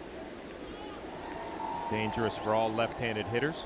It's dangerous for all left-handed hitters.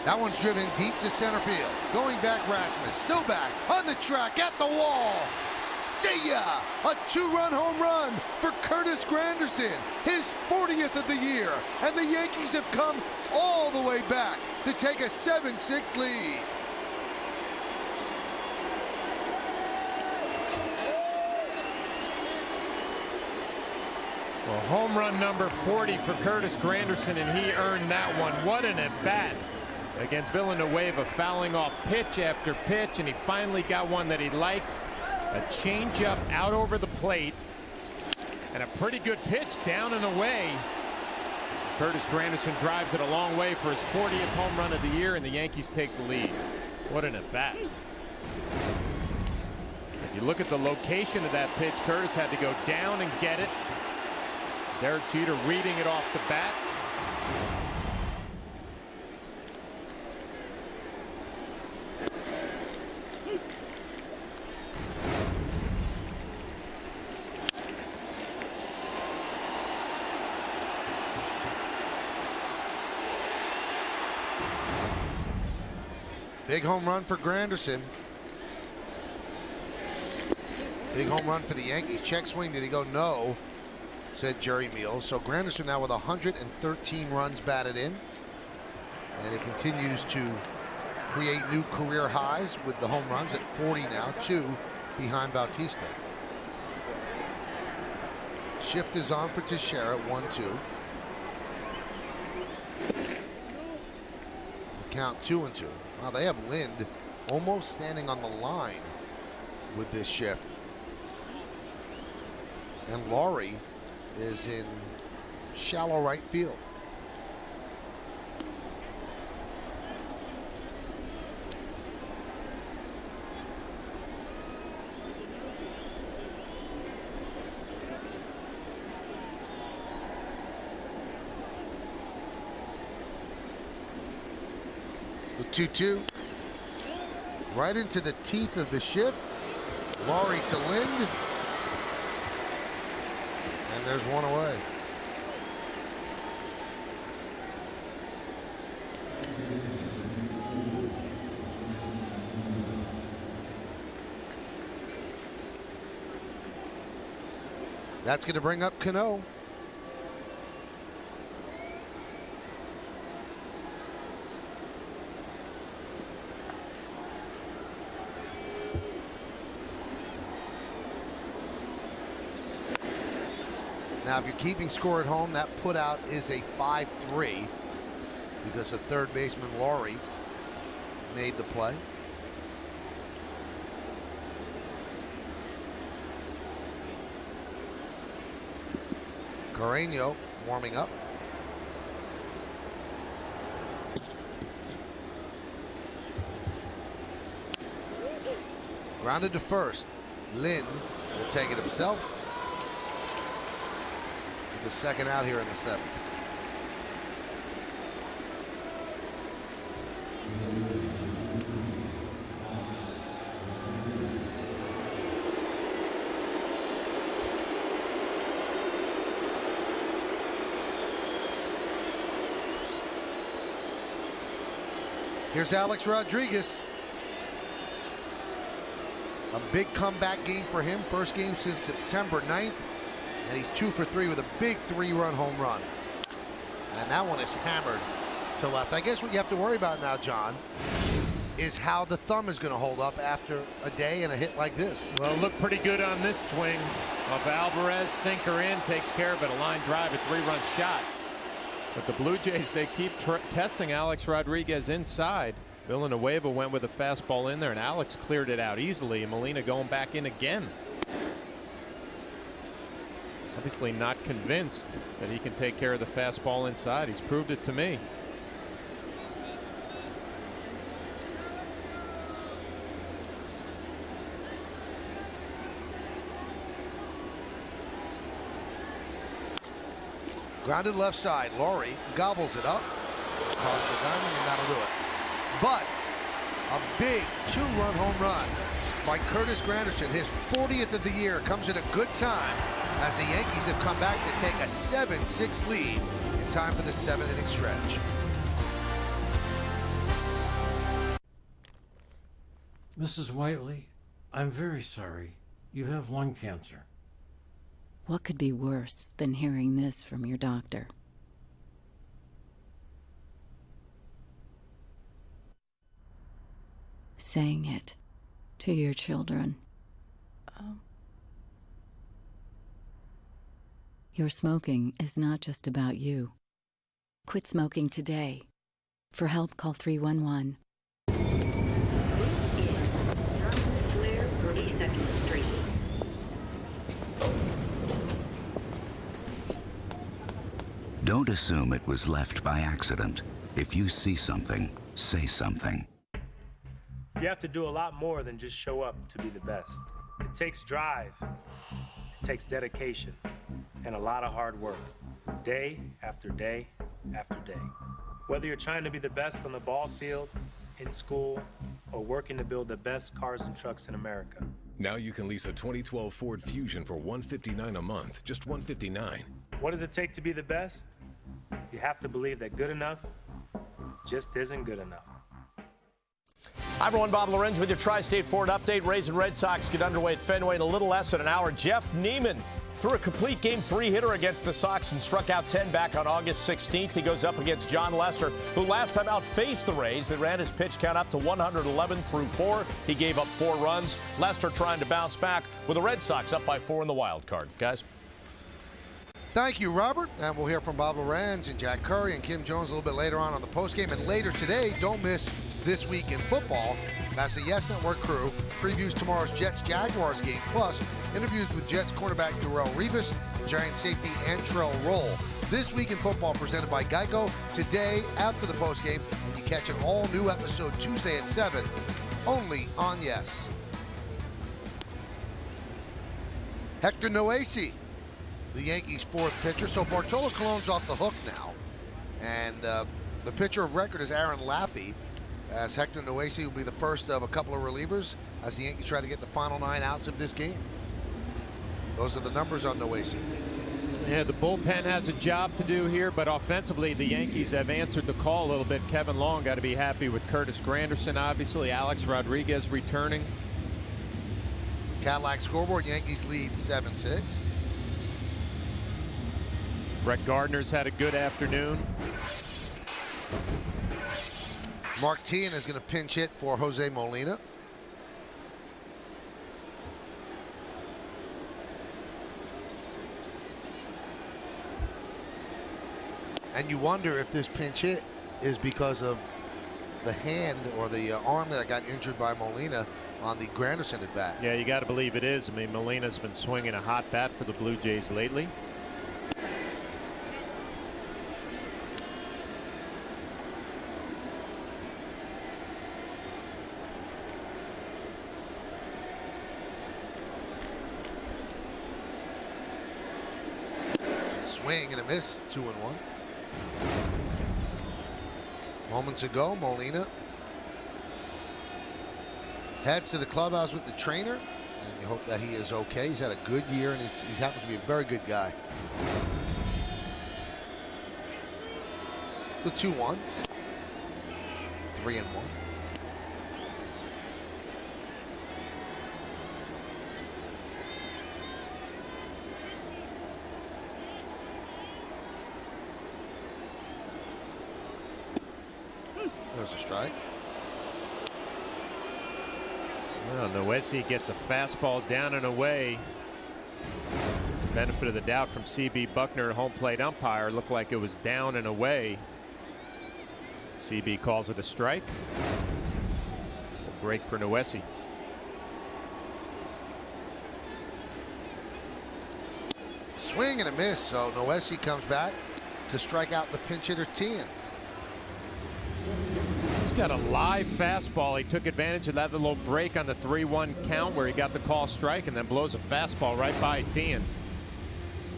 That one's driven deep to center field. Going back, Rasmus. Still back. On the track. At the wall. See ya! A two-run home run for Curtis Granderson. His 40th of the year. And the Yankees have come all the way back to take a 7-6 lead. Well, home run number 40 for Curtis Granderson, and he earned that one. What an at-bat against Villanueva, fouling off pitch after pitch, and he finally got one that he liked. A changeup out over the plate. And a pretty good pitch down and away. Curtis Granderson drives it a long way for his 40th home run of the year, and the Yankees take the lead. What an at-bat. If you look at the location of that pitch, Curtis had to go down and get it. Derek Jeter reading it off the bat. Big home run for Granderson. Big home run for the Yankees. Check swing. Did he go? No, said Jerry Meals. So Granderson now with 113 runs batted in. And he continues to create new career highs with the home runs at 40 now, 2 behind Bautista. Shift is on for Teixeira, 1-2. Count 2-2. Wow, they have Lind almost standing on the line with this shift. And Laurie is in shallow right field. The 2-2 right into the teeth of the shift. Laurie to Lind. And there's one away. That's going to bring up Cano. Now, if you're keeping score at home, that put out is a 5-3 because the third baseman, Laurie, made the play. Carreño warming up. Grounded to first. Lind will take it himself. The second out here in the 7th. Here's Alex Rodriguez. A big comeback game for him. First game since September 9th. And he's 2 for 3 with a big 3-run home run. And that one is hammered to left. I guess what you have to worry about now, John, is how the thumb is going to hold up after a day and a hit like this. Well, look pretty good on this swing. Off Alvarez, sinker in, takes care of it. A line drive, a 3-run shot. But the Blue Jays, they keep testing Alex Rodriguez inside. Villanueva went with a fastball in there, and Alex cleared it out easily. And Molina going back in again. Obviously not convinced that he can take care of the fastball inside. He's proved it to me. Grounded left side. Laurie gobbles it up. Across the diamond, and that'll do it. But a big 2-run home run by Curtis Granderson. His 40th of the year comes at a good time as the Yankees have come back to take a 7-6 lead in time for the 7th-inning stretch. Mrs. Whiteley, I'm very sorry. You have lung cancer. What could be worse than hearing this from your doctor? Saying it to your children. Your smoking is not just about you. Quit smoking today. For help, call 311. Don't assume it was left by accident. If you see something, say something. You have to do a lot more than just show up to be the best. It takes drive, it takes dedication, and a lot of hard work, day after day after day. Whether you're trying to be the best on the ball field, in school, or working to build the best cars and trucks in America. Now you can lease a 2012 Ford Fusion for $159 a month, just $159. What does it take to be the best? You have to believe that good enough just isn't good enough. Hi, everyone. Bob Lorenz with your Tri-State Ford update. Rays and Red Sox get underway at Fenway in a little less than an hour. Jeff Neiman threw a complete Game 3 hitter against the Sox and struck out 10 back on August 16th. He goes up against John Lester, who last time out faced the Rays. They ran his pitch count up to 111 through 4. He gave up 4 runs. Lester trying to bounce back with the Red Sox up by 4 in the wild card. Guys. Thank you, Robert. And we'll hear from Bob Lorenz and Jack Curry and Kim Jones a little bit later on the postgame. And later today, don't miss This Week in Football. That's the Yes Network crew previews tomorrow's Jets-Jaguars game, plus interviews with Jets cornerback Darrelle Revis, Giant safety Antrell Roll. This Week in Football presented by Geico today after the postgame, and you catch an all-new episode Tuesday at 7, only on Yes. Hector Noesi, the Yankees' 4th pitcher. So Bartolo Colon's off the hook now, and the pitcher of record is Aaron Laffey, as Hector Noesi will be the first of a couple of relievers as the Yankees try to get the final 9 outs of this game. Those are the numbers on Noesi. Yeah, the bullpen has a job to do here, but offensively the Yankees have answered the call a little bit. Kevin Long got to be happy with Curtis Granderson, obviously. Alex Rodriguez returning. Cadillac scoreboard, Yankees lead 7-6. Brett Gardner's had a good afternoon. Mark Teahen is going to pinch hit for Jose Molina. And you wonder if this pinch hit is because of the hand or the arm that got injured by Molina on the Granderson at bat. Yeah, you got to believe it is. I mean, Molina's been swinging a hot bat for the Blue Jays lately. Swing and a miss, 2-1. Moments ago, Molina heads to the clubhouse with the trainer, and you hope that he is okay. He's had a good year, and he happens to be a very good guy. The 2-1. 3-1. There's a strike. Well, Noesi gets a fastball down and away. It's a benefit of the doubt from C.B. Buckner, home plate umpire. Looked like it was down and away. C.B. calls it a strike. A break for Noesi. Swing and a miss, so Noesi comes back to strike out the pinch hitter Teahen. He's got a live fastball. He took advantage of that little break on the 3-1 count where he got the call strike and then blows a fastball right by Teahen.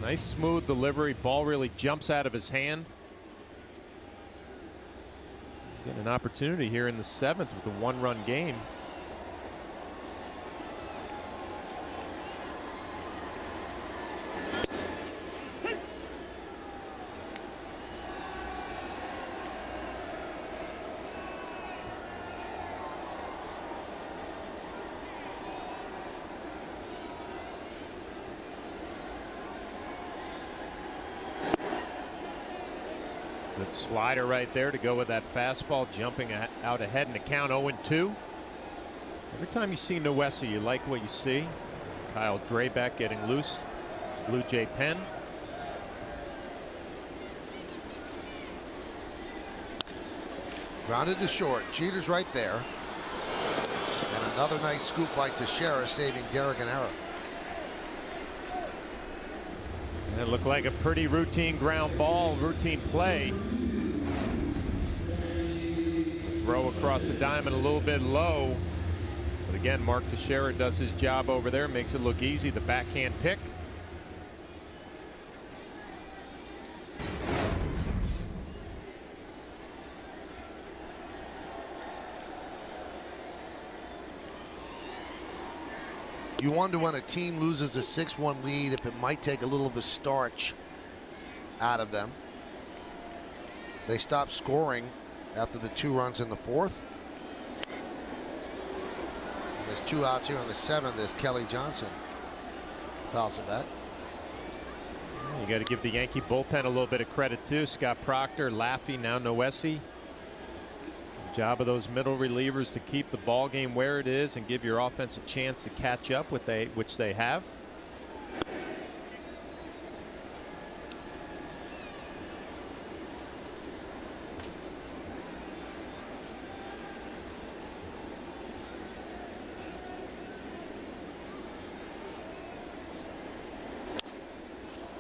Nice smooth delivery. Ball really jumps out of his hand. Getting an opportunity here in the 7th with a 1-run game. Good slider right there to go with that fastball, jumping out ahead in the count 0-2. Every time you see Noesi, you like what you see. Kyle Drabek getting loose. Blue Jay pen. Grounded to short. Cheater's right there. And another nice scoop by Teixeira, saving Derek and Era. It looked like a pretty routine ground ball, routine play. Throw across the diamond a little bit low. But again, Mark Teixeira does his job over there, makes it look easy. The backhand pick. You wonder when a team loses a 6-1 lead if it might take a little of the starch out of them. They stopped scoring after the 2 runs in the 4th. And there's 2 outs here on the 7th as Kelly Johnson fouls it back. You got to give the Yankee bullpen a little bit of credit too. Scott Proctor, Laffey, now Noesi. Job of those middle relievers to keep the ball game where it is and give your offense a chance to catch up with which they have.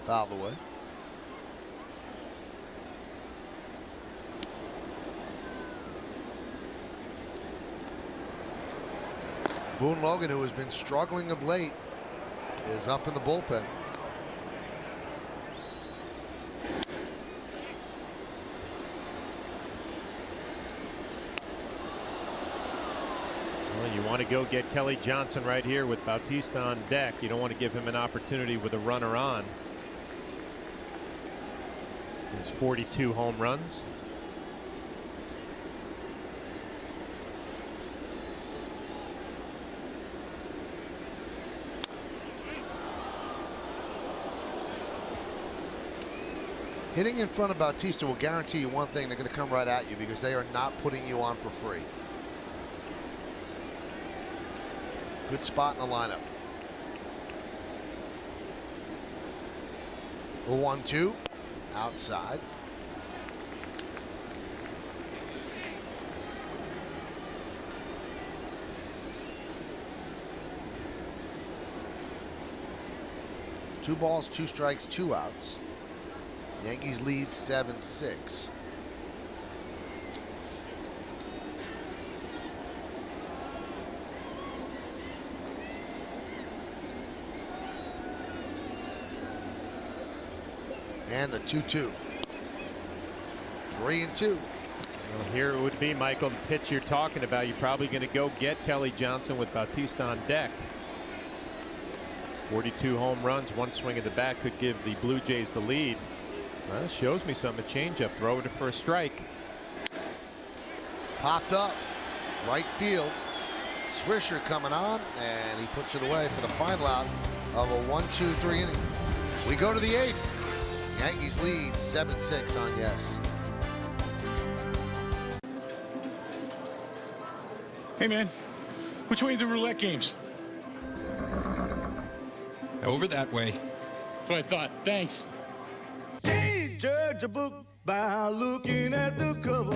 Fouled away. Boone Logan, who has been struggling of late, is up in the bullpen. Well, you want to go get Kelly Johnson right here with Bautista on deck. You don't want to give him an opportunity with a runner on. It's 42 home runs. Hitting in front of Bautista will guarantee you one thing: they're going to come right at you because they are not putting you on for free. Good spot in the lineup. A 1-2 outside. Two balls, 2 strikes, 2 outs. Yankees lead 7-6. And the 2-2. 3-2. Well, here it would be, Michael, the pitch you're talking about. You're probably going to go get Kelly Johnson with Bautista on deck. 42 home runs, 1 swing at the bat could give the Blue Jays the lead. Well, that shows me something. A changeup, throw it for a strike. Popped up, right field. Swisher coming on, and he puts it away for the final out of a 1-2-3 inning. We go to the 8th. Yankees lead 7-6 on Yes. Hey, man, which way are the roulette games? Over that way. That's what I thought. Thanks. Judge a book by looking at the cover.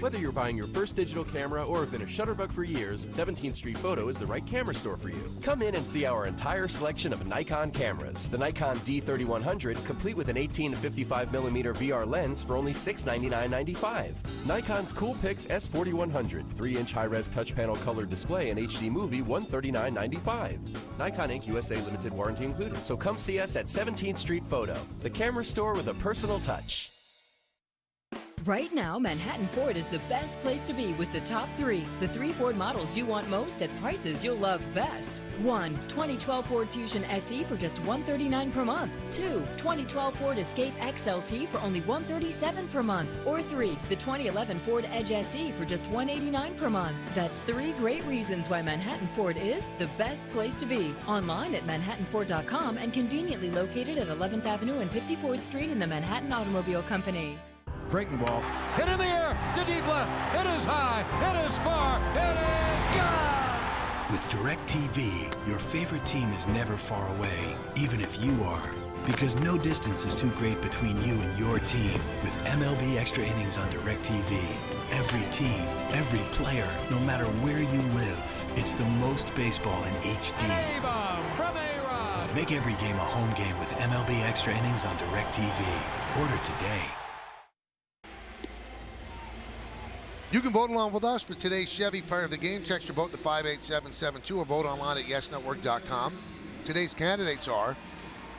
Whether you're buying your first digital camera or have been a Shutterbug for years, 17th Street Photo is the right camera store for you. Come in and see our entire selection of Nikon cameras. The Nikon D3100, complete with an 18 to 55mm VR lens for only $699.95. Nikon's Coolpix S4100, 3-inch high-res touch panel color display and HD movie, $139.95. Nikon Inc. USA limited warranty included. So come see us at 17th Street Photo, the camera store with a personal touch. Right now, Manhattan Ford is the best place to be with the top 3. The 3 Ford models you want most at prices you'll love best. 1. 2012 Ford Fusion SE for just $139 per month. 2. 2012 Ford Escape XLT for only $137 per month. Or 3. The 2011 Ford Edge SE for just $189 per month. That's 3 great reasons why Manhattan Ford is the best place to be. Online at manhattanford.com and conveniently located at 11th Avenue and 54th Street in the Manhattan Automobile Company. Breaking ball. Hit in the air. To deep left. It is high. It is far. It is gone. With DirecTV, your favorite team is never far away, even if you are. Because no distance is too great between you and your team. With MLB Extra Innings on DirecTV. Every team, every player, no matter where you live. It's the most baseball in HD. A-bomb from A-Rod. Make every game a home game with MLB Extra Innings on DirecTV. Order today. You can vote along with us for today's Chevy Player of the Game. Text your vote to 58772 or vote online at yesnetwork.com. Today's candidates are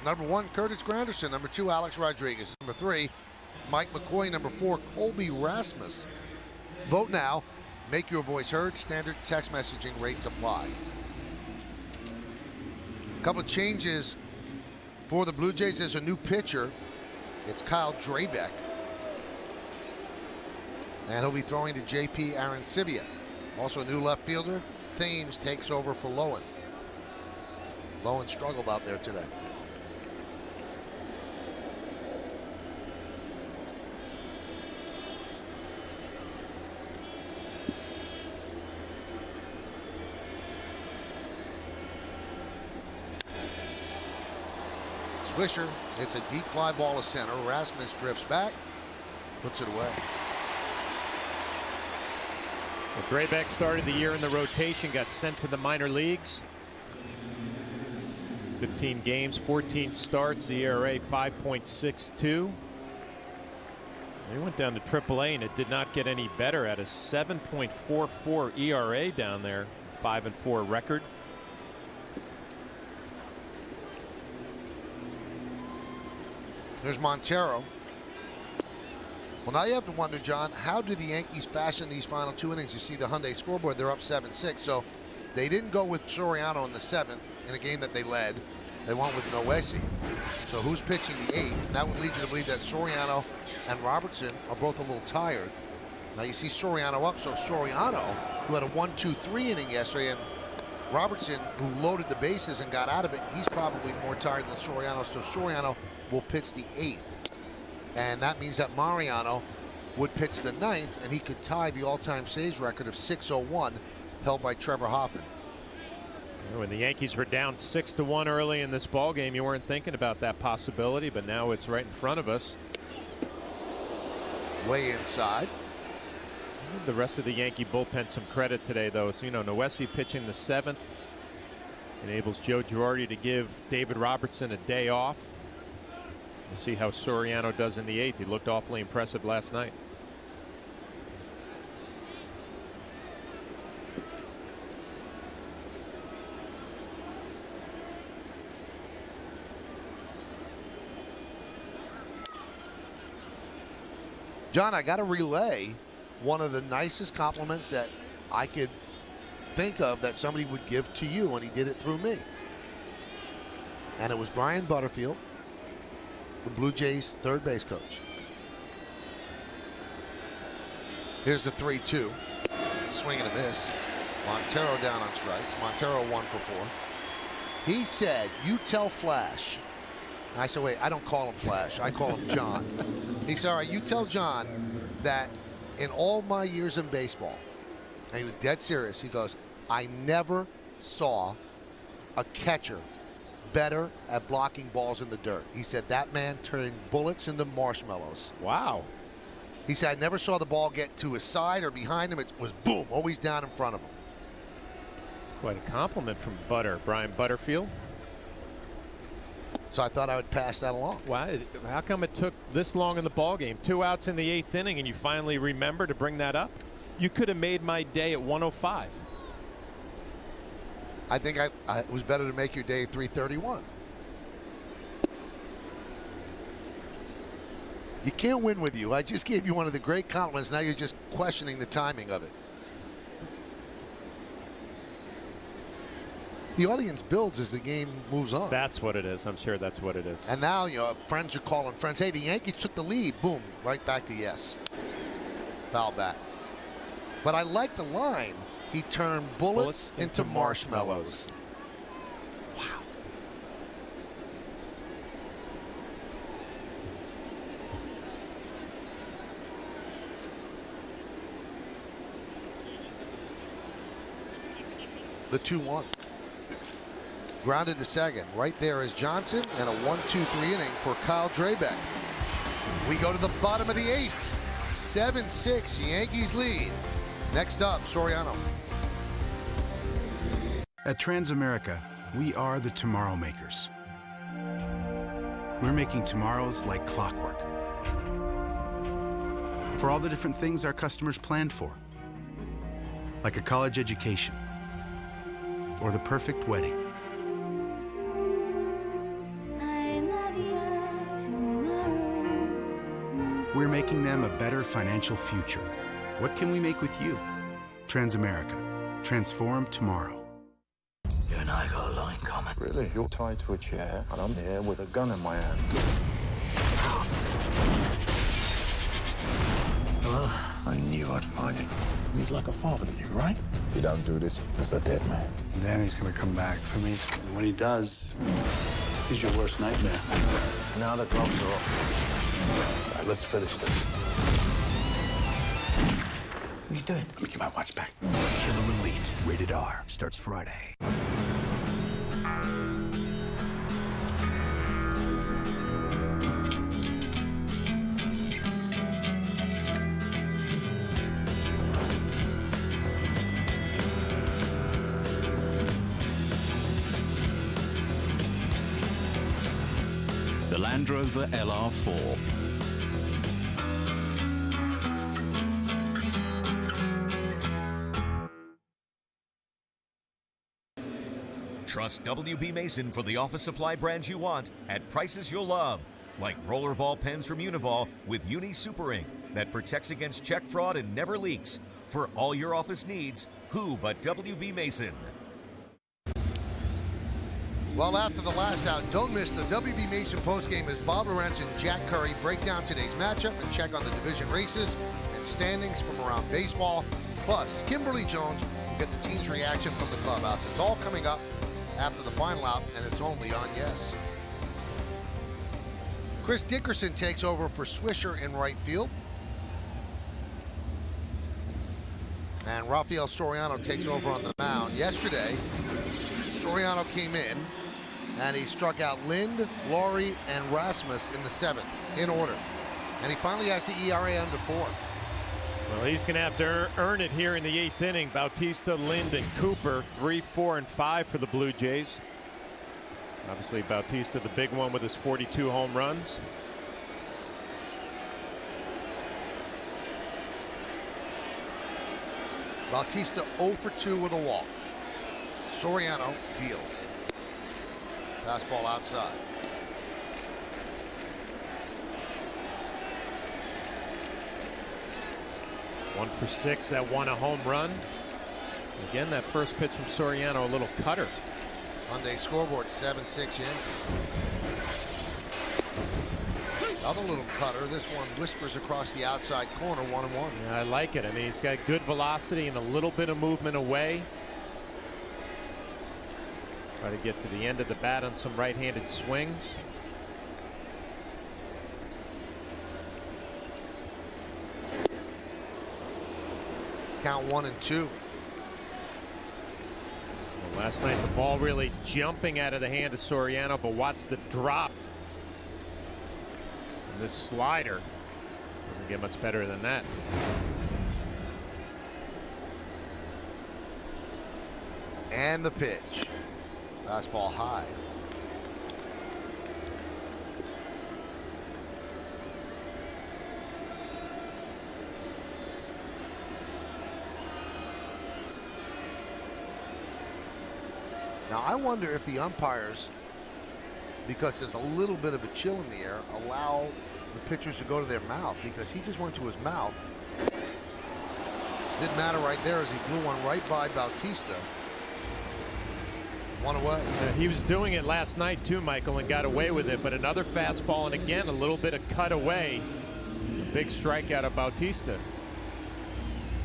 number 1, Curtis Granderson. Number 2, Alex Rodriguez. Number 3, Mike McCoy. Number 4, Colby Rasmus. Vote now. Make your voice heard. Standard text messaging rates apply. A couple of changes for the Blue Jays. There's a new pitcher. It's Kyle Drabeck. And he'll be throwing to J.P. Arancibia. Also a new left fielder. Thames takes over for Lowen. Lowen struggled out there today. Swisher hits a deep fly ball to center. Rasmus drifts back, puts it away. Well, Drabeck started the year in the rotation, got sent to the minor leagues. 15 games, 14 starts, the ERA 5.62. He went down to AAA and it did not get any better at a 7.44 ERA down there, 5-4 record. There's Montero. Well, now you have to wonder, John, how do the Yankees fashion these final 2 innings? You see the Hyundai scoreboard, they're up 7-6. So they didn't go with Soriano in the 7th in a game that they led. They went with Noesi. So who's pitching the 8th? And that would lead you to believe that Soriano and Robertson are both a little tired. Now you see Soriano up, so Soriano, who had a 1-2-3 inning yesterday, and Robertson, who loaded the bases and got out of it, he's probably more tired than Soriano. So Soriano will pitch the 8th. And that means that Mariano would pitch the 9th, and he could tie the all-time saves record of 601 held by Trevor Hoffman. When the Yankees were down 6-1 early in this ball game, you weren't thinking about that possibility, but now it's right in front of us. Way inside. Give the rest of the Yankee bullpen some credit today, though. So, Noesi pitching the 7th enables Joe Girardi to give David Robertson a day off. We'll see how Soriano does in the 8th. He looked awfully impressive last night. John, I got to relay one of the nicest compliments that I could think of that somebody would give to you, and he did it through me. And it was Brian Butterfield, the Blue Jays third base coach. Here's the 3-2. Swing and a miss. Montero down on strikes. Montero 1 for 4. He said, "You tell Flash." And I said, "Wait, I don't call him Flash. I call him John." He said, "All right, you tell John that in all my years in baseball," and he was dead serious, he goes, "I never saw a catcher better at blocking balls in the dirt." He said that man turned bullets into marshmallows. Wow. He said, "I never saw the ball get to his side or behind him. It was boom, always down in front of him." It's quite a compliment from Brian Butterfield. So I thought I would pass that along. Why? How come it took this long in the ball game? 2 outs in the 8th inning, and you finally remember to bring that up? You could have made my day at 105. I think it was better to make your day 331. You can't win with you. I just gave you one of the great compliments. Now you're just questioning the timing of it. The audience builds as the game moves on. That's what it is. I'm sure that's what it is. And now, friends are calling friends. Hey, the Yankees took the lead. Boom, right back to yes. Foul back. But I like the line. He turned bullets into marshmallows. Wow. The 2-1. Grounded to second. Right there is Johnson, and a 1-2-3 inning for Kyle Drabeck. We go to the bottom of the 8th. 7-6, Yankees lead. Next up, Soriano. At Transamerica, we are the tomorrow makers. We're making tomorrows like clockwork. For all the different things our customers planned for. Like a college education. Or the perfect wedding. We're making them a better financial future. What can we make with you? Transamerica. Transform tomorrow. You and I got a lot in common. Really? You're tied to a chair, and I'm here with a gun in my hand. Hello? I knew I'd find it. He's like a father to you, right? If you don't do this, it's a dead man. Danny's gonna come back for me. And when he does, he's your worst nightmare. Now the gloves are off. All right, let's finish this. What are you doing? Let me get my watch back. Killer Elite, rated R, starts Friday. The Land Rover LR4. Trust WB Mason for the office supply brands you want at prices you'll love, like rollerball pens from Uniball with Uni Super Ink that protects against check fraud and never leaks. For all your office needs, who but WB Mason? Well, after the last out, don't miss the WB Mason postgame as Bob Lorenz and Jack Curry break down today's matchup and check on the division races and standings from around baseball. Plus, Kimberly Jones will get the team's reaction from the clubhouse. It's all coming up after the final out, and it's only on Yes. Chris Dickerson takes over for Swisher in right field. And Rafael Soriano takes over on the mound. Yesterday, Soriano came in, and he struck out Lind, Laurie, and Rasmus in the 7th, in order. And he finally has the ERA under 4. Well, he's going to have to earn it here in the 8th inning. Bautista, Lind, and Cooper, 3, 4, and 5 for the Blue Jays. Obviously, Bautista, the big one with his 42 home runs. Bautista 0 for 2 with a walk. Soriano deals. Fastball outside. One for 6, that won a home run. Again, that first pitch from Soriano, a little cutter. Monday scoreboard, 7-6 Yankees. Another little cutter. This one whispers across the outside corner, 1-1. Yeah, I like it. I mean, he's got good velocity and a little bit of movement away. Try to get to the end of the bat on some right-handed swings. Count 1-2. Well, last night the ball really jumping out of the hand of Soriano, but watch the drop. And this slider doesn't get much better than that. And the pitch. Fastball high. Now, I wonder if the umpires, because there's a little bit of a chill in the air, allow the pitchers to go to their mouth, because he just went to his mouth. Didn't matter right there as he blew one right by Bautista. One away. He was doing it last night too, Michael, and got away with it, but another fastball, and again a little bit of cut away. Big strikeout of Bautista.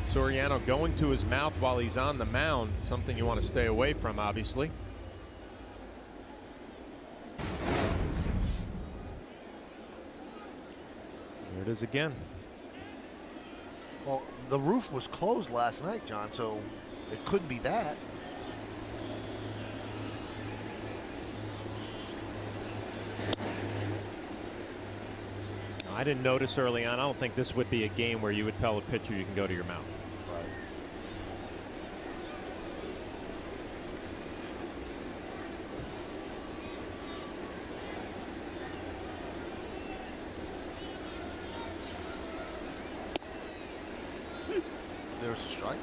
Soriano going to his mouth while he's on the mound, something you want to stay away from, obviously. There it is again. Well, the roof was closed last night, John, so it couldn't be that. I didn't notice early on. I don't think this would be a game where you would tell a pitcher you can go to your mouth. Right. There's a strike.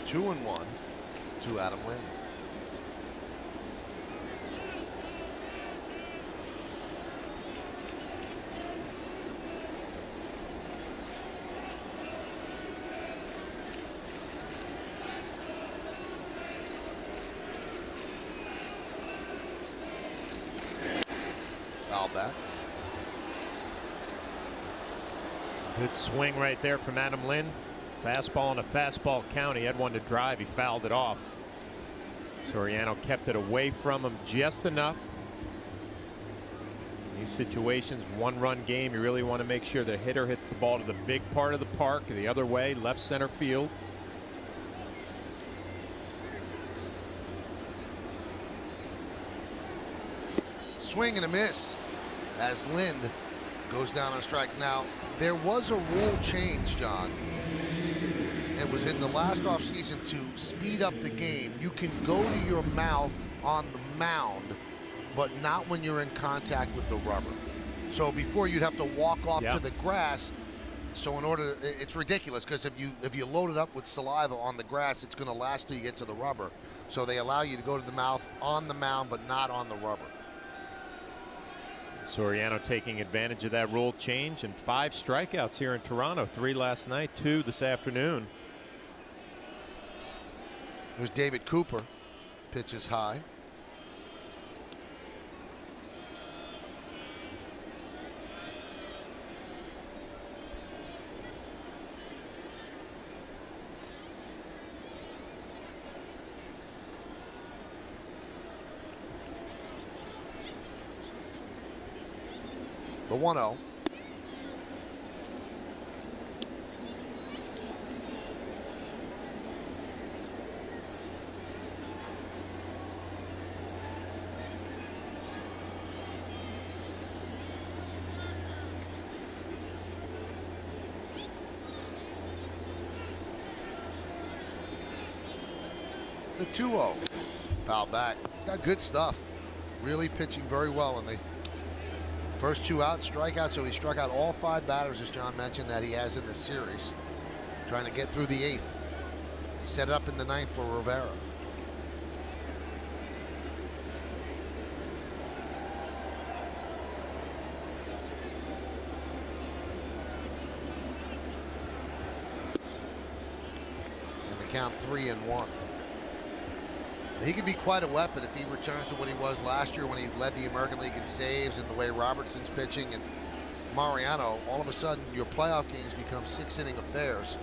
Two and one to Adam Lind. Foul back. Good swing right there from Adam Lind. Fastball in a fastball count. He had one to drive. He fouled it off. Soriano kept it away from him just enough. In these situations, one-run game, you really want to make sure the hitter hits the ball to the big part of the park, the other way, left center field. Swing and a miss as Lind goes down on strikes. Now, there was a rule change, John. It was in the last offseason to speed up the game. You can go to your mouth on the mound, but not when you're in contact with the rubber. So before you'd have to walk off to the grass. So in order, it's ridiculous because if you load it up with saliva on the grass, it's going to last till you get to the rubber. So they allow you to go to the mouth on the mound, but not on the rubber. Soriano taking advantage of that rule change, and 5 strikeouts here in Toronto. 3 last night, 2 this afternoon. There's David Cooper. Pitches high. The 1-0. The 2-0. Foul back. Got good stuff. Really pitching very well in the first 2 outs, strikeout. So he struck out all 5 batters, as John mentioned, that he has in the series. Trying to get through the 8th. Set it up in the 9th for Rivera. And the count 3-1. He could be quite a weapon if he returns to what he was last year when he led the American League in saves, and the way Robertson's pitching and Mariano. All of a sudden, your playoff games become 6-inning affairs.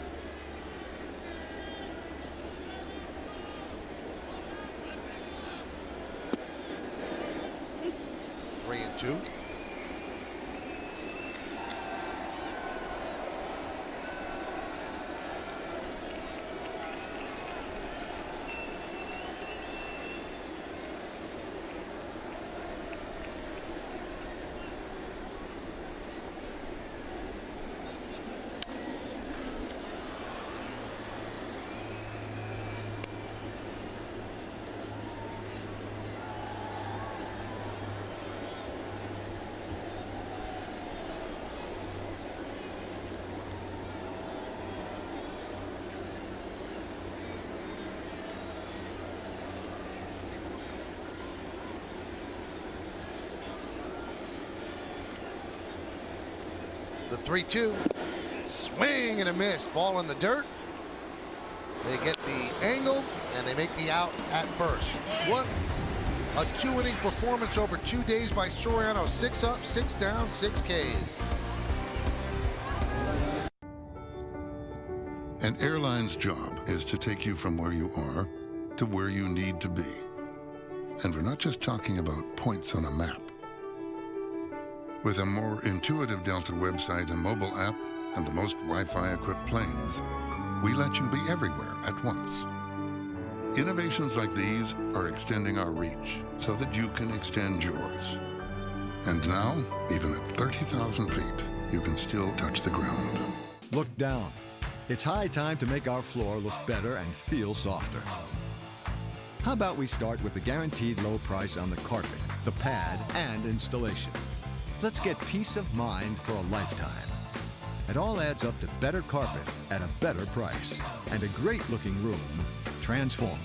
Three and 2. The 3-2. Swing and a miss. Ball in the dirt. They get the angle and they make the out at first. What a 2-inning performance over 2 days by Soriano. 6 up, 6 down, 6 Ks. An airline's job is to take you from where you are to where you need to be. And we're not just talking about points on a map. With a more intuitive Delta website and mobile app and the most Wi-Fi equipped planes, we let you be everywhere at once. Innovations like these are extending our reach so that you can extend yours. And now, even at 30,000 feet, you can still touch the ground. Look down. It's high time to make our floor look better and feel softer. How about we start with the guaranteed low price on the carpet, the pad, and installation. Let's get peace of mind for a lifetime. It all adds up to better carpet at a better price and a great looking room transformed.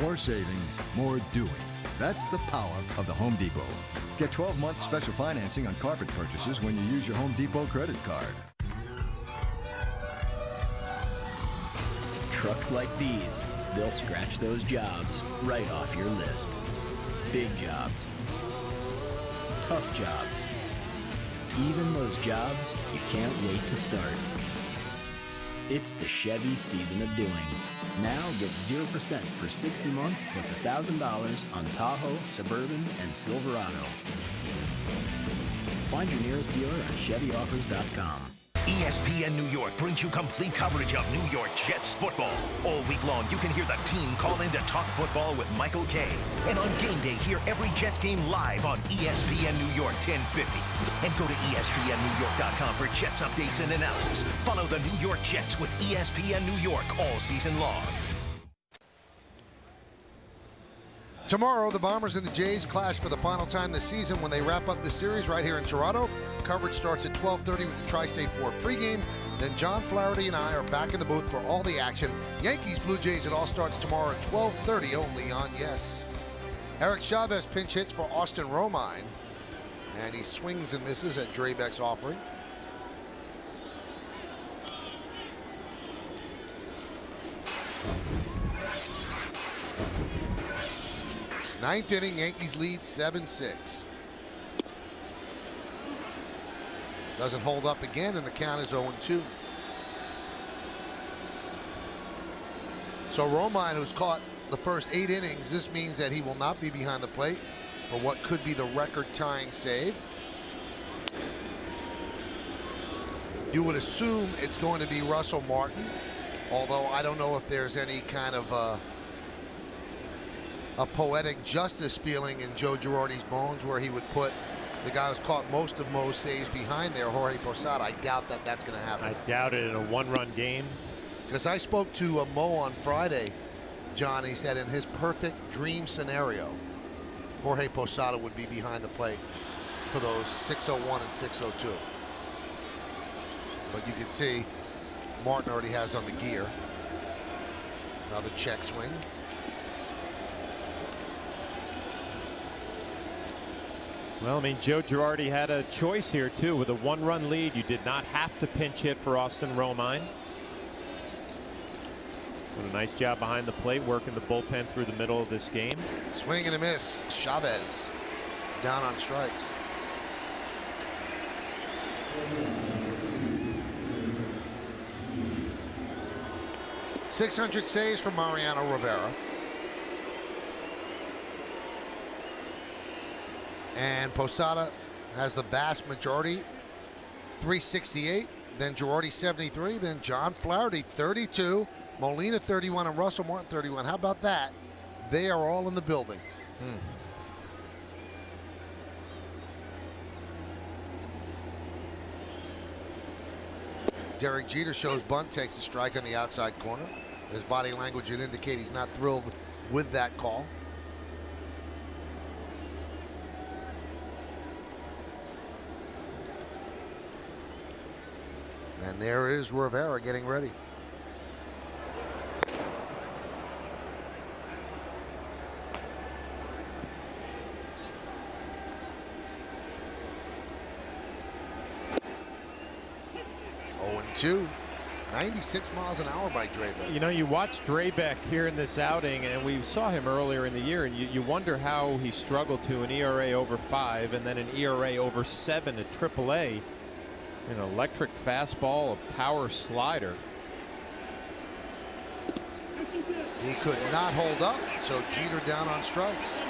More saving, more doing. That's the power of the Home Depot. Get 12-month special financing on carpet purchases when you use your Home Depot credit card. Trucks like these, they'll scratch those jobs right off your list. Big jobs. Tough jobs. Even those jobs you can't wait to start. It's the Chevy season of doing. Now get 0% for 60 months plus $1,000 on Tahoe, Suburban, and Silverado. Find your nearest dealer at ChevyOffers.com. ESPN New York brings you complete coverage of New York Jets football. All week long, you can hear the team call in to talk football with Michael Kay. And on game day, hear every Jets game live on ESPN New York 1050. And go to ESPNNewYork.com for Jets updates and analysis. Follow the New York Jets with ESPN New York all season long. Tomorrow, the Bombers and the Jays clash for the final time this season when they wrap up the series right here in Toronto. Coverage starts at 12:30 with the Tri-State 4 pregame. Then John Flaherty and I are back in the booth for all the action. Yankees, Blue Jays, it all starts tomorrow at 12:30 only on Yes. Eric Chavez pinch hits for Austin Romine. And he swings and misses at Drabek's offering. Ninth inning, Yankees lead 7-6. Doesn't hold up again, and the count is 0-2. So Romine, who's caught the first 8 innings, this means that he will not be behind the plate for what could be the record-tying save. You would assume it's going to be Russell Martin, although I don't know if there's any kind of a poetic justice feeling in Joe Girardi's bones where he would put the guy who's caught most of Mo's saves behind there, Jorge Posada. I doubt that that's going to happen. I doubt it in a one-run game. Because I spoke to Mo on Friday, John. He said in his perfect dream scenario, Jorge Posada would be behind the plate for those 601 and 602. But you can see Martin already has on the gear. Another check swing. Well, I mean, Joe Girardi had a choice here, too. With a one-run lead, you did not have to pinch hit for Austin Romine. Did a nice job behind the plate, working the bullpen through the middle of this game. Swing and a miss. Chavez down on strikes. .600 saves from Mariano Rivera. And Posada has the vast majority, 368. Then Girardi 73. Then John Flaherty 32. Molina 31 and Russell Martin 31. How about that? They are all in the building. Derek Jeter shows bunt, takes a strike on the outside corner. His body language would indicate he's not thrilled with that call. And there is Rivera getting ready. .2. 96 miles an hour by Drabek. You know, you watched Drabek here in this outing, and we saw him earlier in the year, and you wonder how he struggled to an ERA over 5 and then an ERA over 7 at AAA. An electric fastball, a power slider. He could not hold up, so Jeter down on strikes.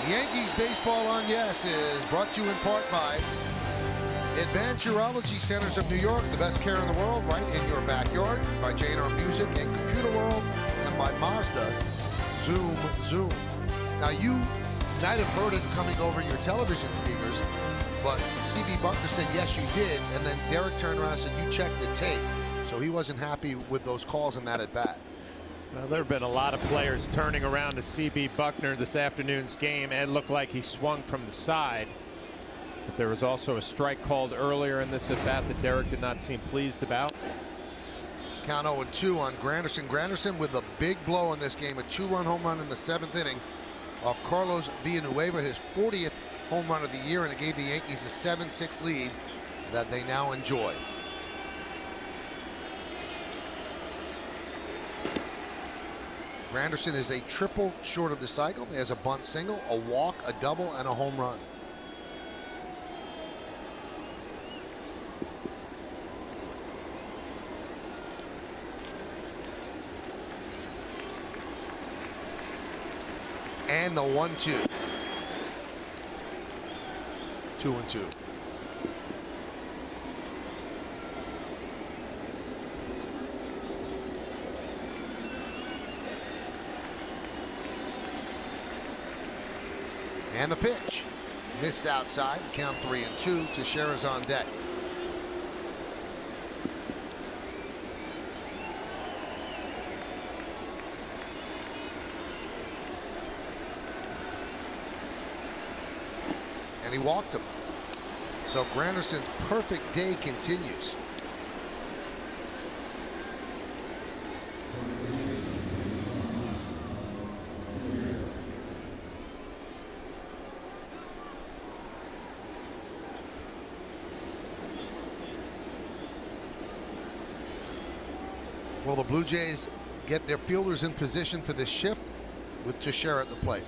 Yankees baseball on Yes is brought to you in part by Advanced Urology Centers of New York, the best care in the world right in your backyard, by J&R Music and Computer World, and by Mazda. Zoom. Now you might have heard it coming over your television speakers, but C.B. Buckner said, yes, you did. And then Derek turned around and said, you checked the tape. So he wasn't happy with those calls in that at bat. Well, there have been a lot of players turning around to C.B. Buckner this afternoon's game. It looked like he swung from the side. But there was also a strike called earlier in this at bat that Derek did not seem pleased about. Count 0-2 on Granderson. Granderson with a big blow in this game, a 2-run home run in the 7th inning off Carlos Villanueva, his 40th home run of the year, and it gave the Yankees a 7-6 lead that they now enjoy. Granderson is a triple short of the cycle. He has a bunt single, a walk, a double, and a home run. And the 1-2. 2-2. And the pitch. Missed outside. Count 3-2. Teixeira's on deck. And he walked him. So Granderson's perfect day continues. Well, the Blue Jays get their fielders in position for this shift with Teixeira at the plate.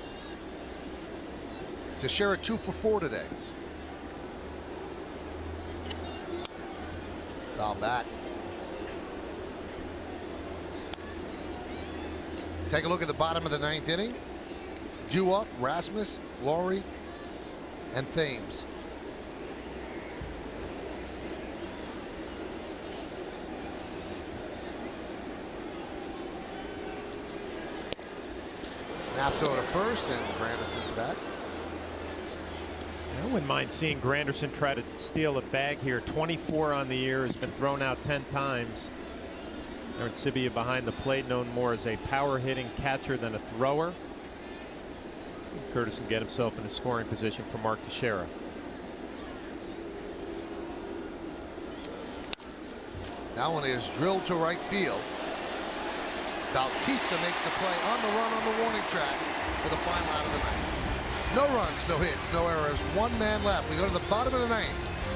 Teixeira 2 for 4 today. Foul back. Take a look at the bottom of the 9th inning. Due up, Rasmus, Laurie, and Thames. Snap throw to first, and Granderson's back. I wouldn't mind seeing Granderson try to steal a bag here. 24 on the year, has been thrown out 10 times. Aaron Sibia behind the plate, known more as a power hitting catcher than a thrower. Curtis can get himself in a scoring position for Mark Teixeira. That one is drilled to right field. Bautista makes the play on the run on the warning track for the final out of the ninth. No runs, no hits, no errors, one man left. We go to the bottom of the ninth.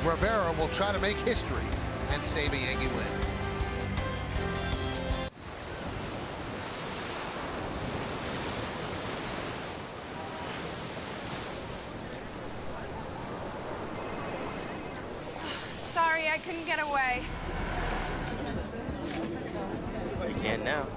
Rivera will try to make history and save a Yankee win. Sorry, I couldn't get away. You can now.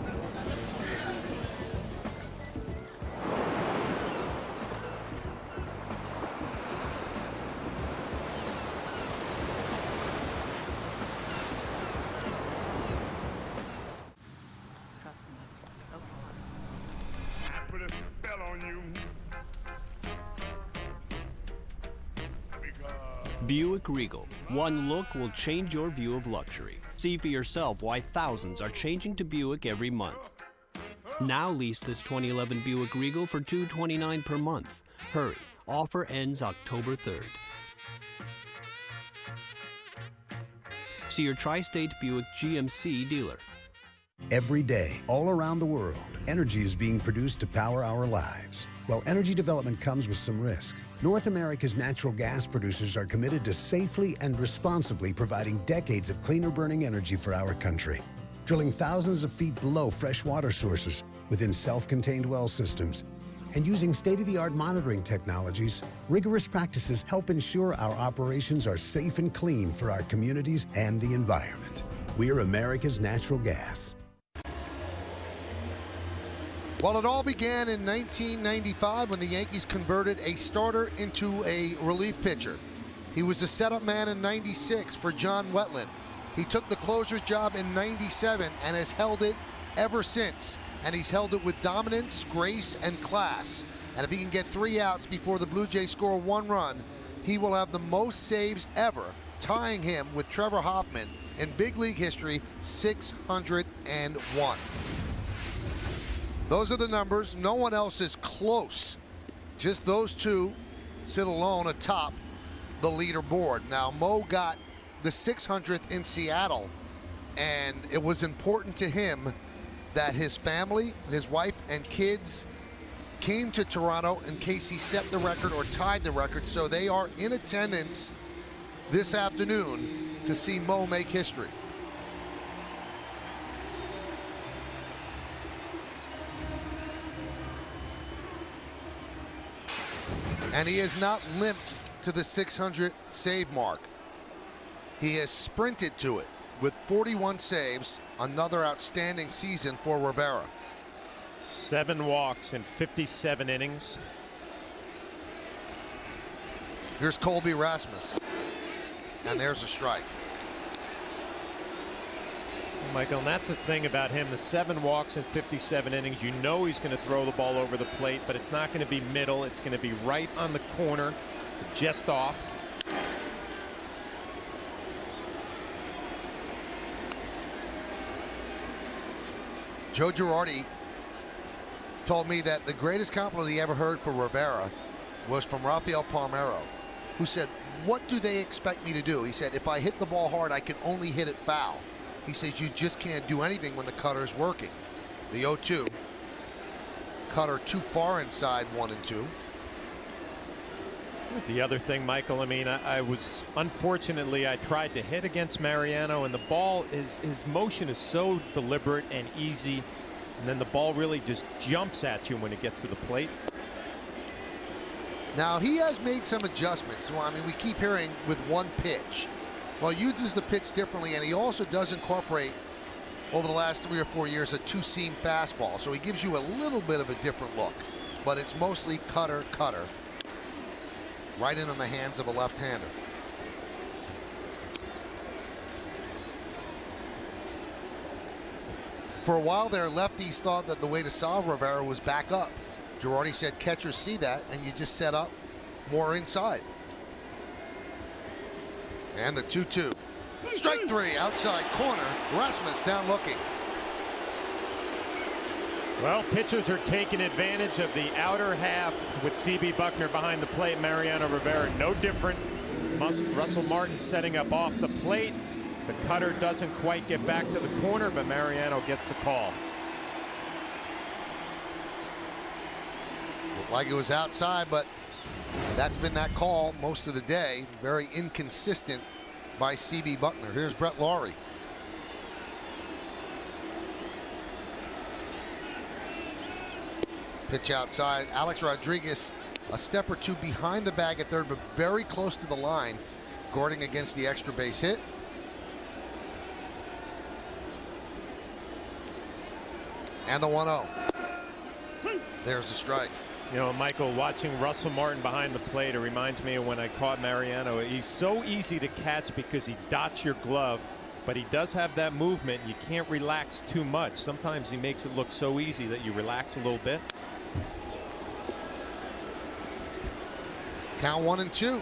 Trust me. I put a spell on you. Buick Regal. One look will change your view of luxury. See for yourself why thousands are changing to Buick every month. Now lease this 2011 Buick Regal for $229 per month. Hurry. Offer ends October 3rd. See your Tri-State Buick GMC dealer. Every day, all around the world, energy is being produced to power our lives. Well, energy development comes with some risk. North America's natural gas producers are committed to safely and responsibly providing decades of cleaner burning energy for our country. Drilling thousands of feet below fresh water sources within self-contained well systems, and using state-of-the-art monitoring technologies, rigorous practices help ensure our operations are safe and clean for our communities and the environment. We're America's natural gas. Well, it all began in 1995 when the Yankees converted a starter into a relief pitcher. He was a setup man in '96 for John Wetland. He took the closer's job in '97 and has held it ever since. And he's held it with dominance, grace, and class. And if he can get 3 outs before the Blue Jays score 1 run, he will have the most saves ever, tying him with Trevor Hoffman in big league history, 601. Those are the numbers. No one else is close. Just those two sit alone atop the leaderboard. Now, Mo got the 600th in Seattle, and it was important to him that his family, his wife and kids came to Toronto in case he set the record or tied the record. So they are in attendance this afternoon to see Mo make history. And he has not limped to the 600 save mark. He has sprinted to it with 41 saves, another outstanding season for Rivera. 7 walks in 57 innings. Here's Colby Rasmus, and there's a strike. Michael, and that's the thing about him, the 7 walks in 57 innings. You know he's going to throw the ball over the plate, but it's not going to be middle. It's going to be right on the corner, just off. Joe Girardi told me that the greatest compliment he ever heard for Rivera was from Rafael Palmeiro, who said, "What do they expect me to do?" He said, "If I hit the ball hard, I can only hit it foul." He says, "You just can't do anything when the cutter's working." The 0-2. Cutter too far inside 1-2. The other thing, Michael, I mean, I was, unfortunately, I tried to hit against Mariano, and the ball, his motion is so deliberate and easy, and then the ball really just jumps at you when it gets to the plate. Now, he has made some adjustments. Well, I mean, we keep hearing with one pitch. Well, uses the pitch differently, and he also does incorporate, over the last 3 or 4 years, a 2-seam fastball. So he gives you a little bit of a different look, but it's mostly cutter, right in on the hands of a left-hander. For a while there, lefties thought that the way to solve Rivera was back up. Girardi said catchers see that, and you just set up more inside. And the 2-2. Strike 3, outside corner. Rasmus down looking. Well, pitchers are taking advantage of the outer half with C.B. Buckner behind the plate. Mariano Rivera, no different. Russell Martin setting up off the plate. The cutter doesn't quite get back to the corner, but Mariano gets the call. Looked like it was outside, but that's been that call most of the day. Very inconsistent by C.B. Buckner. Here's Brett Lawrie. Pitch outside. Alex Rodriguez a step or two behind the bag at third, but very close to the line, guarding against the extra base hit. And the 1-0. There's the strike. You know, Michael, watching Russell Martin behind the plate, it reminds me of when I caught Mariano. He's so easy to catch because he dots your glove, but he does have that movement. You can't relax too much. Sometimes he makes it look so easy that you relax a little bit. Count 1-2.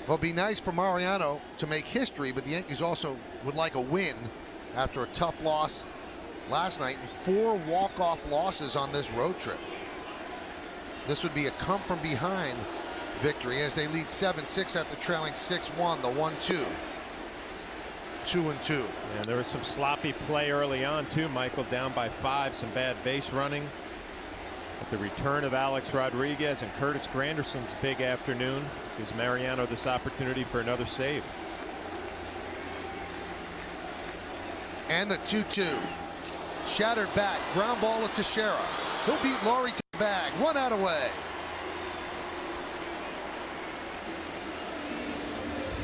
Well, it'd be nice for Mariano to make history, but the Yankees also would like a win after a tough loss last night. 4 walk-off losses on this road trip. This would be a come-from-behind victory as they lead 7-6 after trailing 6-1. The 1-2. 2-2. Yeah, there was some sloppy play early on, too, Michael, down by 5. Some bad base running. But the return of Alex Rodriguez and Curtis Granderson's big afternoon gives Mariano this opportunity for another save. And the 2-2. Shattered bat. Ground ball to Teixeira. He'll beat Lawrie to the bag. 1 out away.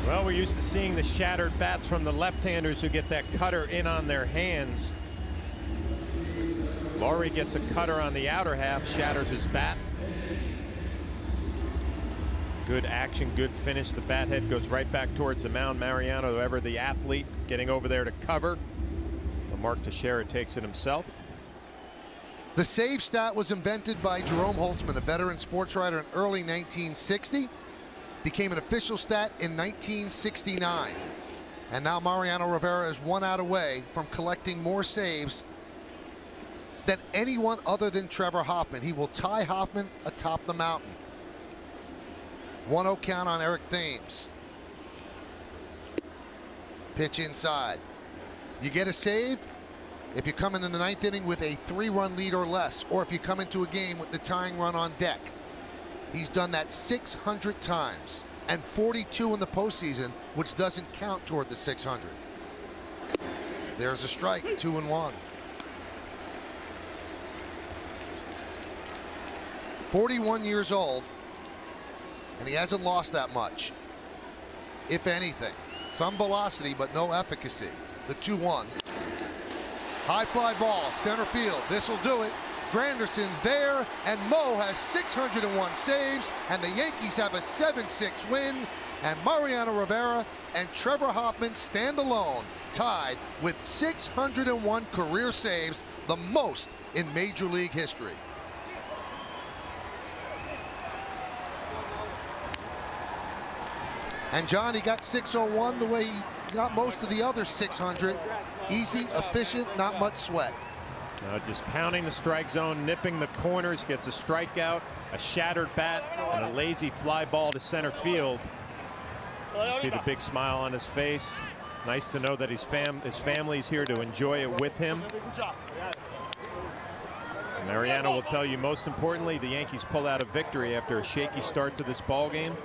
Well, we're used to seeing the shattered bats from the left-handers who get that cutter in on their hands. Lawrie gets a cutter on the outer half, shatters his bat. Good action, good finish. The bat head goes right back towards the mound. Mariano, ever the athlete, getting over there to cover. Mark Teixeira takes it himself. The save stat was invented by Jerome Holtzman, a veteran sports writer in early 1960. Became an official stat in 1969. And now Mariano Rivera is 1 out away from collecting more saves than anyone other than Trevor Hoffman. He will tie Hoffman atop the mountain. 1-0 count on Eric Thames. Pitch inside. You get a save if you come in the 9th inning with a 3-run lead or less, or if you come into a game with the tying run on deck. He's done that 600 times, and 42 in the postseason, which doesn't count toward the 600. There's a strike, 2-1. 41 years old, and he hasn't lost that much, if anything. Some velocity, but no efficacy. The 2-1. High fly ball, center field. This will do it. Granderson's there, and Mo has 601 saves, and the Yankees have a 7-6 win, and Mariano Rivera and Trevor Hoffman stand alone, tied with 601 career saves, the most in Major League history. And John, he got 601 the way he got most of the other 600. Easy, efficient, not much sweat. Just pounding the strike zone, nipping the corners, gets a strikeout, a shattered bat, and a lazy fly ball to center field. You see the big smile on his face. Nice to know that his family's here to enjoy it with him. Mariano will tell you, most importantly, the Yankees pull out a victory after a shaky start to this ball game.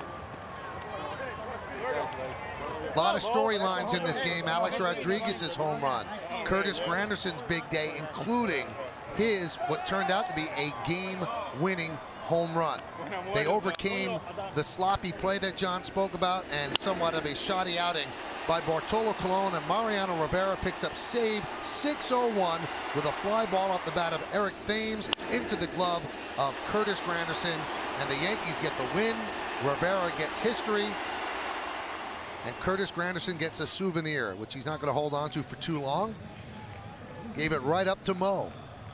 A lot of storylines in this game. Alex Rodriguez's home run, Curtis Granderson's big day, including his what turned out to be a game-winning home run. They overcame the sloppy play that John spoke about and somewhat of a shoddy outing by Bartolo Colon, and Mariano Rivera picks up save 601 with a fly ball off the bat of Eric Thames into the glove of Curtis Granderson, and the Yankees get the win. Rivera gets history, and Curtis Granderson gets a souvenir, which he's not going to hold on to for too long. Gave it right up to Mo.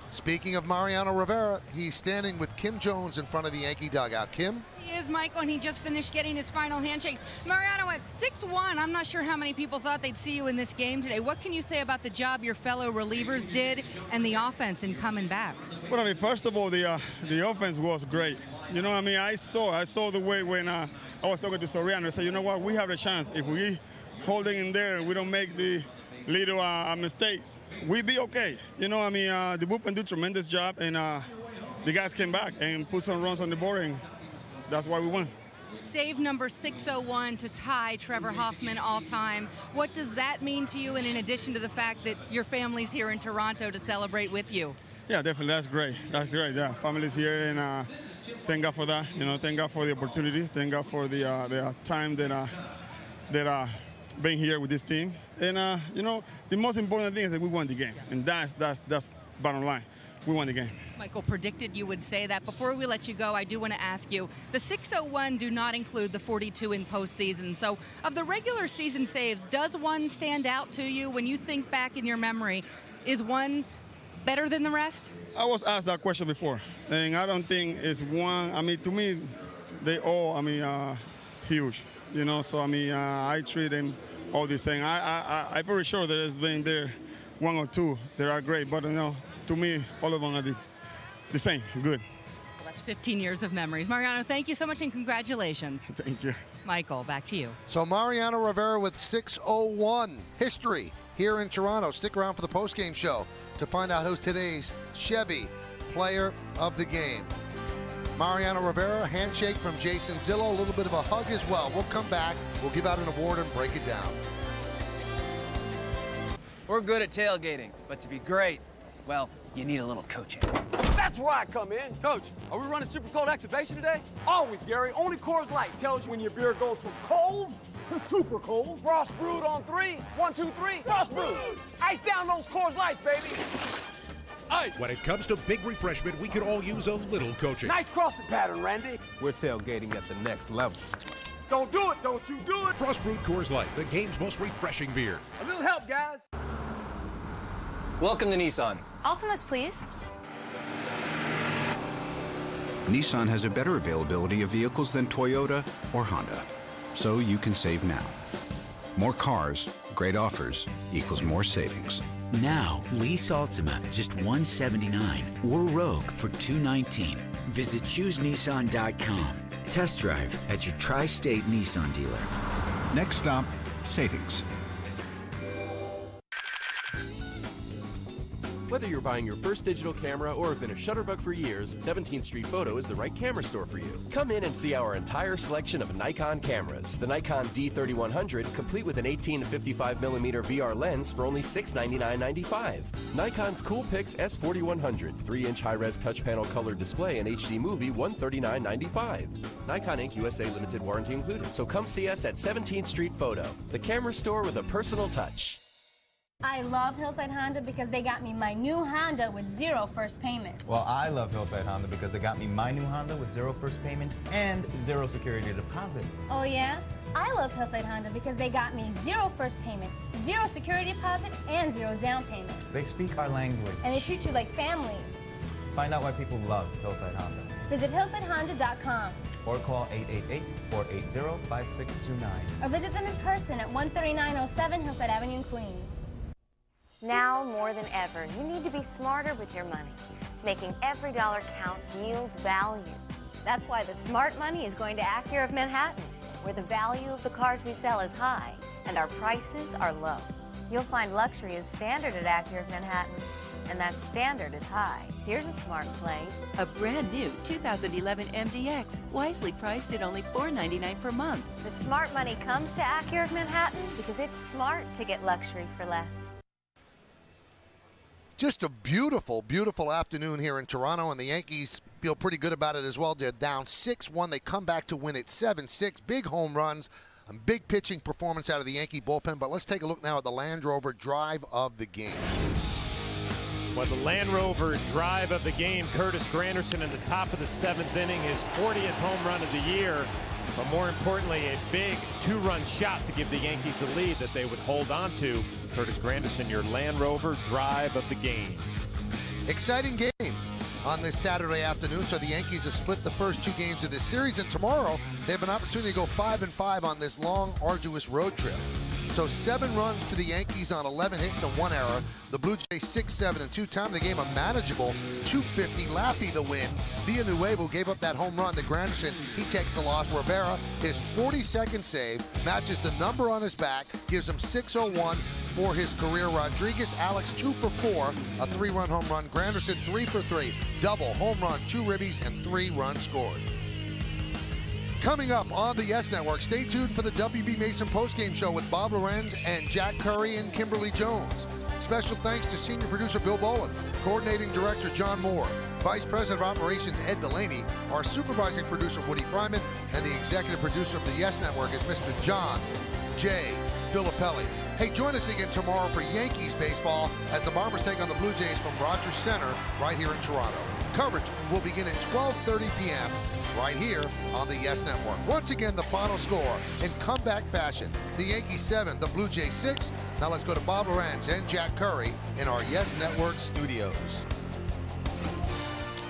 Speaking of Mariano Rivera, he's standing with Kim Jones in front of the Yankee dugout. Kim? He is, Michael, and he just finished getting his final handshakes. Mariano at 6-1. I'm not sure how many people thought they'd see you in this game today. What can you say about the job your fellow relievers did and the offense in coming back? Well, I mean, first of all, the offense was great. You know, I mean, I saw the way when I was talking to Soriano. I said, you know what, we have a chance. If we holding in there and we don't make the little mistakes, we be okay. You know, I mean, the bullpen did a tremendous job, and the guys came back and put some runs on the board, and that's why we won. Save number 601 to tie Trevor Hoffman all-time. What does that mean to you, and in addition to the fact that your family's here in Toronto to celebrate with you? Yeah, definitely. That's great. That's great. Yeah, family's here, and thank God for that. You know, thank God for the opportunity. Thank God for the time that being here with this team. And you know, the most important thing is that we won the game, and that's bottom line. We won the game. Michael predicted you would say that. Before we let you go, I do want to ask you, the 601 do not include the 42 in postseason. So of the regular season saves, does one stand out to you when you think back in your memory? Is one better than the rest? I was asked that question before, and I don't think it's one. I mean, to me, they all, I mean, huge. You know, so I mean, I treat them all the same. I'm pretty sure there has been there one or two that are great, but you know, to me, all of them are the same, good. Well, that's 15 years of memories. Mariano, thank you so much and congratulations. Thank you. Michael, back to you. So Mariano Rivera with 601 history here in Toronto. Stick around for the postgame show to find out who's today's Chevy Player of the Game. Mariano Rivera, handshake from Jason Zillo, a little bit of a hug as well. We'll come back, we'll give out an award and break it down. We're good at tailgating, but to be great, well, you need a little coaching. That's where I come in. Coach, are we running super cold activation today? Always, Gary. Only Coors Light tells you when your beer goes from cold to super cold. Frost brewed on 3. 1, 2, 3. Frost brewed. Ice down those Coors Lights, baby. Ice. When it comes to big refreshment, we could all use a little coaching. Nice crossing pattern, Randy. We're tailgating at the next level. Don't do it. Don't you do it. Frost brewed Coors Light, the game's most refreshing beer. A little help, guys. Welcome to Nissan. Altimas, please. Nissan has a better availability of vehicles than Toyota or Honda. So you can save now. More cars, great offers, equals more savings. Now, lease Altima just $179 or Rogue for $219. Visit ChooseNissan.com. Test drive at your tri-state Nissan dealer. Next stop, savings. Whether you're buying your first digital camera or have been a Shutterbug for years, 17th Street Photo is the right camera store for you. Come in and see our entire selection of Nikon cameras. The Nikon D3100, complete with an 18 to 55mm VR lens for only $699.95. Nikon's Coolpix S4100, 3-inch high-res touch panel color display and HD movie, $139.95. Nikon Inc. USA limited warranty included. So come see us at 17th Street Photo, the camera store with a personal touch. I love Hillside Honda because they got me my new Honda with zero first payment. Well, I love Hillside Honda because they got me my new Honda with zero first payment and zero security deposit. Oh yeah? I love Hillside Honda because they got me zero first payment, zero security deposit, and zero down payment. They speak our language. And they treat you like family. Find out why people love Hillside Honda. Visit hillsidehonda.com. Or call 888-480-5629. Or visit them in person at 13907 Hillside Avenue in Queens. Now more than ever, you need to be smarter with your money. Making every dollar count yields value. That's why the smart money is going to Acura of Manhattan, where the value of the cars we sell is high and our prices are low. You'll find luxury is standard at Acura of Manhattan, and that standard is high. Here's a smart play. A brand new 2011 MDX, wisely priced at only $499 per month. The smart money comes to Acura of Manhattan because it's smart to get luxury for less. Just a beautiful, beautiful afternoon here in Toronto, and the Yankees feel pretty good about it as well. They're down 6-1. They come back to win it 7-6. Big home runs, a big pitching performance out of the Yankee bullpen. But let's take a look now at the Land Rover drive of the game. Well, the Land Rover drive of the game, Curtis Granderson in the top of the 7th inning, his 40th home run of the year. But more importantly, a big 2-run shot to give the Yankees a lead that they would hold on to. Curtis Granderson, your Land Rover drive of the game. Exciting game on this Saturday afternoon. So the Yankees have split the first 2 games of this series, and tomorrow they have an opportunity to go 5-5 on this long, arduous road trip. So 7 runs for the Yankees on 11 hits and 1 error. The Blue Jays 6-7-2. Time of the game a manageable 250. Laffey the win. Villanueva gave up that home run to Granderson. He takes the loss. Rivera, his 42nd save, matches the number on his back, gives him 601 for his career. Rodriguez, Alex 2 for 4, a 3-run home run. Granderson 3 for 3, double, home run, 2 ribbies, and 3 runs scored. Coming up on the Yes Network, stay tuned for the WB Mason postgame show with Bob Lorenz and Jack Curry and Kimberly Jones. Special thanks to senior producer Bill Boland, coordinating director John Moore, vice president of operations Ed Delaney, our supervising producer Woody Fryman, and the executive producer of the Yes Network is Mr. John J. Filippelli. Hey, join us again tomorrow for Yankees baseball as the Bombers take on the Blue Jays from Rogers Center right here in Toronto. Coverage will begin at 12:30 p.m. right here on the Yes Network. Once again, the final score in comeback fashion. The Yankees 7, the Blue Jays 6. Now let's go to Bob Lorenz and Jack Curry in our Yes Network studios.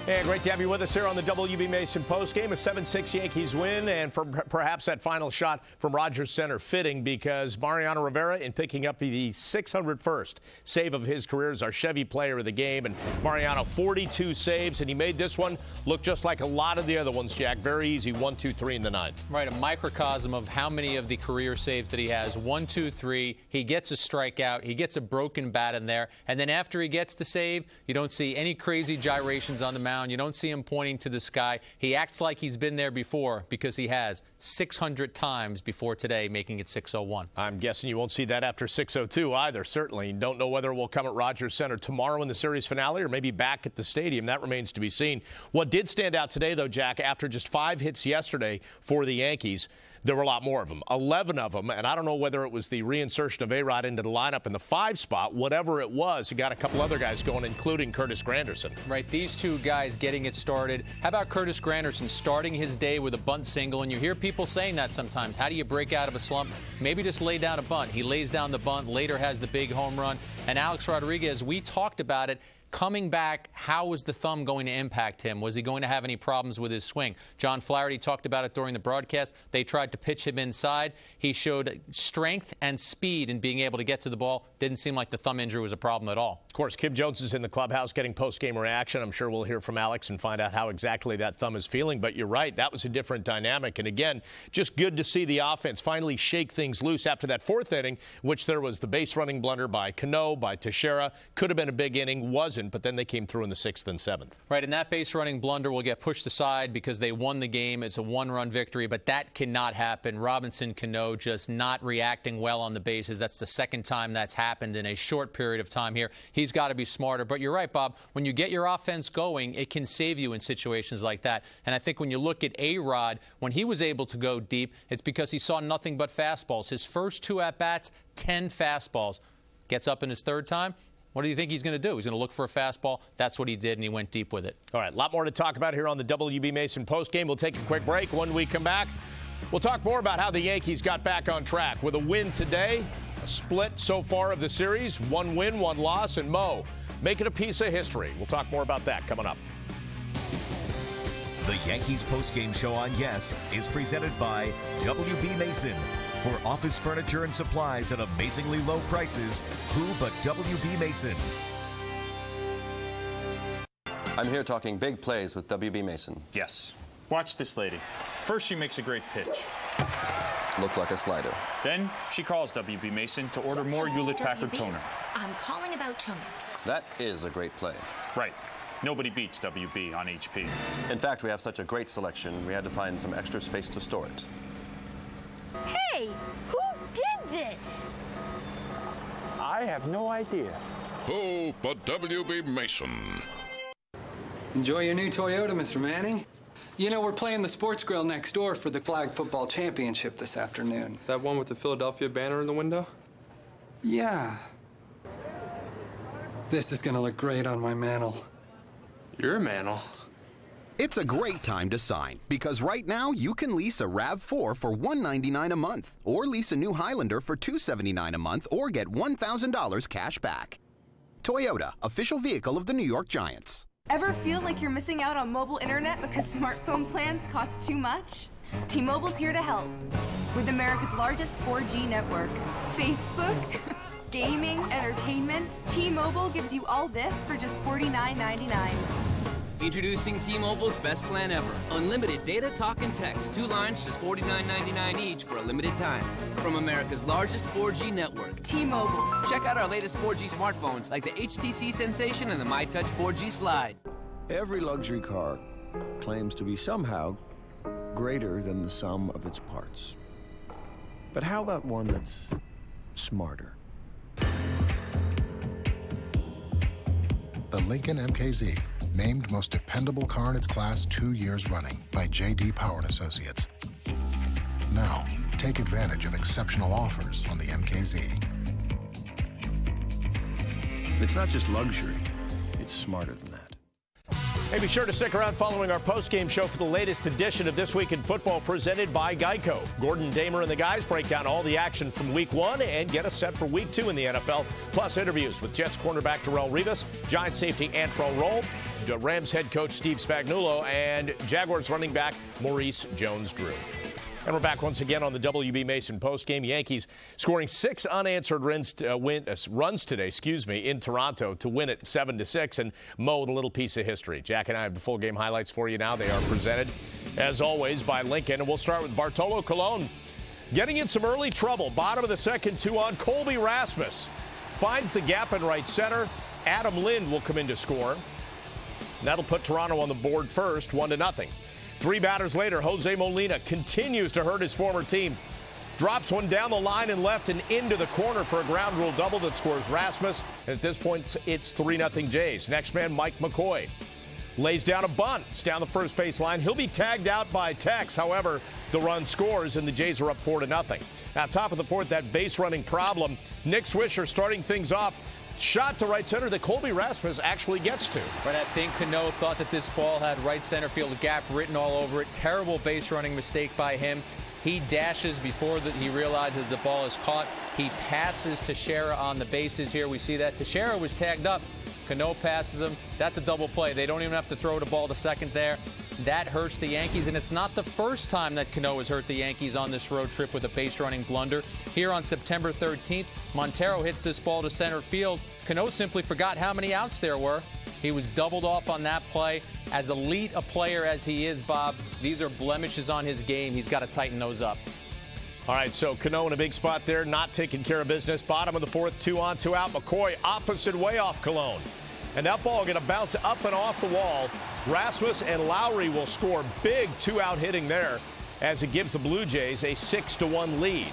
Hey, great to have you with us here on the WB Mason postgame. A 7-6 Yankees win, and for perhaps that final shot from Rogers Center fitting because Mariano Rivera, in picking up the 601st save of his career, is our Chevy player of the game. And Mariano, 42 saves, and he made this one look just like a lot of the other ones, Jack. Very easy, 1, 2, 3 in the 9th. Right, a microcosm of how many of the career saves that he has. 1, 2, 3. He gets a strikeout. He gets a broken bat in there. And then after he gets the save, you don't see any crazy gyrations on the mound. You don't see him pointing to the sky. He acts like he's been there before because he has 600 times before today, making it 601. I'm guessing you won't see that after 602 either, certainly. Don't know whether it will come at Rogers Center tomorrow in the series finale or maybe back at the stadium. That remains to be seen. What did stand out today, though, Jack, after just 5 hits yesterday for the Yankees, there were a lot more of them, 11 of them, and I don't know whether it was the reinsertion of A-Rod into the lineup in the 5 spot, whatever it was, he got a couple other guys going, including Curtis Granderson. Right, these 2 guys getting it started. How about Curtis Granderson starting his day with a bunt single? And you hear people saying that sometimes. How do you break out of a slump? Maybe just lay down a bunt. He lays down the bunt, later has the big home run. And Alex Rodriguez, we talked about it, Coming back, how was the thumb going to impact him? Was he going to have any problems with his swing? John Flaherty talked about it during the broadcast. They tried to pitch him inside. He showed strength and speed in being able to get to the ball. Didn't seem like the thumb injury was a problem at all. Of course, Kim Jones is in the clubhouse getting post-game reaction. I'm sure we'll hear from Alex and find out how exactly that thumb is feeling. But you're right, that was a different dynamic. And again, just good to see the offense finally shake things loose after that fourth inning, which there was the base running blunder by Cano, by Teixeira. Could have been a big inning, wasn't, but then they came through in the 6th and 7th. Right, and that base running blunder will get pushed aside because they won the game. It's a one-run victory, but that cannot happen. Robinson Cano just not reacting well on the bases. That's the second time that's happened in a short period of time here. He's got to be smarter. But you're right, Bob. When you get your offense going, it can save you in situations like that. And I think when you look at A-Rod, when he was able to go deep, it's because he saw nothing but fastballs. His first 2 at-bats, 10 fastballs. Gets up in his third time. What do you think he's going to do? He's going to look for a fastball. That's what he did, and he went deep with it. All right, a lot more to talk about here on the WB Mason postgame. We'll take a quick break. When we come back, we'll talk more about how the Yankees got back on track with a win today, a split so far of the series, 1 win, 1 loss, and Mo making a piece of history. We'll talk more about that coming up. The Yankees postgame show on Yes is presented by WB Mason. For office furniture and supplies at amazingly low prices, who but WB Mason? I'm here talking big plays with WB Mason. Yes. Watch this lady. First, she makes a great pitch. Looked like a slider. Then she calls WB Mason to order more Hewlett-Packard toner. I'm calling about toner. That is a great play. Right. Nobody beats WB on HP. In fact, we have such a great selection, we had to find some extra space to store it. Hey, who did this? I have no idea. Who but WB Mason? Enjoy your new Toyota, Mr. Manning. You know, we're playing the sports grill next door for the flag football championship this afternoon. That one with the Philadelphia banner in the window? Yeah. This is gonna look great on my mantle. Your mantle? It's a great time to sign, because right now you can lease a RAV4 for $199 a month, or lease a new Highlander for $279 a month, or get $1,000 cash back. Toyota, official vehicle of the New York Giants. Ever feel like you're missing out on mobile internet because smartphone plans cost too much? T-Mobile's here to help. With America's largest 4G network, Facebook, gaming, entertainment, T-Mobile gives you all this for just $49.99. Introducing T-Mobile's best plan ever. Unlimited data, talk, and text. 2 lines, just $49.99 each for a limited time. From America's largest 4G network. T-Mobile. Check out our latest 4G smartphones like the HTC Sensation and the MyTouch 4G Slide. Every luxury car claims to be somehow greater than the sum of its parts. But how about one that's smarter? The Lincoln MKZ, named most dependable car in its class 2 years running by J.D. Power & Associates. Now, take advantage of exceptional offers on the MKZ. It's not just luxury, it's smarter than that. Hey, be sure to stick around following our post-game show for the latest edition of This Week in Football presented by Geico. Gordon Damer and the guys break down all the action from Week 1 and get us set for Week 2 in the NFL, plus interviews with Jets cornerback Darrelle Revis, Giants safety Antrell Roll, Rams head coach Steve Spagnuolo, and Jaguars running back Maurice Jones-Drew. And we're back once again on the WB Mason postgame. Yankees scoring 6 unanswered runs today, in Toronto to win it 7-6. And Mo with a little piece of history. Jack and I have the full game highlights for you now. They are presented, as always, by Lincoln. And we'll start with Bartolo Colon getting in some early trouble. Bottom of the second, 2-on. Colby Rasmus finds the gap in right center. Adam Lind will come in to score. And that'll put Toronto on the board first, 1-0. 3 batters later, Jose Molina continues to hurt his former team. Drops one down the line and left and into the corner for a ground rule double that scores Rasmus. And at this point, it's 3-0 Jays. Next man, Mike McCoy, lays down a bunt. It's down the first base line. He'll be tagged out by Tex. However, the run scores, and the Jays are up 4-0. Now, top of the fourth, that base running problem. Nick Swisher starting things off. Shot to right center that Colby Rasmus actually gets to. Right, I think Cano thought that this ball had right center field gap written all over it. Terrible base running mistake by him. He dashes before he realizes that the ball is caught. He passes Teixeira on the bases here. We see that Teixeira was tagged up. Cano passes him. That's a double play. They don't even have to throw the ball to second there. That hurts the Yankees, and it's not the first time that Cano has hurt the Yankees on this road trip with a base-running blunder. Here on September 13th, Montero hits this ball to center field. Cano simply forgot how many outs there were. He was doubled off on that play. As elite a player as he is, Bob, these are blemishes on his game. He's got to tighten those up. All right, so Cano in a big spot there, not taking care of business. Bottom of the fourth, 2 on, 2 out. McCoy opposite way off Cologne. And that ball going to bounce up and off the wall. Rasmus and Lowry will score big 2-out hitting there as it gives the Blue Jays a 6-1 lead.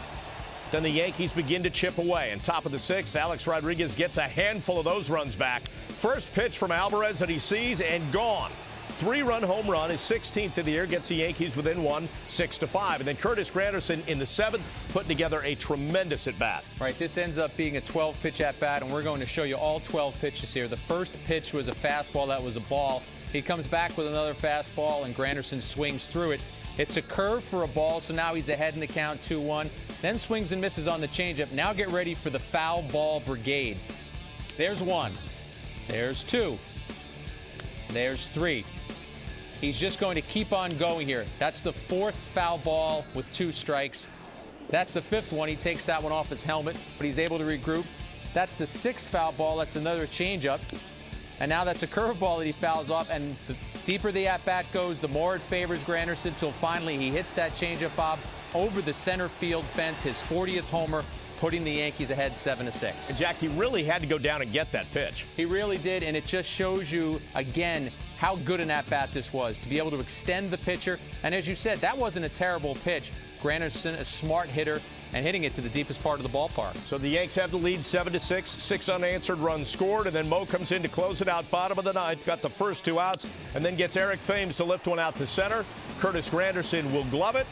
Then the Yankees begin to chip away. And top of the sixth, Alex Rodriguez gets a handful of those runs back. First pitch from Alvarez that he sees and gone. 3-run home run, his 16th of the year, gets the Yankees within one, 6-5. And then Curtis Granderson in the 7th putting together a tremendous at-bat. Right, this ends up being a 12-pitch at-bat, and we're going to show you all 12 pitches here. The first pitch was a fastball that was a ball. He comes back with another fastball, and Granderson swings through it. It's a curve for a ball, so now he's ahead in the count, 2-1. Then swings and misses on the changeup. Now get ready for the foul ball brigade. There's 1. There's 2. There's 3. He's just going to keep on going here. That's the 4th foul ball with 2 strikes. That's the 5th one. He takes that one off his helmet, but he's able to regroup. That's the 6th foul ball. That's another changeup. And now that's a curveball that he fouls off. And the deeper the at-bat goes, the more it favors Granderson until finally he hits that changeup, Bob, over the center field fence, his 40th homer, putting the Yankees ahead 7-6. And Jack, he really had to go down and get that pitch. He really did, and it just shows you, again, how good an at-bat this was, to be able to extend the pitcher. And as you said, that wasn't a terrible pitch. Granderson, a smart hitter, and hitting it to the deepest part of the ballpark. So the Yanks have the lead 7-6, 6 unanswered runs scored, and then Mo comes in to close it out bottom of the 9th, got the first 2 outs, and then gets Eric Thames to lift one out to center. Curtis Granderson will glove it,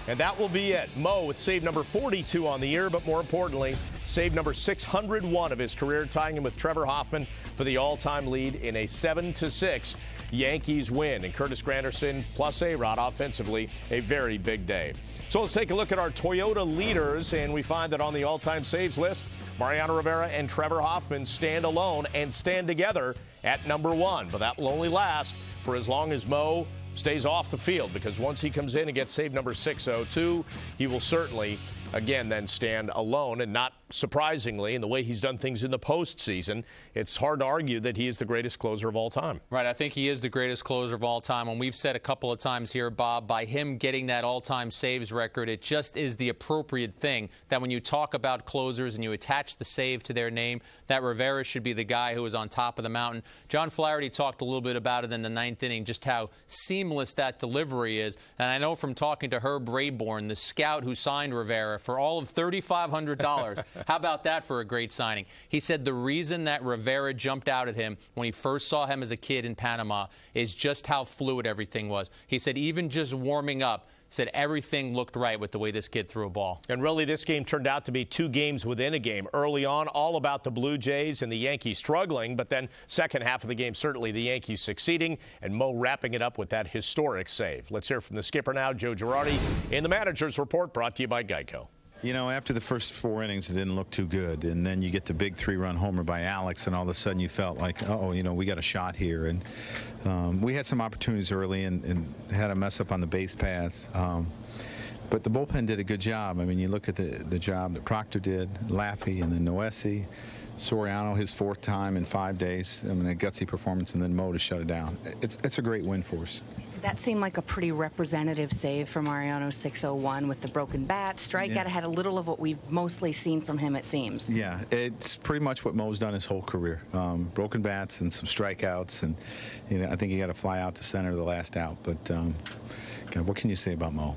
and that will be it. Mo with save number 42 on the year, but more importantly, save number 601 of his career, tying him with Trevor Hoffman for the all-time lead in a 7-6 Yankees win. And Curtis Granderson plus A-Rod offensively, a very big day. So let's take a look at our Toyota leaders, and we find that on the all-time saves list, Mariano Rivera and Trevor Hoffman stand alone and stand together at number 1. But that will only last for as long as Mo stays off the field, because once he comes in and gets save number 602, he will certainly, again, then stand alone. And not surprisingly, in the way he's done things in the postseason, it's hard to argue that he is the greatest closer of all time. Right, I think he is the greatest closer of all time. And we've said a couple of times here, Bob, by him getting that all-time saves record, it just is the appropriate thing that when you talk about closers and you attach the save to their name, that Rivera should be the guy who is on top of the mountain. John Flaherty talked a little bit about it in the 9th inning, just how seamless that delivery is. And I know from talking to Herb Rayborn, the scout who signed Rivera, for all of $3,500. How about that for a great signing? He said the reason that Rivera jumped out at him when he first saw him as a kid in Panama is just how fluid everything was. He said even just warming up, said everything looked right with the way this kid threw a ball. And really, this game turned out to be 2 games within a game. Early on, all about the Blue Jays and the Yankees struggling, but then second half of the game, certainly the Yankees succeeding, and Mo wrapping it up with that historic save. Let's hear from the skipper now, Joe Girardi, in the manager's report, brought to you by Geico. You know, after the first 4 innings, it didn't look too good. And then you get the big 3-run homer by Alex, and all of a sudden you felt like, uh-oh, you know, we got a shot here. And we had some opportunities early and had a mess up on the base pass. But the bullpen did a good job. I mean, you look at the job that Proctor did, Laffey, and then Noesi. Soriano, his 4th time in 5 days. I mean, a gutsy performance, and then Mo to shut it down. It's a great win for us. That seemed like a pretty representative save for Mariano 601 with the broken bat, strikeout. Yeah. Had a little of what we've mostly seen from him, it seems. Yeah, it's pretty much what Mo's done his whole career. Broken bats and some strikeouts, and you know, I think he got a fly out to center the last out. But God, what can you say about Mo?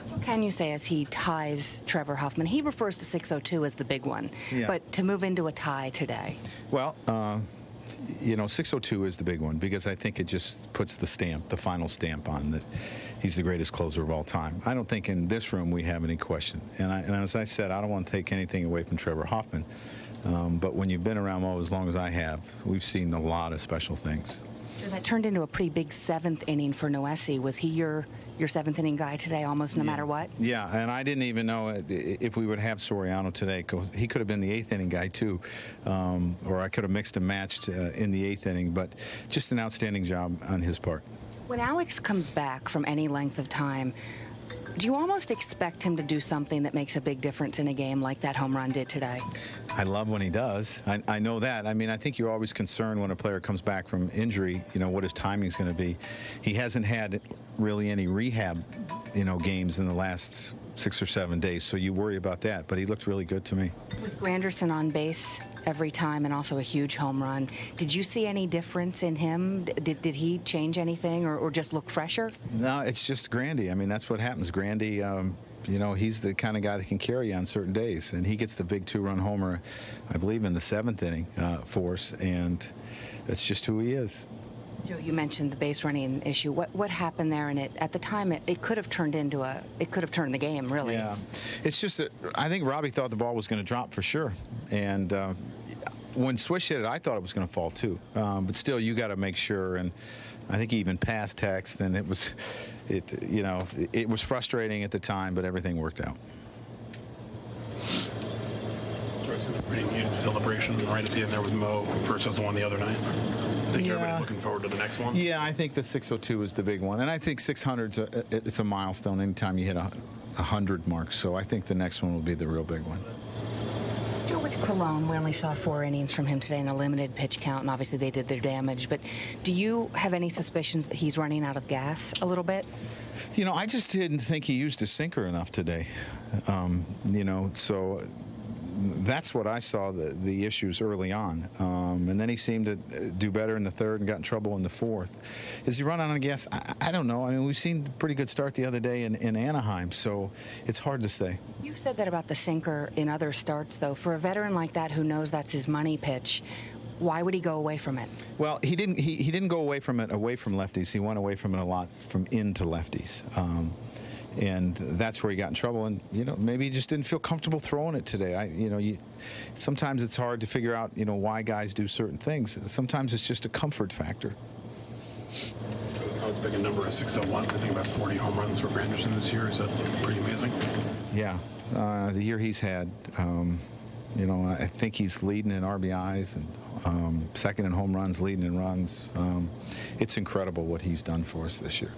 What can you say as he ties Trevor Hoffman? He refers to 602 as the big one, yeah. But to move into a tie today. Well, you know, 602 is the big one because I think it just puts the stamp, the final stamp on that he's the greatest closer of all time. I don't think in this room we have any question. And as I said, I don't want to take anything away from Trevor Hoffman. But when you've been around Mo as long as I have, we've seen a lot of special things. That turned into a pretty big 7th inning for Noesi. Was he your your seventh inning guy today, almost no matter what. Yeah, and I didn't even know if we would have Soriano today. He could have been the eighth inning guy too, or I could have mixed and matched in the eighth inning. But just an outstanding job on his part. When Alex comes back from any length of time, do you almost expect him to do something that makes a big difference in a game like that home run did today? I love when he does. I know that. I mean, I think you're always concerned when a player comes back from injury, what his timing is going to be. He hasn't had really any rehab, games in the last 6 or 7 days, so you worry about that. But he looked really good to me. With Granderson on base every time and also a huge home run, did you see any difference in him? Did he change anything or just look fresher? No, it's just Grandy. I mean, that's what happens. Grandy, he's the kind of guy that can carry you on certain days, and he gets the big 2-run homer, I believe, in the 7th inning for us, and that's just who he is. Joe, you mentioned the base running issue. What happened there? And at the time, it could have turned into it could have turned the game, really. Yeah, it's just that I think Robbie thought the ball was going to drop for sure, and when Swish hit it, I thought it was going to fall too. But still, you got to make sure. And I think he even passed text, and it was frustrating at the time, but everything worked out. Joyce, a pretty muted celebration right at the end there with Mo versus the one the other night. I think everybody's looking forward to the next one. Yeah, I think the 602 is the big one, and I think 600's it's a milestone anytime you hit a 100 mark. So I think the next one will be the real big one. Joe, with Colon, we only saw 4 innings from him today in a limited pitch count, and obviously they did their damage. But do you have any suspicions that he's running out of gas a little bit? I just didn't think he used a sinker enough today. So that's what I saw, the issues early on. And then he seemed to do better in the 3rd and got in trouble in the 4th. Is he running out of gas? I don't know. I mean, we've seen a pretty good start the other day in Anaheim, so it's hard to say. You said that about the sinker in other starts, though. For a veteran like that who knows that's his money pitch, why would he go away from it? Well, he didn't go away from it away from lefties. He went away from it a lot from into lefties. And that's where he got in trouble. And, maybe he just didn't feel comfortable throwing it today. Sometimes it's hard to figure out, why guys do certain things. Sometimes it's just a comfort factor. That's how big a number as 601. I think about 40 home runs for Granderson this year. Is that pretty amazing? Yeah. The year he's had, I think he's leading in RBIs and second in home runs, leading in runs. It's incredible what he's done for us this year.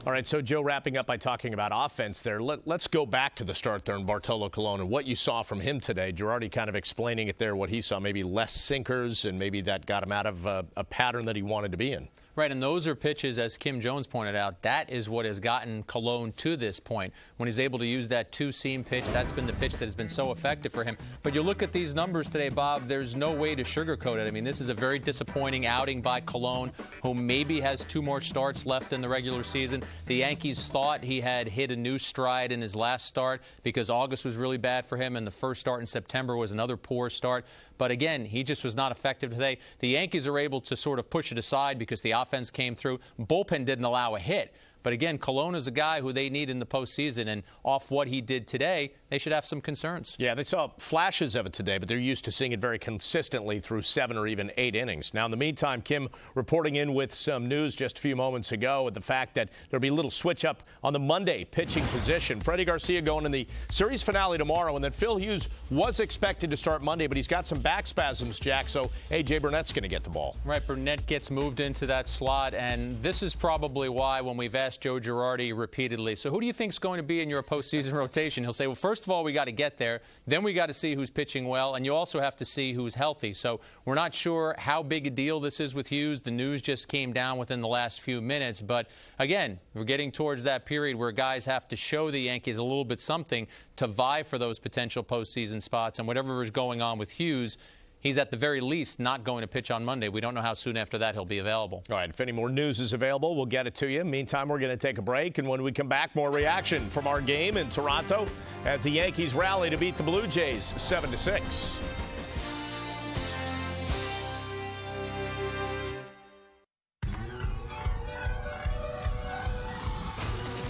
All right, so Joe, wrapping up by talking about offense there, let's go back to the start there in Bartolo Colon and what you saw from him today. Girardi kind of explaining it there, what he saw, maybe less sinkers, and maybe that got him out of a pattern that he wanted to be in. Right, and those are pitches, as Kim Jones pointed out, that is what has gotten Colon to this point. When he's able to use that 2-seam pitch, that's been the pitch that has been so effective for him. But you look at these numbers today, Bob, there's no way to sugarcoat it. I mean, this is a very disappointing outing by Colon, who maybe has 2 more starts left in the regular season. The Yankees thought he had hit a new stride in his last start because August was really bad for him, and the first start in September was another poor start. But again, he just was not effective today. The Yankees are able to sort of push it aside because the offense came through. Bullpen didn't allow a hit. But again, Colon is a guy who they need in the postseason, and off what he did today, they should have some concerns. Yeah, they saw flashes of it today, but they're used to seeing it very consistently through 7 or even 8 innings. Now, in the meantime, Kim reporting in with some news just a few moments ago with the fact that there'll be a little switch up on the Monday pitching position. Freddie Garcia going in the series finale tomorrow, and then Phil Hughes was expected to start Monday, but he's got some back spasms, Jack, so A.J. Burnett's going to get the ball. Right, Burnett gets moved into that slot, and this is probably why when we've asked Joe Girardi repeatedly, so who do you think is going to be in your postseason rotation? He'll say, well, first of all, we got to get there. Then we got to see who's pitching well, and you also have to see who's healthy. So we're not sure how big a deal this is with Hughes. The news just came down within the last few minutes. But again, we're getting towards that period where guys have to show the Yankees a little bit something to vie for those potential postseason spots. And whatever is going on with Hughes, he's at the very least not going to pitch on Monday. We don't know how soon after that he'll be available. All right, if any more news is available, we'll get it to you. Meantime, we're going to take a break, and when we come back, more reaction from our game in Toronto as the Yankees rally to beat the Blue Jays 7-6.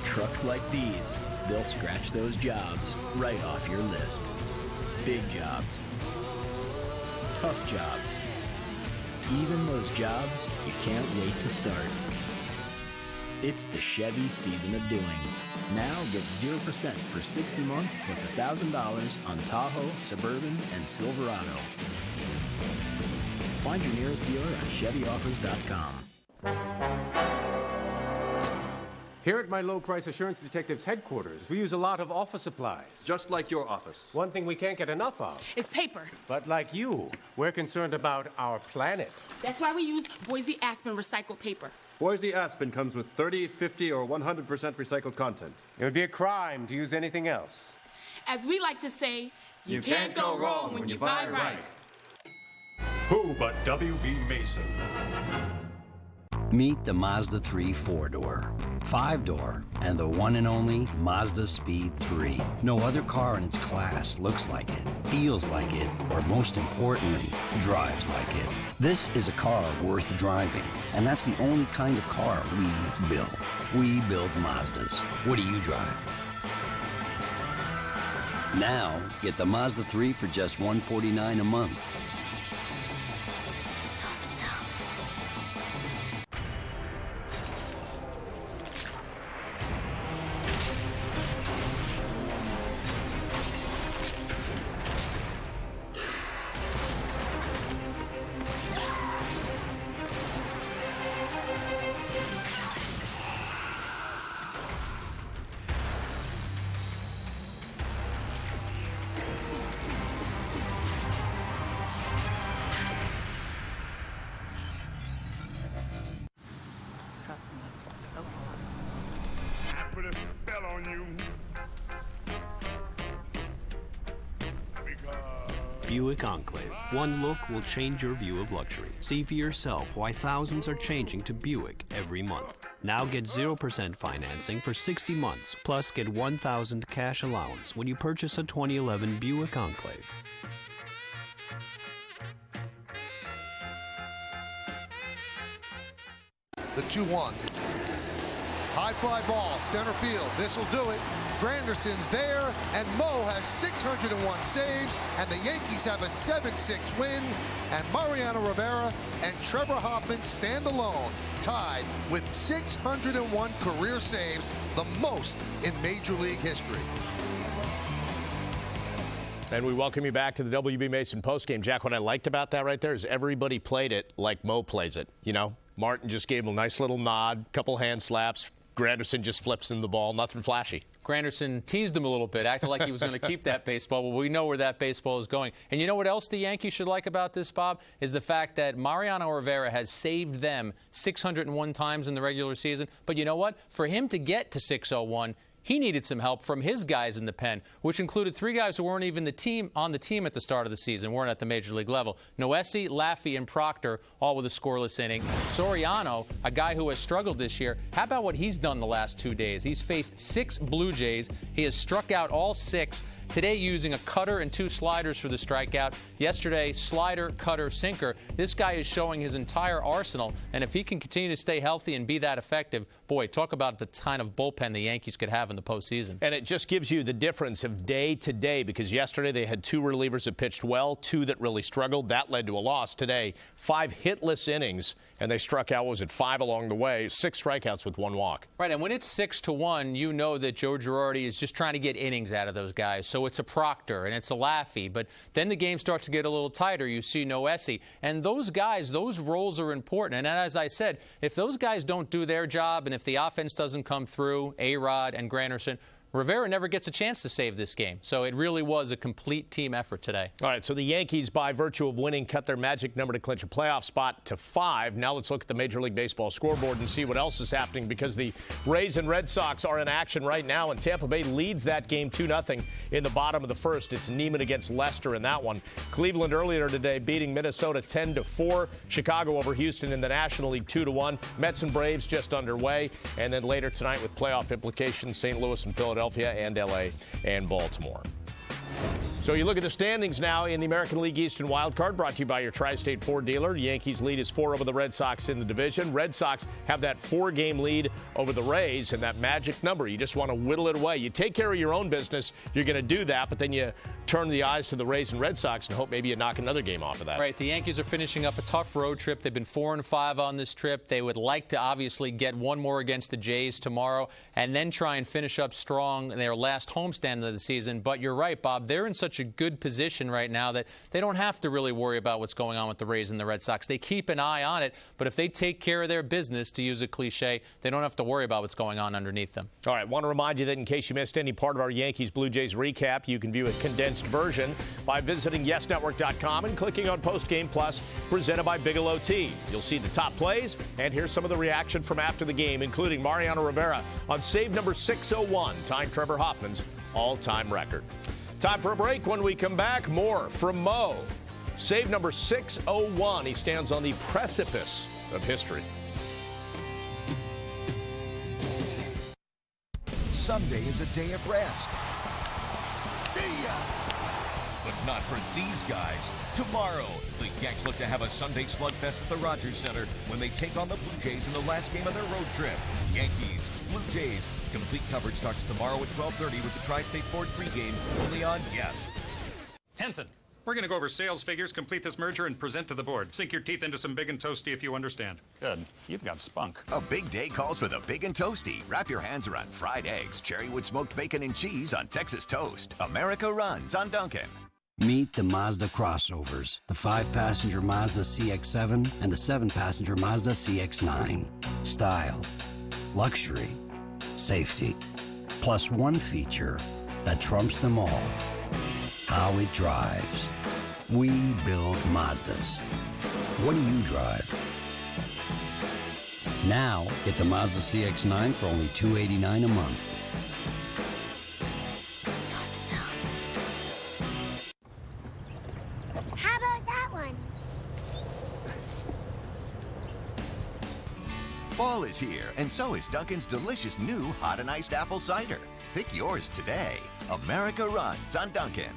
Trucks like these, they'll scratch those jobs right off your list. Big jobs. Tough jobs. Even those jobs you can't wait to start. It's the Chevy season of doing. Now get 0% for 60 months plus $1,000 on Tahoe, Suburban, and Silverado. Find your nearest dealer at ChevyOffers.com. Here at my low-price assurance detectives headquarters, we use a lot of office supplies. Just like your office. One thing we can't get enough of. It's paper. But like you, we're concerned about our planet. That's why we use Boise Aspen recycled paper. Boise Aspen comes with 30, 50, or 100% recycled content. It would be a crime to use anything else. As we like to say, you can't go wrong when you buy right. Who but W.B. Mason? Meet the Mazda 3 4-door, 5-door, and the one and only Mazda Speed 3. No other car in its class looks like it, feels like it, or most importantly, drives like it. This is a car worth driving, and that's the only kind of car we build. We build Mazdas. What do you drive? Now, get the Mazda 3 for just $149 a month. Trust me. I put a spell on you. Buick Enclave. One look will change your view of luxury. See for yourself why thousands are changing to Buick every month. Now get 0% financing for 60 months, plus get $1,000 cash allowance when you purchase a 2011 Buick Enclave. The 2-1. High fly ball, center field. This will do it. Granderson's there, and Mo has 601 saves, and the Yankees have a 7-6 win, and Mariano Rivera and Trevor Hoffman stand alone, tied with 601 career saves, the most in Major League history. And we welcome you back to the W.B. Mason postgame. Jack, what I liked about that right there is everybody played it like Mo plays it. You know, Martin just gave him a nice little nod, couple hand slaps. Granderson just flips him the ball, nothing flashy. Granderson teased him a little bit, acted like he was going to keep that baseball. Well, we know where that baseball is going. And you know what else the Yankees should like about this, Bob, is the fact that Mariano Rivera has saved them 601 times in the regular season. But you know what? For him to get to 601, he needed some help from his guys in the pen, which included 3 guys who weren't even on the team at the start of the season, weren't at the Major League level. Noesi, Laffey, and Proctor, all with a scoreless inning. Soriano, a guy who has struggled this year, how about what he's done the last 2 days? He's faced 6 Blue Jays. He has struck out all 6. Today, using a cutter and 2 sliders for the strikeout. Yesterday, slider, cutter, sinker. This guy is showing his entire arsenal, and if he can continue to stay healthy and be that effective, boy, talk about the kind of bullpen the Yankees could have in the postseason. And it just gives you the difference of day to day, because yesterday they had 2 relievers that pitched well, 2 that really struggled. That led to a loss. Today, 5 hitless innings, and they struck out, 5 along the way, 6 strikeouts with 1 walk. Right, and when it's 6-1, you know that Joe Girardi is just trying to get innings out of those guys. So it's a Proctor and it's a Laffey, but then the game starts to get a little tighter. You see Noesi, and those guys, those roles are important. And as I said, if those guys don't do their job, and if the offense doesn't come through, A-Rod and Granderson, Rivera never gets a chance to save this game. So it really was a complete team effort today. All right, so the Yankees, by virtue of winning, cut their magic number to clinch a playoff spot to 5. Now let's look at the Major League Baseball scoreboard and see what else is happening, because the Rays and Red Sox are in action right now, and Tampa Bay leads that game 2-0 in the bottom of the first. It's Neiman against Lester in that one. Cleveland earlier today beating Minnesota 10-4. Chicago over Houston in the National League 2-1. Mets and Braves just underway. And then later tonight with playoff implications, St. Louis and Philadelphia and L.A. and Baltimore. So you look at the standings now in the American League East and Wild Card, brought to you by your Tri-State Ford dealer. Yankees lead is 4 over the Red Sox in the division. Red Sox have that 4-game lead over the Rays, and that magic number, you just want to whittle it away. You take care of your own business, you're going to do that, but then you turn the eyes to the Rays and Red Sox and hope maybe you knock another game off of that. Right, the Yankees are finishing up a tough road trip. They've been 4-5 on this trip. They would like to obviously get one more against the Jays tomorrow and then try and finish up strong in their last homestand of the season. But you're right, Bob, they're in such a good position right now that they don't have to really worry about what's going on with the Rays and the Red Sox. They keep an eye on it, but if they take care of their business, to use a cliche, they don't have to worry about what's going on underneath them. All right, want to remind you that in case you missed any part of our Yankees Blue Jays recap, you can view a condensed version by visiting YesNetwork.com and clicking on Post Game Plus, presented by Bigelow Tea. You'll see the top plays and hear some of the reaction from after the game, including Mariano Rivera on save number 601, tying Trevor Hoffman's all-time record. Time for a break. When we come back, more from Mo. Save number 601. He stands on the precipice of history. Sunday is a day of rest. See ya! But not for these guys. Tomorrow, the Yanks look to have a Sunday slugfest at the Rogers Center when they take on the Blue Jays in the last game of their road trip. Yankees, Blue Jays. Complete coverage starts tomorrow at 12:30 with the Tri-State Ford pregame, only on Yes. Henson, we're going to go over sales figures, complete this merger, and present to the board. Sink your teeth into some big and toasty if you understand. Good. You've got spunk. A big day calls for the big and toasty. Wrap your hands around fried eggs, cherrywood smoked bacon, and cheese on Texas toast. America runs on Dunkin'. Meet the Mazda crossovers, the 5-passenger Mazda CX-7 and the 7-passenger Mazda CX-9. Style, luxury, safety, plus one feature that trumps them all: how it drives. We build Mazdas. What do you drive? Now, get the Mazda CX-9 for only $289 a month. How about that one? Fall is here, and so is Dunkin's delicious new hot and iced apple cider. Pick yours today. America runs on Dunkin'.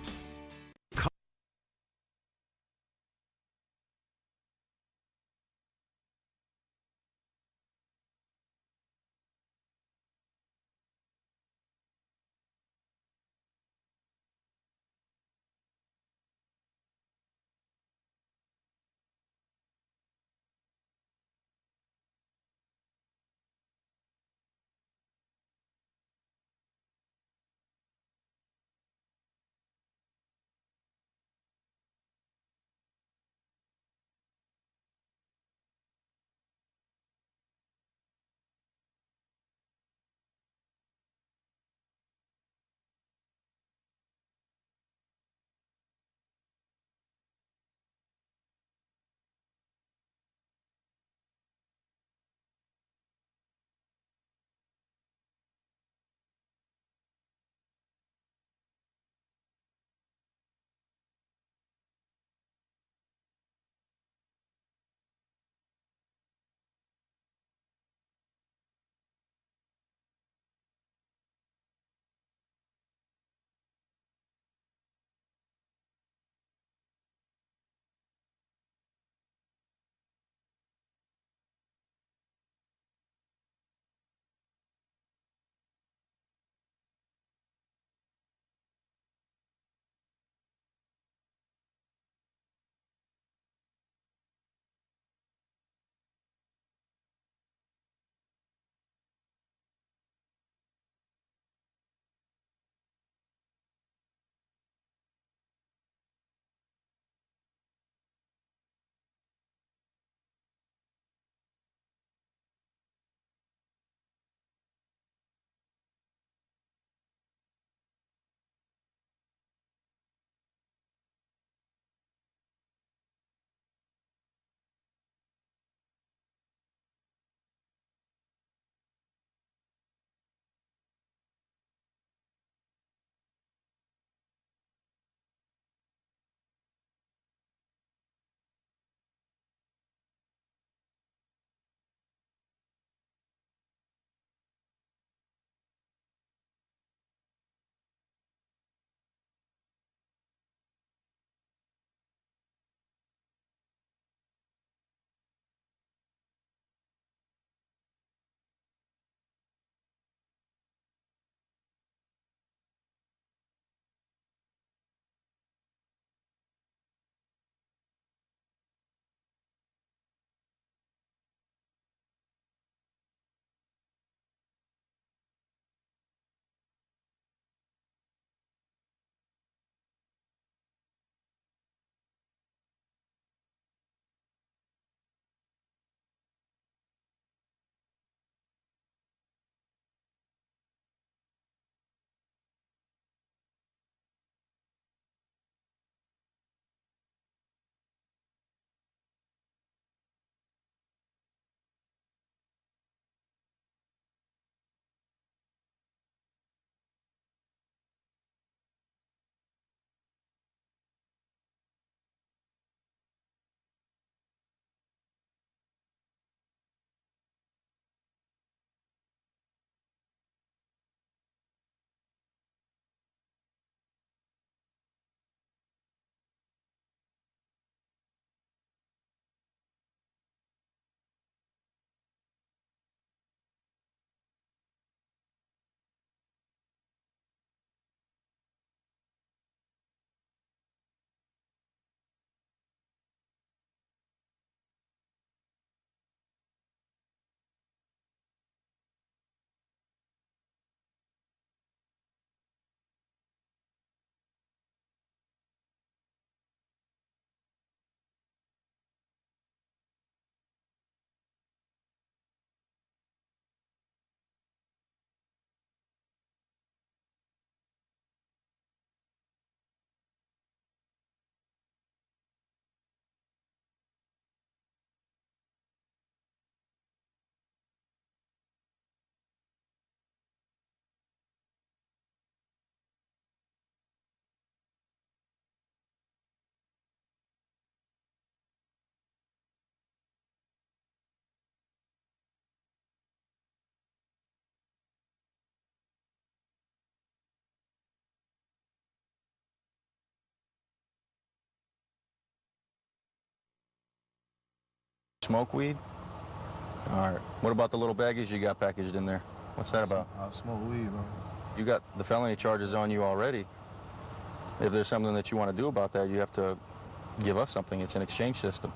Smoke weed? All right. What about the little baggies you got packaged in there? What's that about? I smoke weed, bro. You got the felony charges on you already. If there's something that you want to do about that, you have to give us something. It's an exchange system.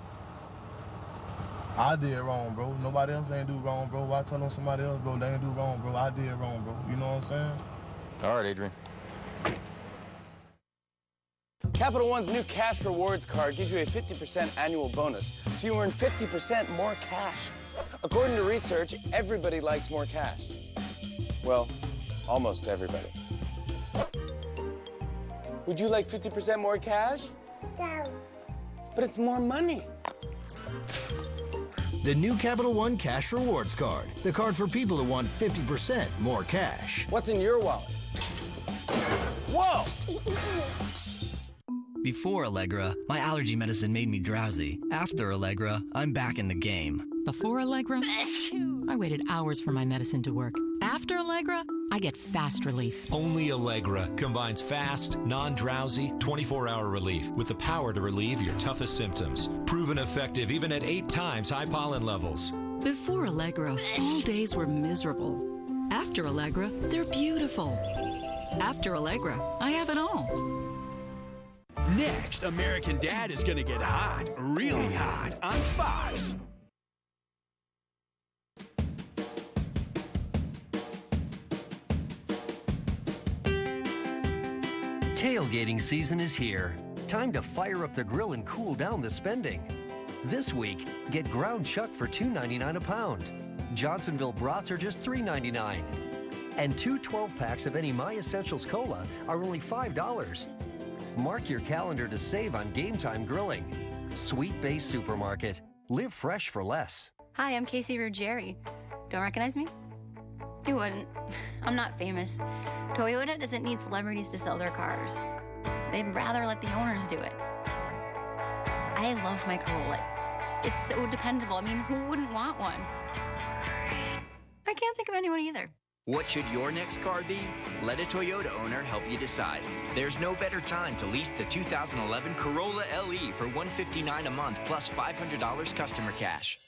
I did wrong, bro. Nobody else ain't do wrong, bro. Why tell them somebody else, bro, they ain't do wrong, bro? I did wrong, bro. You know what I'm saying? All right, Adrian. Capital One's new cash rewards card gives you a 50% annual bonus, so you earn 50% more cash. According to research, everybody likes more cash. Well, almost everybody. Would you like 50% more cash? No. But it's more money. The new Capital One Cash Rewards Card. The card for people who want 50% more cash. What's in your wallet? Whoa! Before Allegra, my allergy medicine made me drowsy. After Allegra, I'm back in the game. Before Allegra, I waited hours for my medicine to work. After Allegra, I get fast relief. Only Allegra combines fast, non-drowsy, 24-hour relief with the power to relieve your toughest symptoms. Proven effective even at 8 times high pollen levels. Before Allegra, fall days were miserable. After Allegra, they're beautiful. After Allegra, I have it all. Next, American Dad is gonna get hot, really hot, on Fox. Tailgating season is here. Time to fire up the grill and cool down the spending. This week, get ground chuck for $2.99 a pound. Johnsonville brats are just $3.99. And 2 12-packs of any My Essentials Cola are only $5. Mark your calendar to save on Game Time Grilling. Sweet Bay Supermarket. Live fresh for less. Hi, I'm Casey Ruggieri. Don't recognize me? You wouldn't. I'm not famous. Toyota doesn't need celebrities to sell their cars. They'd rather let the owners do it. I love my Corolla. It's so dependable. I mean, who wouldn't want one? I can't think of anyone either. What should your next car be? Let a Toyota owner help you decide. There's no better time to lease the 2011 Corolla LE for $159 a month plus $500 customer cash.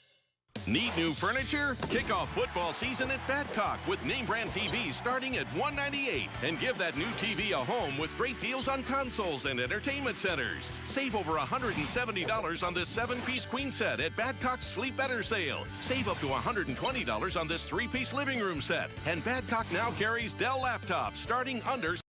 Need new furniture? Kick off football season at Badcock with name brand TVs starting at $198. And give that new TV a home with great deals on consoles and entertainment centers. Save over $170 on this 7-piece queen set at Badcock's Sleep Better sale. Save up to $120 on this 3-piece living room set. And Badcock now carries Dell laptops starting under